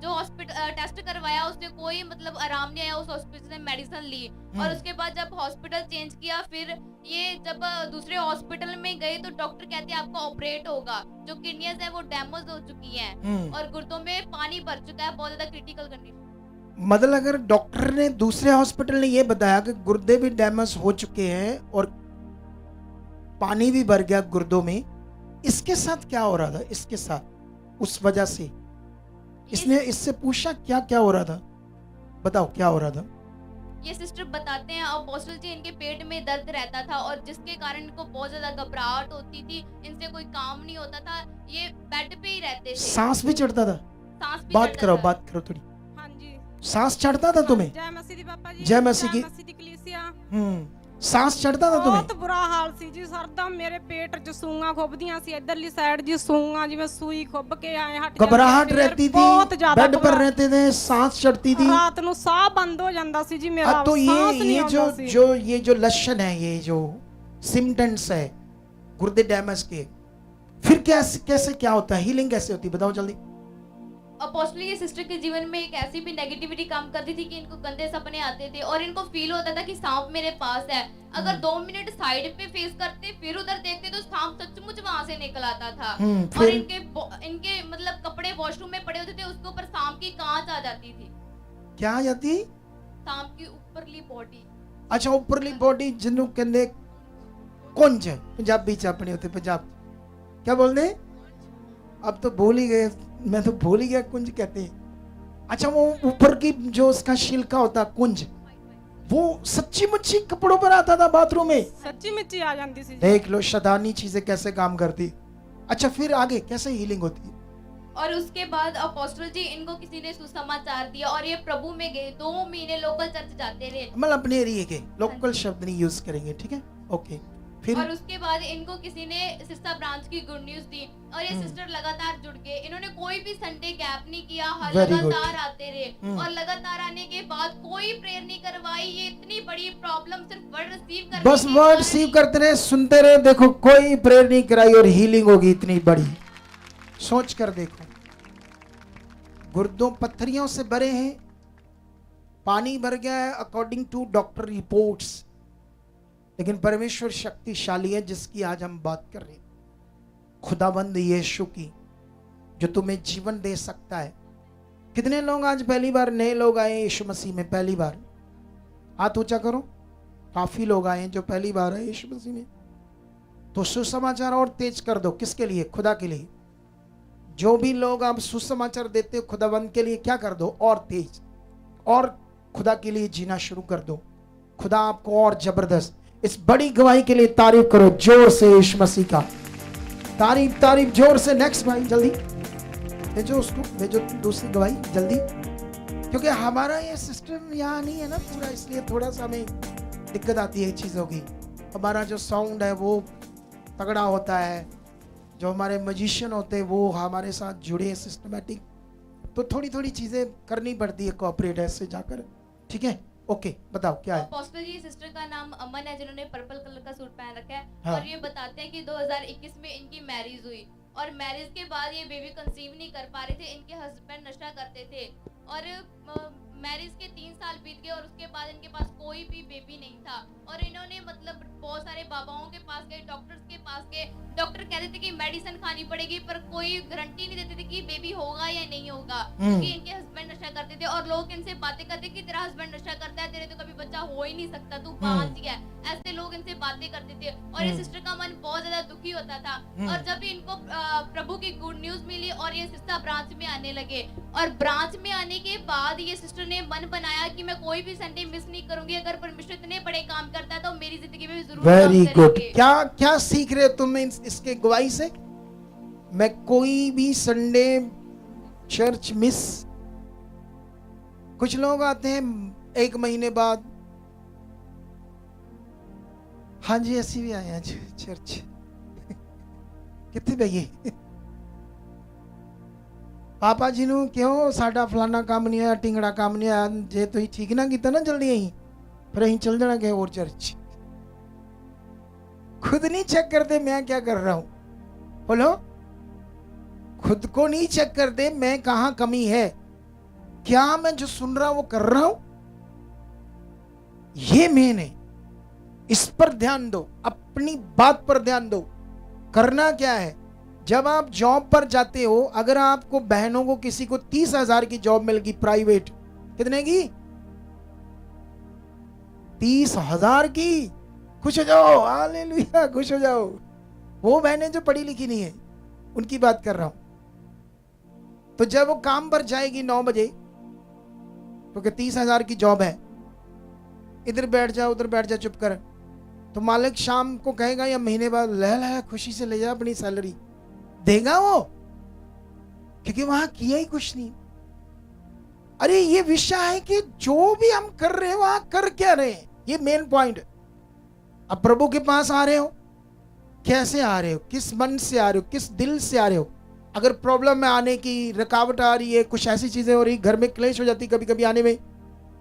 जो हॉस्पिटल टेस्ट करवाया उससे कोई मतलब आराम नहीं आया, उस हॉस्पिटल से मेडिसिन ली और उसके बाद जब हॉस्पिटल चेंज किया, फिर ये जब दूसरे हॉस्पिटल में गए तो डॉक्टर कहते हैं आपका ऑपरेट होगा। जो किडनीज है वो डैमेज हो चुकी हैं और गुर्दों में पानी भर चुका है, बहुत ज्यादा क्रिटिकल कंडीशन। मतलब अगर डॉक्टर ने, दूसरे हॉस्पिटल ने ये बताया कि गुर्दे भी डैमेज हो चुके हैं और पानी भी भर गया गुर्दों में, इसके साथ क्या हो रहा था? इसके साथ उस वजह से इसने इससे पूछा क्या क्या हो रहा था, बताओ क्या हो रहा था। ये सिस्टर बताते हैं अपोस्टल जी, इनके पेट में दर्द रहता था और जिसके कारण इनको बहुत ज्यादा घबराहट होती थी, इनसे कोई काम नहीं होता था, ये बेड पे ही रहते थे। सांस भी चढ़ता था? सांस भी बात चढ़ता करो, था। बात करो थोड़ी। हाँ जी, सांस चढ़ता था तुम्हें? जय मसीह दी पापा जी, जय मसीह की। मसीह दी कलीसिया। सांस चढ़ता था तुम्हें? ਬਹੁਤ ਬੁਰਾ ਹਾਲ ਸੀ ਜੀ ਸਰਦਾ, ਮੇਰੇ ਪੇਟ 'ਚ ਸੂਈਆਂ ਖੁੱਭਦੀਆਂ ਸੀ, ਇਧਰਲੀ ਸਾਈਡ ਜੀ ਸੂਈਆਂ ਜਿਵੇਂ ਸੂਈ ਖੁੱਭ ਕੇ ਆਏ ਹਟ ਜਾਂਦੀ घबराहट ਸੀ, रहती ਬਹੁਤ थी, ਜ਼ਿਆਦਾ बेड पर रहते थे, सांस चढ़ती थी। ਰਾਤ ਨੂੰ ਸਾਹ ਬੰਦ ਹੋ ਜਾਂਦਾ ਸੀ ਜੀ ਮੇਰਾ, तो सांस नहीं ये आਉਂਦਾ ਸੀ। ये जो लक्षण है, ये जो सिम्टम्स है गुर्दे डैमेज के, फिर कैसे क्या होता है, हीलिंग कैसे होती है, बताओ जल्दी। अपोस्टल ये सिस्टर के जीवन में एक ऐसी भी नेगेटिविटी काम करती थी कि इनको गंदे सपने आते थे और इनको फील होता था कि सांप मेरे पास है। अगर 2 मिनट साइड पे फेस करते फिर उधर देखते तो सांप सचमुच वहां से निकल आता था। और फिर इनके मतलब कपड़े वॉशरूम में पड़े होते थे, उसके ऊपर सांप की कांच आ जाती थी। क्या आ जाती? सांप की ऊपरली बॉडी। अच्छा, ऊपरली बॉडी जिन्हों कहते कुंज, पंजाबी च अपने होते, पंजाब क्या बोलते? अब तो भूल ही गए, मैं तो भूल ही गया, कुंज कहते हैं। अच्छा, वो ऊपर की जो उसका छिलका होता कुंज, वो सच्ची मुच्ची कपड़ों पर आता था बाथरूम में? सच्ची मुच्ची आ जाती सी। देख लो शैतानी चीजें कैसे काम करती। अच्छा, फिर आगे कैसे हीलिंग होती है? और उसके बाद अपोस्टल जी, इनको किसी ने सुसमाचार दिया और ये प्रभु में गए। 2 महीने लोकल चर्च जाते रहे। मतलब अपने एरिया के लोकल शब्द नहीं यूज करेंगे, ठीक है, ओके। फिर और उसके बाद इनको किसी ने सिस्टर ब्रांच की गुड न्यूज दी और ये सिस्टर लगातार जुड़ गए। इन्होंने कोई भी संडे गैप नहीं किया, हर Very good. लगातार आते रहे और लगातार आने के बाद कोई प्रेयर नहीं करवाई। ये इतनी बड़ी प्रॉब्लम सिर्फ वर्ड रिसीव करने बस के वर्ड कारण रिसीव करते रहे, सुनते रहे, देखो कोई प्रेयर नहीं कराई और हीलिंग होगी इतनी बड़ी। सोच कर देखो, गुर्दों पत्थरियों से भरे हैं, पानी भर गया है अकॉर्डिंग टू डॉक्टर रिपोर्ट्स, लेकिन परमेश्वर शक्तिशाली है जिसकी आज हम बात कर रहे हैं, खुदाबंद यीशु की, जो तुम्हें जीवन दे सकता है। कितने लोग आज पहली बार नए लोग आए यीशु मसीह में? पहली बार हाथ ऊंचा करो। काफी लोग आए हैं जो पहली बार आए यीशु मसीह में। तो सुसमाचार और तेज कर दो। किसके लिए? खुदा के लिए। जो भी लोग आप सुसमाचार देते हो खुदाबंद के लिए, क्या कर दो? और तेज, और खुदा के लिए जीना शुरू कर दो। खुदा आपको और जबरदस्त, इस बड़ी गवाही के लिए तारीफ करो जोर से यीशु मसीह का। तारीफ तारीफ जोर से। नेक्स्ट भाई जल्दी भेजो उसको, भेजो दूसरी गवाही जल्दी, क्योंकि हमारा ये सिस्टम यहाँ नहीं है ना पूरा, इसलिए थोड़ा सा हमें दिक्कत आती है चीज़ों की। हमारा जो साउंड है वो तगड़ा होता है, जो हमारे मजिशियन होते हैं वो हमारे साथ जुड़े सिस्टमेटिक, तो थोड़ी थोड़ी चीज़ें करनी पड़ती है कोऑपरेट ऐसे जाकर, ठीक है, ओके। बताओ क्या है? अपोस्टल जी, सिस्टर का नाम अमन है जिन्होंने पर्पल कलर का सूट पहन रखा है हाँ। और ये बताते हैं कि 2021 में इनकी मैरिज हुई और मैरिज के बाद ये बेबी कंसीव नहीं कर पा रहे थे। इनके हस्बैंड नशा करते थे और मैरिज के 3 साल बीत गए और उसके बाद इनके पास कोई भी बेबी नहीं था। और इन्होंने मतलब बहुत सारे बाबाओं के पास गए, डॉक्टर्स के पास गए। डॉक्टर कहते थे कि मेडिसिन खानी पड़ेगी, पर कोई गारंटी नहीं देते थे कि बेबी होगा या नहीं होगा, क्योंकि इनके हस्बैंड नशा करते थे। और लोग इनसे बातें करते कि तेरा हस्बैंड नशा करता है, तेरे तो कभी बच्चा हो ही नहीं सकता, तू बांझ गया है। ऐसे लोग इनसे बातें करते थे और ये सिस्टर का मन बहुत ज्यादा दुखी होता था। और जब इनको प्रभु की गुड न्यूज मिली और ये सिस्टर ब्रांच में आने लगे, और ब्रांच में आने के बाद ये सिस्टर ने मन बनाया कि मैं कोई भी संडे मिस नहीं करूंगी। अगर परमेश्वर इतने बड़े काम करता है तो मेरी जिंदगी में भी जरूर वेरी काम गुड। करेंगे। क्या क्या सीख रहे हो तुम इसके गवाही से? मैं कोई भी संडे चर्च मिस। कुछ लोग आते हैं 1 महीने बाद, हाँ जी ऐसी भी आए आज चर्च कितने भैया पापा जी ਨੂੰ ਕਿਉਂ ਸਾਡਾ ਫਲਾਣਾ ਕੰਮ ਨਹੀਂ ਆਇਆ, ਟਿੰਗੜਾ ਕੰਮ ਨਹੀਂ ਆਇਆ, ਜੇ ਤੁਸੀਂ ਠੀਕ ਨਾ ਕੀਤਾ ਨਾ ਜਲਦੀ ਅਸੀਂ ਫਿਰ ਅਸੀਂ चल जाना कहीं और चर्च। खुद नहीं चेक करते मैं क्या कर रहा हूं। बोलो, खुद को नहीं चेक करते मैं कहां कमी है, क्या मैं जो सुन रहा हूं वो कर रहा हूं, ये मेन है। इस पर ध्यान दो, अपनी बात पर ध्यान दो। करना क्या है, जब आप जॉब पर जाते हो, अगर आपको बहनों को किसी को 30,000 की जॉब मिल गई प्राइवेट, कितने की? 30,000 की। खुश हो जाओ, हालेलुया, खुश हो जाओ। वो बहनें जो पढ़ी लिखी नहीं है उनकी बात कर रहा हूं। तो जब वो काम पर जाएगी 9 बजे, क्योंकि 30,000 की जॉब है, इधर बैठ जा उधर बैठ जा चुप कर, तो मालिक शाम को कहेगा या महीने बाद ले ले खुशी से ले जा अपनी सैलरी, देगा वो, क्योंकि वहां किया ही कुछ नहीं। अरे ये विषय है कि जो भी हम कर रहे हैं वहां कर क्या रहे हैं, ये मेन पॉइंट। अब प्रभु के पास आ रहे हो, कैसे आ रहे हो, किस मन से आ रहे हो, किस दिल से आ रहे हो। अगर प्रॉब्लम में आने की रुकावट आ रही है, कुछ ऐसी चीजें हो रही, घर में क्लेश हो जाती कभी कभी आने में,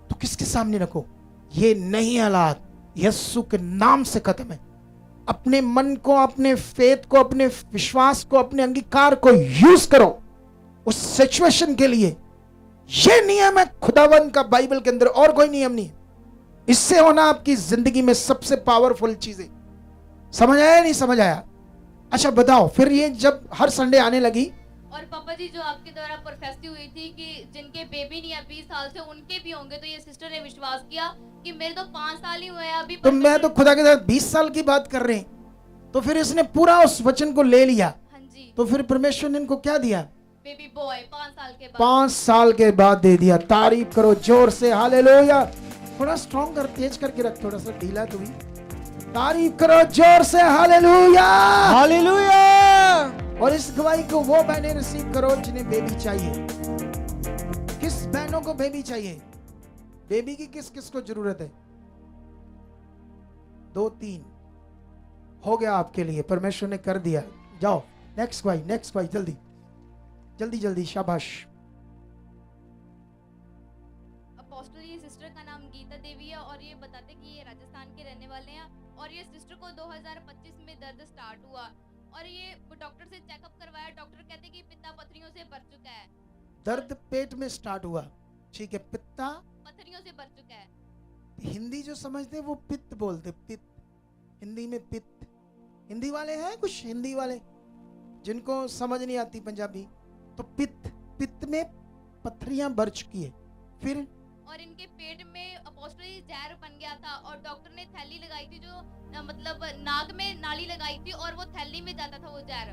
तो किसके सामने रखो, ये नहीं हालात यीशु के नाम से खत्म है। अपने मन को, अपने फेथ को, अपने विश्वास को, अपने अंगीकार को यूज करो उस सिचुएशन के लिए। ये नियम है खुदावंद का बाइबल के अंदर, और कोई नियम नहीं। इससे होना आपकी जिंदगी में सबसे पावरफुल चीजें। समझ आया नहीं समझ आया? अच्छा बताओ, फिर ये जब हर संडे आने लगी, और पापा जी जो आपके द्वारा प्रोफेसी हुई थी कि जिनके बेबी नहीं है 20 साल से उनके भी होंगे, तो ये सिस्टर ने विश्वास किया कि मेरे तो 5 साल ही हुए हैं अभी। तो मैं तो खुदा के साथ 20 साल की बात कर रहे हैं, तो फिर इसने पूरा उस वचन को ले लिया। हाँ जी, तो फिर परमेश्वर ने इनको क्या दिया? बेबी बॉय 5 साल के बाद। 5 साल के बाद दे दिया। तारीफ करो जोर से, हालेलुया। थोड़ा स्ट्रॉन्ग कर, तेज करके रख, थोड़ा सा ढीला तू भी। तारीफ करो जोर से, हालेलुया हालेलुया। और इस गवाही को वो बहनें रिसीव करो जिन्हें बेबी चाहिए। किस बहनों को बेबी चाहिए? बेबी की किस किस को जरूरत है? 2-3 हो गया आपके लिए, परमेश्वर ने कर दिया। जाओ नेक्स्ट गवाही, नेक्स्ट गवाही, जल्दी जल्दी जल्दी, शाबाश। अपोस्टल ये सिस्टर का नाम गीता देवी है और ये बताते कि ये राजस्थान के रहने वाले हैं। और ये सिस्टर को 2025 में दर्द स्टार्ट हुआ और ये डॉक्टर से चेकअप करवाया। डॉक्टर कहते कि पित्ता पथरियों से भर चुका है। दर्द पेट में स्टार्ट हुआ, ठीक है, पित्ता पथरियों से भर चुका है। हिंदी जो समझते हैं वो पित्त बोलते, पित्त, हिंदी में पित्त। हिंदी वाले हैं कुछ, हिंदी वाले जिनको समझ नहीं आती पंजाबी, तो पित्त, पित्त में पथरियां भर चुकी है। फिर और इनके पेट में अपोस्टली जहर बन गया था और डॉक्टर ने थैली लगाई थी, जो मतलब नाक में नाली लगाई थी और वो थैली में जाता था वो जहर।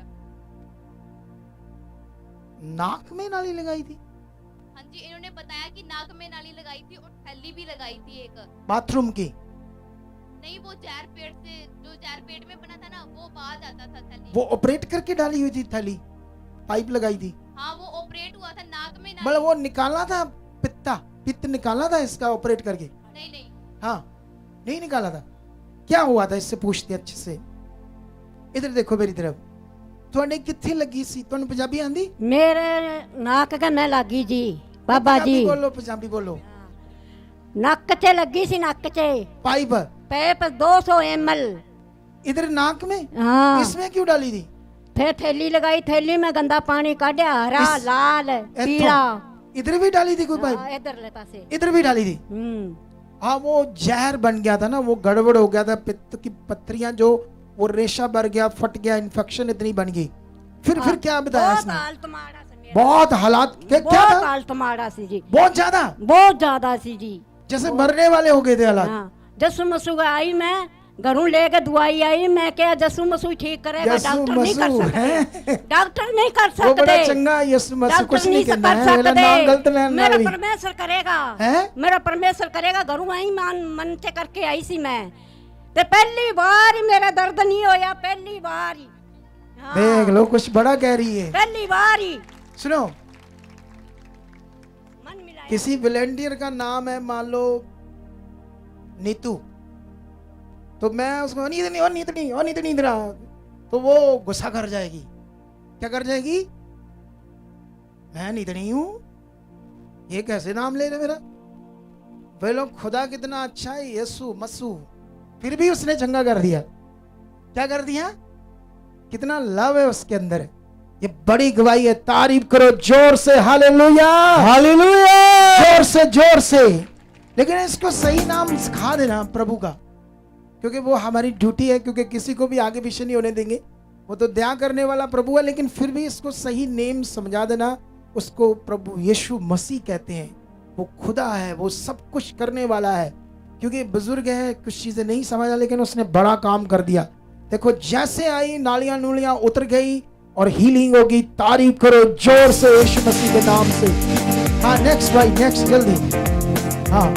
नाक में नाली लगाई थी? हाँ जी, इन्होंने बताया कि नाक में नाली लगाई थी और थैली भी लगाई थी एक। बाथरूम की? नहीं, वो जहर पेट से, जो जहर पेट में बना था ना, वो बाहर जाता था थैली। वो ऑपरेट करके डाली हुई थी थैली, पाइप लगाई थी? हाँ, वो ऑपरेट हुआ था नाक में मतलब वो निकाला था पित्ता, पित्त निकाला था इसका ऑपरेट करके? नहीं नहीं, हाँ नहीं निकाला था। क्या हुआ था इससे पूछते अच्छे से। इधर देखो मेरी तरफ, ਤੁਹਾਡੇ ਕਿੱਥੇ ਲੱਗੀ ਸੀ? ਤੁਹਾਨੂੰ ਪੰਜਾਬੀ ਆਂਦੀ? मेरे नाक के में लगी जी बाबा जी। बोलो पंजाबी बोलो। नक च लगी सी, नक च पाइप पैप 200 ml। इधर नाक में? हाँ, इसमें क्यों डाली थी? फिर थैली लगाई, थैली में गंदा पानी काढ़ा, हरा इस- लाल पीला। इधर भी डाली थी कोई पाइप? हाँ, इधर ले पासे। इधर भी डाली थी। हाँ, वो जहर बन गया था ना, वो गड़बड़ हो गया था, पित्त की पत्थरियां जो वो रेशा भर गया, फट गया, इन्फेक्शन इतनी बन गई। फिर क्या बताया बहुत इसने? हालत माड़ा सी मेरा। बहुत हालात क्या बहुत था? हालत माड़ा सी जी, बहुत ज्यादा, बहुत ज्यादा सी जी। जैसे मरने वाले हो गए थे हालात। हाँ, जसू मसू आई, मैं घरों लेके दुआई आई, मैं क्या जसू मसू ठीक करेगा, यसु डॉक्टर नहीं कर मसीह सकते, हैं। डॉक्टर नहीं कर वो बड़ा सकते, चंगा यसु मसीह, कुछ डॉक्टर नहीं नहीं कहना कर है, मेरा नाम गलत सकते। लेना मेरा भी परमेश्वर करेगा, है। मेरा परमेश्वर करेगा। घरों आई मन से करके आई सी मैं, ते पहली बार ही मेरा दर्द नहीं होया, पहली बार ही। हाँ, देख लो, कुछ बड़ा कह रही है। पहली बार ही सुनो, मन मिलाया। किसी वॉलेंटियर का नाम है मान लो नीतू, तो मैं उसको नींद नहीं दे रहा, तो वो गुस्सा कर जाएगी। क्या कर जाएगी? मैं नींद नहीं हूं, ये कैसे नाम ले रहे मेरा? वे लोग, खुदा कितना अच्छा है, यसु मसू, फिर भी उसने चंगा कर दिया। क्या कर दिया? कितना लव है उसके अंदर। ये बड़ी गवाही है, तारीफ करो जोर से, हालेलुया हालेलुया, जोर से। लेकिन इसको सही नाम सिखा देना प्रभु का, क्योंकि वो हमारी ड्यूटी है, क्योंकि किसी को भी आगे पीछे नहीं होने देंगे। वो तो दया करने वाला प्रभु है, लेकिन फिर भी इसको सही नेम समझा देना। उसको प्रभु यीशु मसीह कहते हैं, वो खुदा है, वो सब कुछ करने वाला है। क्योंकि बुजुर्ग है, कुछ चीजें नहीं समझा, लेकिन उसने बड़ा काम कर दिया। देखो, जैसे आई नालियां नूलियां उतर गई और हीलिंग होगी। तारीफ करो जोर से यीशु मसीह के नाम से। हाँ, नेक्स्ट भाई, नेक्स्ट जल्दी। हाँ,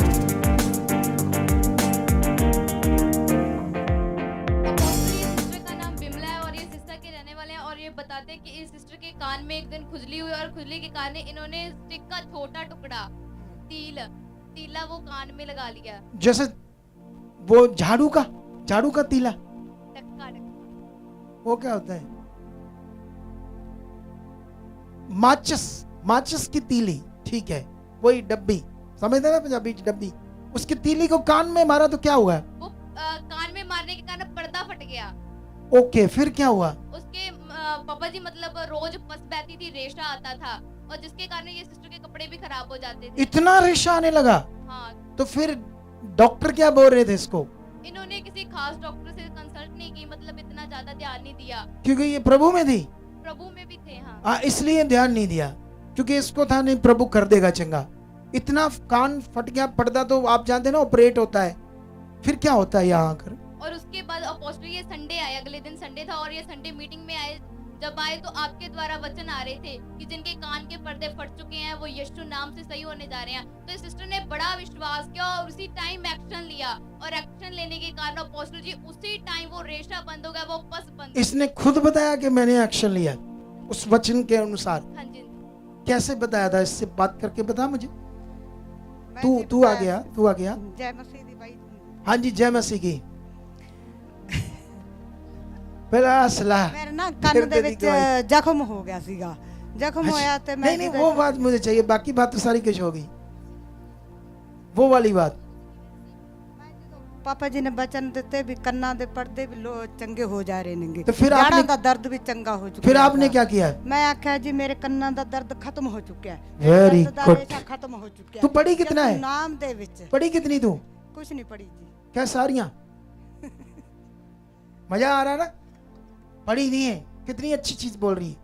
सिस्टर का नाम बिमला है और ये सिस्टर के रहने वाले हैं। और ये बताते हैं कि इस सिस्टर के कान में एक दिन खुजली हुई और खुजली के कारण इन्होंने स्टिक का छोटा टुकड़ा तीला वो कान में लगा लिया। जैसे वो झाड़ू का तीला, टक्का वो क्या होता है? माचिस की तीली, ठीक है, वही डब्बी, समझते ना पंजाबी डब्बी। उसकी तीली को कान में मारा तो क्या हुआ? वो कान में मारने के कारण पर्दा फट गया। ओके, फिर क्या हुआ? उसके पापा जी मतलब रोज पस बहती थी, रेशा आता था और जिसके कारण ये सिस्टर के कपड़े भी खराब हो जाते थे। इतना रेशा आने लगा? हाँ, तो फिर डॉक्टर क्या बोल रहे थे इसको? इन्होंने किसी खास डॉक्टर से कंसल्ट नहीं की, मतलब इतना ज्यादा ध्यान नहीं दिया। क्योंकि ये प्रभु में थी, प्रभु में भी थे। हाँ, इसलिए ध्यान नहीं दिया, क्योंकि इसको था नहीं प्रभु कर देगा चंगा। इतना कान फट गया, पर्दा तो आप जानते ना ऑपरेट होता है। फिर क्या होता है यहाँ आकर? और उसके बाद अपोस्टल ये संडे आए, अगले दिन संडे था और ये संडे मीटिंग में आए। जब आए तो आपके द्वारा वचन आ रहे थे कि जिनके कान के पर्दे फट चुके हैं वो यीशु नाम से सही होने जा रहे हैं। तो इस सिस्टर ने बड़ा विश्वास किया और उसी टाइम एक्शन लिया और एक्शन लेने के कारण अपोस्टल जी उसी टाइम वो रेशा बंद हो गया, वो पस बंद। इसने खुद बताया कि मैंने एक्शन लिया उस वचन के अनुसार। हाँ जी, कैसे बताया था? इससे बात करके बता मुझे। मैं तू जी तू आ गया, तू आ गया। जय मसीह दी भाई। हाँ जी, जय मसीह की। पहला असला ਮੇਰੇ ਨਾ ਕੰਨ ਦੇ ਵਿੱਚ ਜ਼ਖਮ ਹੋ ਗਿਆ ਸੀਗਾ। ਜ਼ਖਮ ਹੋਇਆ ਤੇ ਮੈਂ नहीं, वो बात मुझे चाहिए, बाकी बात तो सारी कुछ होगी। वो वाली बात। ਪਾਪਾ ਜੀ ਨੇ ਬਚਨ ਦਿੱਤੇ ਵੀ ਕੰਨਾਂ ਦੇ ਪਰਦੇ ਵੀ ਚੰਗੇ ਹੋ ਜਾ ਰਹੇ ਨੇਗੇ। तो फिर आपने ਜਾੜਾਂ ਦਾ ਦਰਦ ਵੀ ਚੰਗਾ ਹੋ ਚੁੱਕਿਆ। फिर आपने क्या किया? मैं आख्या जी मेरे ਕੰਨਾਂ ਦਾ ਦਰਦ ਖਤਮ ਹੋ ਚੁੱਕਿਆ ਹੈ। Very ਦਰਦ ਦਾ good. ਰੇਸ਼ਾ ਖਤਮ ਹੋ ਚੁੱਕਿਆ तू पढ़ी कितना है? ਨਾਮ ਦੇ ਵਿੱਚ पढ़ी कितनी तू? ਕੁਝ नहीं पढ़ी जी। क्या सारियां? मजा आ रहा ना? पढ़ी नहीं है, कितनी अच्छी चीज बोल रही है।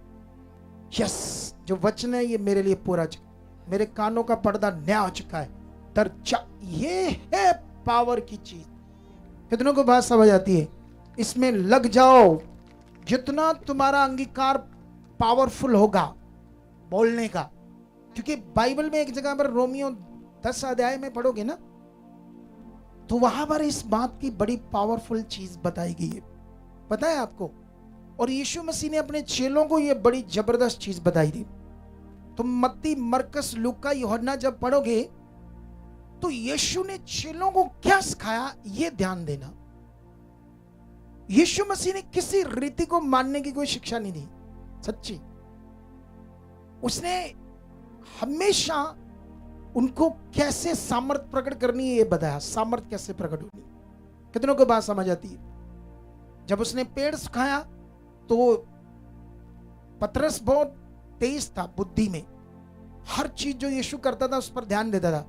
यस, जो वचन है ये मेरे लिए पूरा मेरे कानों का पर्दा नया हो चुका है। ये है पावर की चीज। कितनों को बात समझ आती है? इसमें लग जाओ। जितना तुम्हारा अंगीकार पावरफुल होगा बोलने का, क्योंकि बाइबल में एक जगह पर रोमियो 10 अध्याय में पढ़ोगे ना, तो वहां पर इस बात की बड़ी पावरफुल चीज बताई गई है। पता है आपको? और यीशु मसीह ने अपने चेलों को यह बड़ी जबरदस्त चीज बताई थी। तुम मत्ती, मरकस, लूका, यूहन्ना जब पढ़ोगे तो यीशु ने चेलों को क्या सिखाया, ये ध्यान देना। यीशु मसीह ने किसी रीति को मानने की कोई शिक्षा नहीं दी, सच्ची। उसने हमेशा उनको कैसे सामर्थ प्रकट करनी है ये बताया। सामर्थ कैसे प्रकट होनी, कितनों को बात समझ आती है? जब उसने पेड़ सुखाया तो पतरस बहुत तेज था बुद्धि में, हर चीज जो यीशु करता था उस पर ध्यान देता था।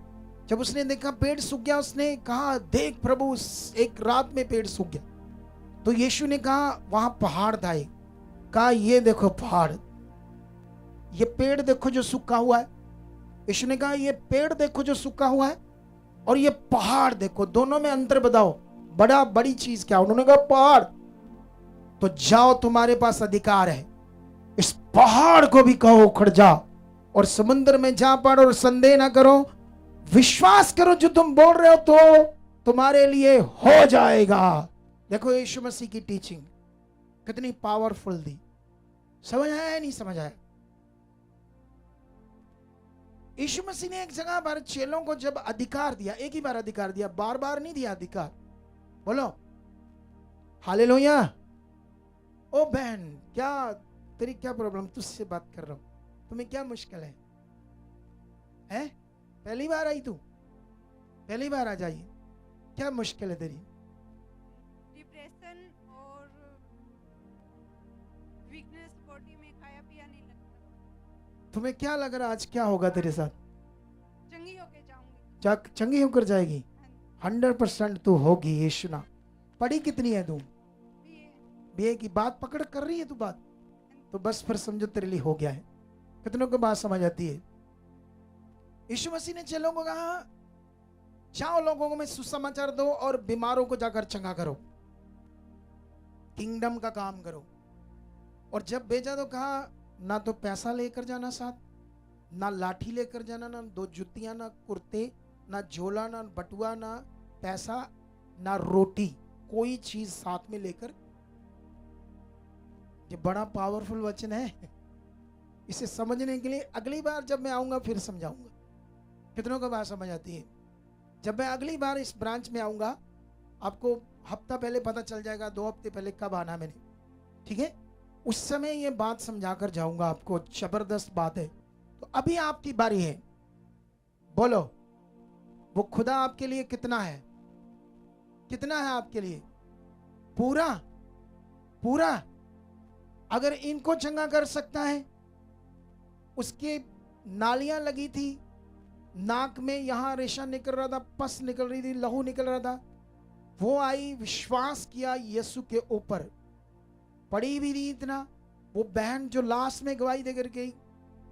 जब उसने देखा पेड़ सूख गया, उसने कहा देख प्रभु, एक रात में पेड़ सूख गया। तो यीशु ने कहा वहां पहाड़ था एक, कहा ये देखो पहाड़, ये पेड़ देखो जो सूखा हुआ है। यीशु ने कहा ये पेड़ देखो जो सूखा हुआ है और ये पहाड़ देखो, दोनों में अंतर बताओ, बड़ी चीज क्या? उन्होंने कहा पहाड़। तो जाओ, तुम्हारे पास अधिकार है, इस पहाड़ को भी कहो उखड़ जा और समुद्र में जा पड़, और संदेह ना करो, विश्वास करो जो तुम बोल रहे हो तो तुम्हारे लिए हो जाएगा। देखो यीशु मसीह की टीचिंग कितनी पावरफुल थी। समझ आया या नहीं समझ आया? यीशु मसीह ने एक जगह पर चेलों को जब अधिकार दिया, एक ही बार अधिकार दिया, बार बार नहीं दिया अधिकार। बोलो हालेलुया। ओ बहन, क्या तेरी क्या प्रॉब्लम? तुझसे बात कर रहा हूं, तुम्हें क्या मुश्किल है? हैं? पहली बार आई तू? पहली बार आ जाइए, क्या मुश्किल है तेरी? डिप्रेशन और वीकनेस बॉडी में, खाया पिया नहीं लगता। तुम्हें क्या लग रहा आज क्या होगा तेरे साथ? चंगी होके जाऊंगी। चंगी होकर जाएगी? 100% तू होगी यीशु ना। पढ़ी कितनी है तू? बीए की बात पकड़ कर रही है तू बात, तो बस फिर समझो तेरे लिए हो गया है। कितनों को बात समझ आती है? यीशु मसीह ने चेलों को कहा जाओ लोगों को में सुसमाचार दो और बीमारों को जाकर चंगा करो, किंगडम का काम करो। और जब भेजा तो कहा ना तो पैसा लेकर जाना साथ, ना लाठी लेकर जाना, ना 2 जुतियां, ना कुर्ते, ना झोला, ना बटुआ, ना पैसा, ना रोटी, कोई चीज साथ में लेकर। ये बड़ा पावरफुल वचन है, इसे समझने के लिए अगली बार जब मैं आऊंगा फिर समझाऊंगा। कितनों को बात समझ आती है? जब मैं अगली बार इस ब्रांच में आऊंगा, आपको हफ्ता पहले पता चल जाएगा, 2 हफ्ते पहले कब आना मैंने, ठीक है? उस समय ये बात समझा कर जाऊंगा आपको, जबरदस्त बात है। तो अभी आपकी बारी है, बोलो वो खुदा आपके लिए कितना है? कितना है आपके लिए? पूरा पूरा। अगर इनको चंगा कर सकता है, उसके नालियां लगी थी, नाक में यहां रेशा निकल रहा था, पस निकल रही थी, लहू निकल रहा था, वो आई, विश्वास किया यीशु के ऊपर, पड़ी भी नहीं इतना। वो बहन जो लास्ट में गवाही देकर गई,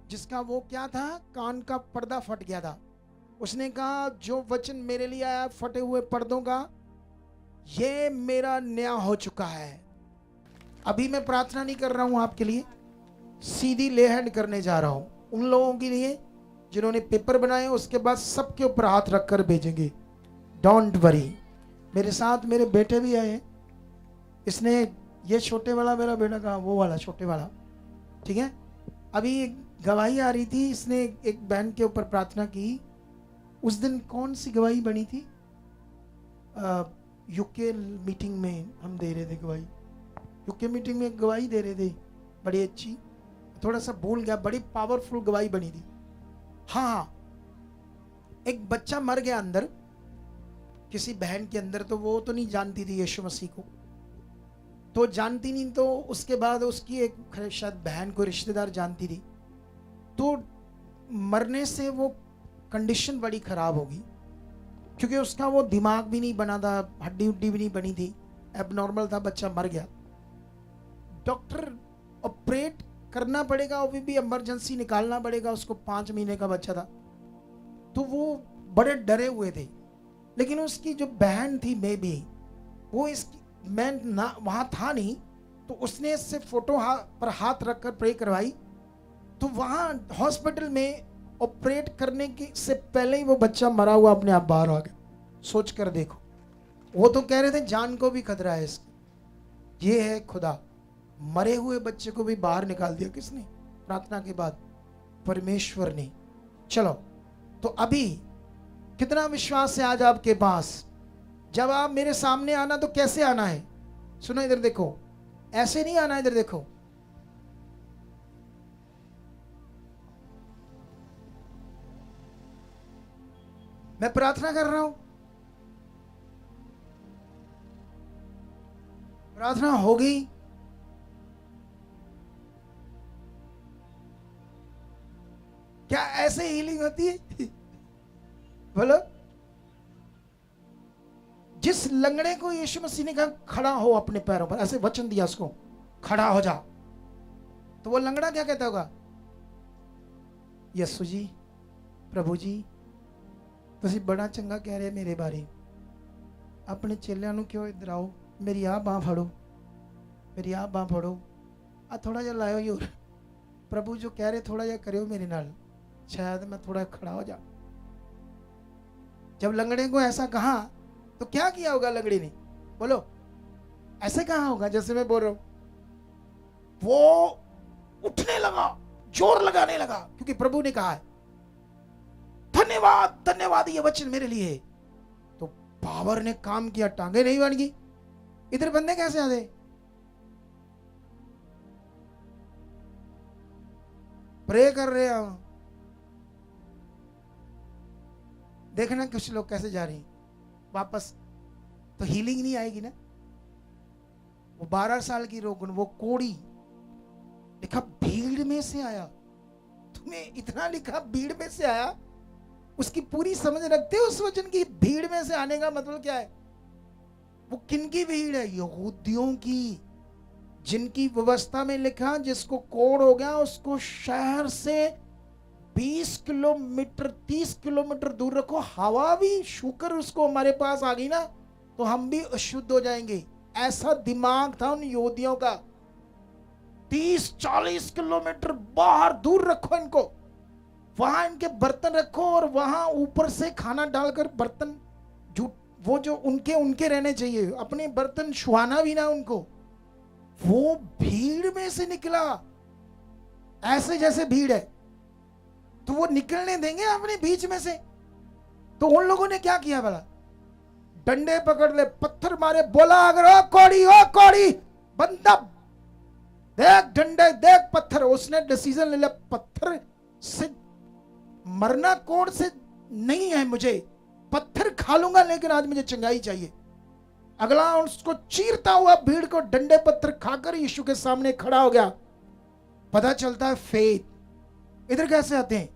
जिसका वो क्या था, कान का पर्दा फट गया था, उसने कहा जो वचन मेरे लिए आया फटे हुए पर्दों का, ये मेरा न्याय हो चुका है। अभी मैं प्रार्थना नहीं कर रहा हूं आपके लिए, सीधी ले हैंड करने जा रहा हूं उन लोगों के लिए जिन्होंने पेपर बनाए, उसके बाद सबके ऊपर हाथ रखकर भेजेंगे। Don't worry. मेरे साथ मेरे बेटे भी आए, इसने ये छोटे वाला मेरा बेटा कहा, वो वाला छोटे वाला, ठीक है? अभी एक गवाही आ रही थी, इसने एक बहन के ऊपर प्रार्थना की। उस दिन कौन सी गवाही बनी थी? यूके मीटिंग में हम दे रहे थे गवाही, यूके मीटिंग में गवाही दे रहे थे, बड़ी अच्छी, थोड़ा सा भूल गया, बड़ी पावरफुल गवाही बनी थी। हाँ, एक बच्चा मर गया अंदर, किसी बहन के अंदर, तो वो तो नहीं जानती थी यीशु मसीह को, तो जानती नहीं, तो उसके बाद उसकी एक शायद बहन को रिश्तेदार जानती थी, तो मरने से वो कंडीशन बड़ी खराब होगी, क्योंकि उसका वो दिमाग भी नहीं बना था, हड्डी उड्डी भी नहीं बनी थी, एबनॉर्मल था, बच्चा मर गया। डॉक्टर ऑपरेट करना पड़ेगा, वो भी इमरजेंसी निकालना पड़ेगा, उसको 5 महीने का बच्चा था, तो वो बड़े डरे हुए थे। लेकिन उसकी जो बहन थी, मे बी वो इसकी, मैं ना वहां था नहीं, तो उसने इससे फोटो पर हाथ रखकर प्रे करवाई, तो वहां हॉस्पिटल में ऑपरेट करने के से पहले ही वो बच्चा मरा हुआ अपने आप बाहर आ गया। सोच कर देखो, वो तो कह रहे थे जान को भी खतरा है इसकी। ये है खुदा, मरे हुए बच्चे को भी बाहर निकाल दिया। किसने? प्रार्थना के बाद परमेश्वर ने। चलो, तो अभी कितना विश्वास है आज आपके पास? जब आप मेरे सामने आना तो कैसे आना है? सुनो, इधर देखो, ऐसे नहीं आना, इधर देखो, मैं प्रार्थना कर रहा हूं, प्रार्थना हो गई, क्या ऐसे हीलिंग होती है? बोलो। जिस लंगड़े को यीशु मसीह ने कहा खड़ा हो अपने पैरों पर, ऐसे वचन दिया उसको, खड़ा हो जा, तो वो लंगड़ा क्या कहता होगा? यीशु जी, प्रभु जी, तुसी बड़ा चंगा कह रहे मेरे बारे, अपने चेलियां नूं क्यों इधर आओ, मेरी आ बांह फड़ो, मेरी आ बांह फड़ो, आ थोड़ा जा लायो ही, और प्रभु जो कह रहे थोड़ा जा करियो मेरे नाल, शायद मैं थोड़ा खड़ा हो जा। जब लंगड़े को ऐसा कहा तो क्या किया होगा लंगड़ी ने? बोलो। ऐसे कहा होगा जैसे मैं बोल रहा हूं, वो उठने लगा, जोर लगाने लगा, क्योंकि प्रभु ने कहा है धन्यवाद धन्यवाद, ये वचन मेरे लिए है। तो पावर ने काम किया, टांगे नहीं बन गई। इधर बंदे कैसे आते? प्रे कर रहे हैं, देखना कुछ लोग कैसे जा रही वापस, तो हीलिंग नहीं आएगी ना। वो 12 साल की रोगन, वो कोड़ी, लिखा भीड़ में से आया। तुम्हें इतना लिखा भीड़ में से आया, उसकी पूरी समझ रखते हो उस वचन की? भीड़ में से आने का मतलब क्या है? वो किन की भीड़ है? यहूदियों की, जिनकी व्यवस्था में लिखा जिसको कोड़ हो गया उसको शहर से 20 किलोमीटर 30 किलोमीटर दूर रखो। हवा भी शुक्र उसको हमारे पास आ गई ना तो हम भी अशुद्ध हो जाएंगे, ऐसा दिमाग था उन यहूदियों का। 30-40 किलोमीटर बाहर दूर रखो इनको, वहां इनके बर्तन रखो और वहां ऊपर से खाना डालकर बर्तन वो जो उनके रहने चाहिए, अपने बर्तन छुआना भी ना उनको। वो भीड़ में से निकला, ऐसे जैसे भीड़ है तो वो निकलने देंगे अपने बीच में से? तो उन लोगों ने क्या किया भला? डंडे पकड़ ले, पत्थर मारे, बोला अगर ओ कौड़ी बंदा देख डंडे देख पत्थर। उसने डिसीजन ले लिया, पत्थर से मरना कोड़ से नहीं है, मुझे पत्थर खा लूंगा लेकिन आज मुझे चंगाई चाहिए। अगला उसको चीरता हुआ भीड़ को डंडे पत्थर खाकर यीशु के सामने खड़ा हो गया। पता चलता है फेथ। इधर कैसे आते हैं?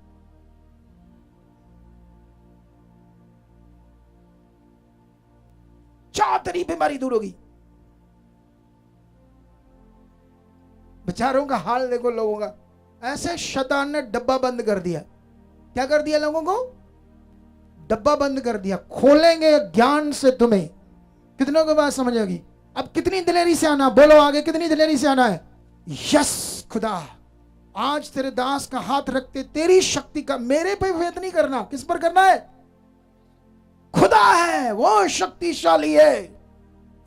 तेरी बीमारी दूर होगी। बेचारों का हाल देखो लोगों का, ऐसे शैतान ने डब्बा बंद कर दिया। क्या कर दिया लोगों को? डब्बा बंद कर दिया। खोलेंगे ज्ञान से तुम्हें। कितनों को बात समझ आएगी? अब कितनी दिलेरी से आना, बोलो आगे, कितनी दिलेरी से आना है? यस खुदा, आज तेरे दास का हाथ रखते तेरी शक्ति का, मेरे पे भेद नहीं करना, किस पर करना है? खुदा है, वो शक्तिशाली है,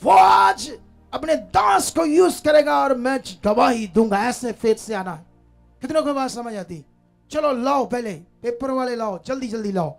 वो आज अपने दास को यूज करेगा और मैं गवाही दूंगा। ऐसे फेथ से आना है। कितनों को बात समझ आती? चलो लाओ, पहले पेपर वाले लाओ, जल्दी जल्दी लाओ।